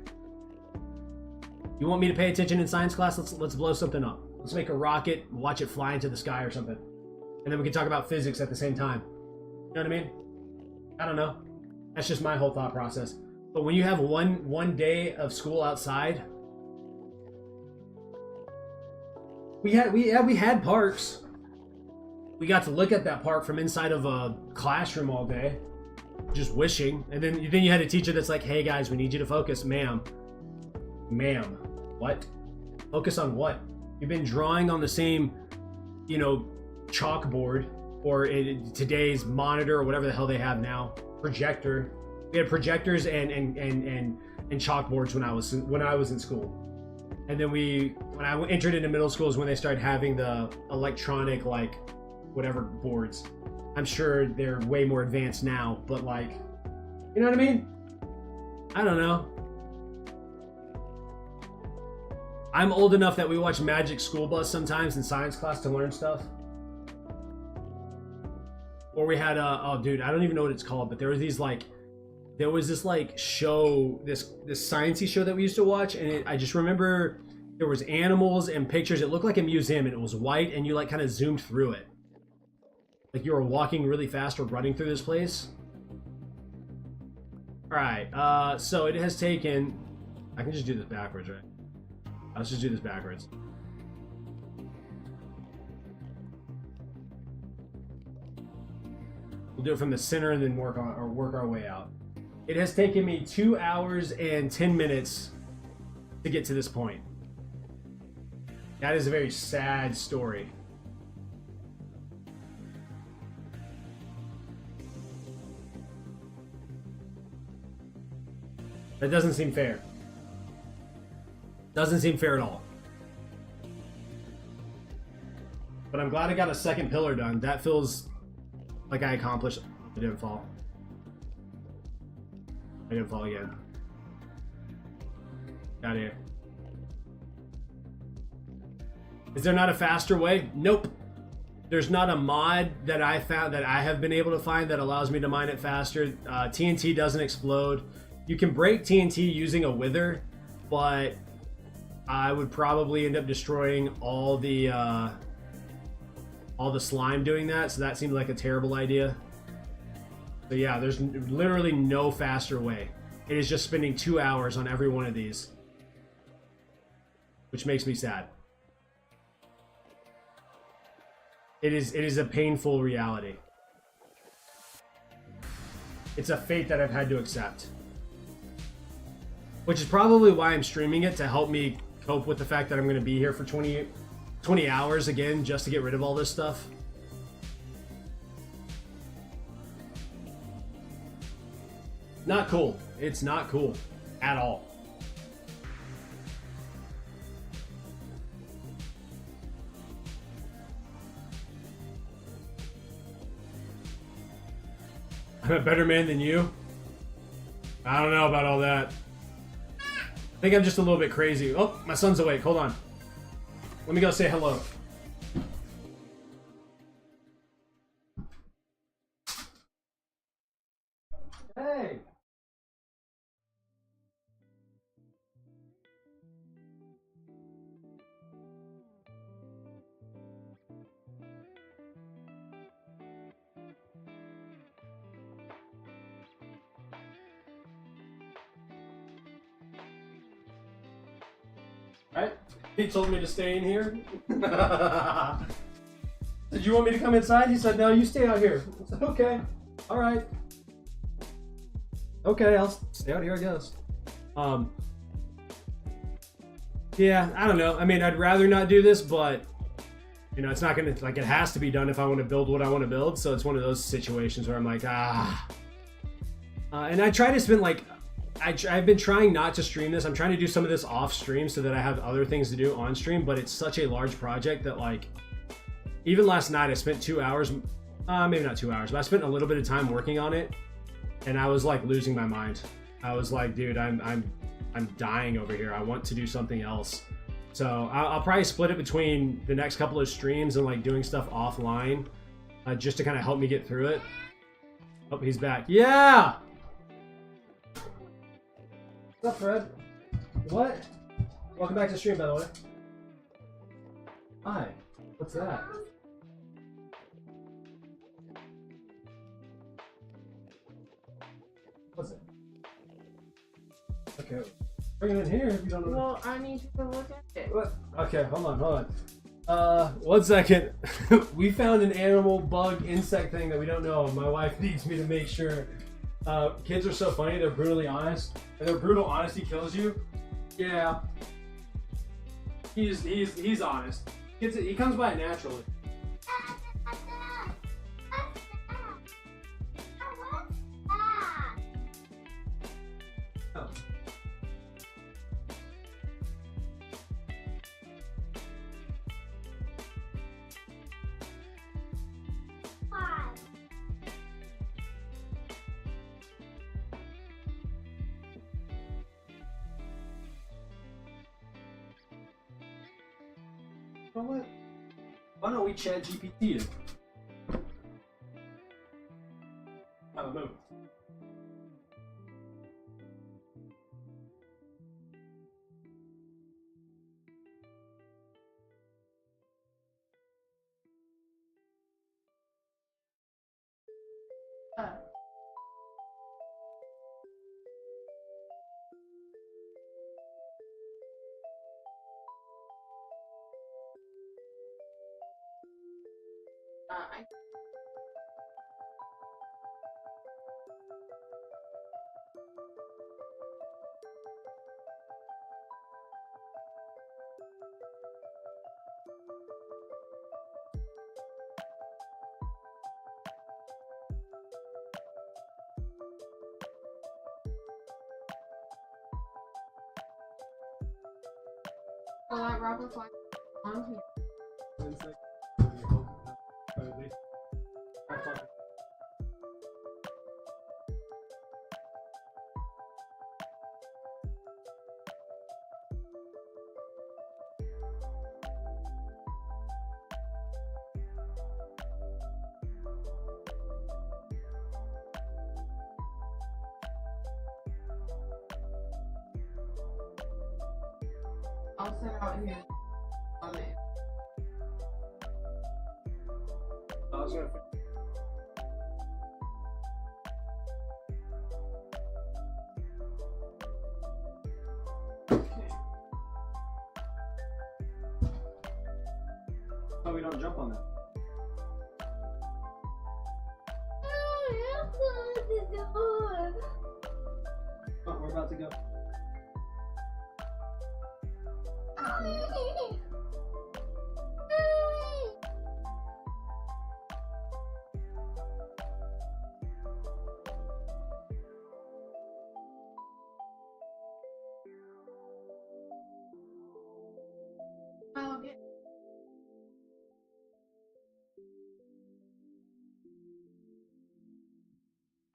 You want me to pay attention in science class? Let's blow something up. Let's make a rocket, watch it fly into the sky or something. And then we can talk about physics at the same time. You know what I mean? I don't know. That's just my whole thought process. But when you have one day of school outside, we had parks. We got to look at that park from inside of a classroom all day, just wishing. And then you had a teacher that's like, "Hey guys, we need you to focus, ma'am." Ma'am, what? Focus on what? You've been drawing on the same, chalkboard or today's monitor or whatever the hell they have now. Projector. We had projectors and chalkboards when I was in school. And then when I entered into middle school is when they started having the electronic whatever boards. I'm sure they're way more advanced now, but you know what I mean? I don't know. I'm old enough that we watch Magic School Bus sometimes in science class to learn stuff. Or we had oh dude, I don't even know what it's called, but there was this show, this sciencey show that we used to watch, and I just remember there was animals and pictures. It looked like a museum, and it was white, and you kind of zoomed through it, like you were walking really fast or running through this place. All right, so it has taken. I can just do this backwards, right? Let's just do this backwards. We'll do it from the center and then work our way out. It has taken me 2 hours and 10 minutes to get to this point. That is a very sad story. That doesn't seem fair. Doesn't seem fair at all. But I'm glad I got a second pillar done. That feels like I accomplished. I didn't fall. I didn't fall again. Got here. Is there not a faster way? Nope. There's not a mod that I found that I have been able to find that allows me to mine it faster. TNT doesn't explode. You can break TNT using a wither, but I would probably end up destroying all the slime doing that, so that seemed like a terrible idea. But yeah, there's literally no faster way. It is just spending 2 hours on every one of these, which makes me sad. It is a painful reality. It's a fate that I've had to accept. Which is probably why I'm streaming it, to help me cope with the fact that I'm going to be here for 20 hours again just to get rid of all this stuff. Not cool. It's not cool at all. I'm a better man than you? I don't know about all that. I think I'm just a little bit crazy. Oh, my son's awake. Hold on. Let me go say hello. Right? He told me to stay in here. Did you want me to come inside? He said, no, you stay out here. I said, okay. All right. Okay, I'll stay out here, I guess. Yeah, I don't know. I mean, I'd rather not do this, but you know, it's not gonna, like, it has to be done if I want to build what I want to build. So it's one of those situations where I'm like, and I try to spend like, I've been trying not to stream this. I'm trying to do some of this off stream so that I have other things to do on stream, but it's such a large project that, like, even last night I spent 2 hours, maybe not 2 hours, but I spent a little bit of time working on it, and I was like losing my mind. I was like, dude, I'm dying over here. I want to do something else. So I'll probably split it between the next couple of streams and like doing stuff offline, just to kind of help me get through it. Oh, he's back. Yeah. What's up, Fred? What? Welcome back to the stream, by the way. Hi. What's that? What's it? Okay. Bring it in here if you don't know. Well, I need to look at it. What? Okay, hold on. 1 second. We found an animal, bug, insect thing that we don't know. My wife needs me to make sure. Kids are so funny, they're brutally honest. And their brutal honesty kills you. Yeah. He's honest. He comes by it naturally. Oh. You know what? Why don't we chat GPT it? I don't know. That Robert's like on here. I'll sit out here on it. I was gonna. Oh, we don't jump on that. Oh, we're about to go.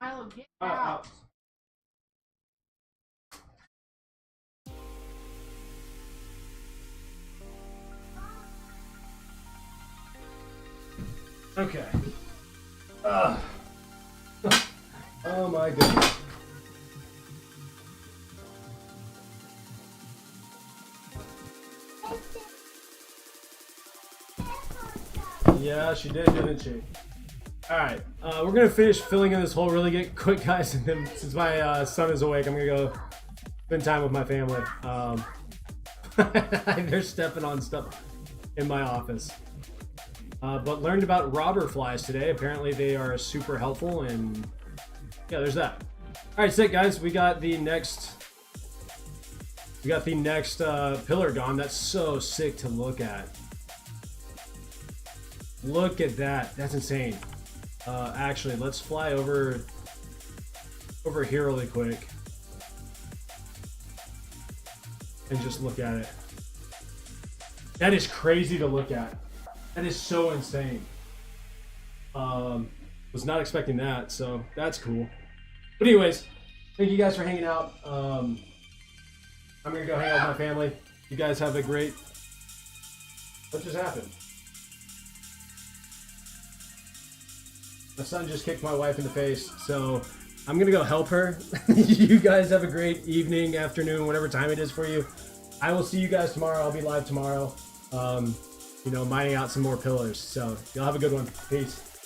I'll get out. Okay. Oh my goodness. Yeah, she did, didn't she? Alright, we're gonna finish filling in this hole really quick, guys, and then since my son is awake, I'm gonna go spend time with my family. They're stepping on stuff in my office. But learned about robber flies today. Apparently they are super helpful, and yeah, there's that. All right, sick guys. We got the next pillar gone. That's so sick to look at. Look at that. That's insane. Actually, let's fly over here really quick and just look at it. That is crazy to look at. That is so insane. Was not expecting that, so that's cool. But anyways, thank you guys for hanging out. I'm gonna go hang out with my family. You guys have a great... What just happened? My son just kicked my wife in the face, so I'm gonna go help her. You guys have a great evening, afternoon, whatever time it is for you. I will see you guys tomorrow. I'll be live tomorrow. Mining out some more pillars. So y'all have a good one. Peace.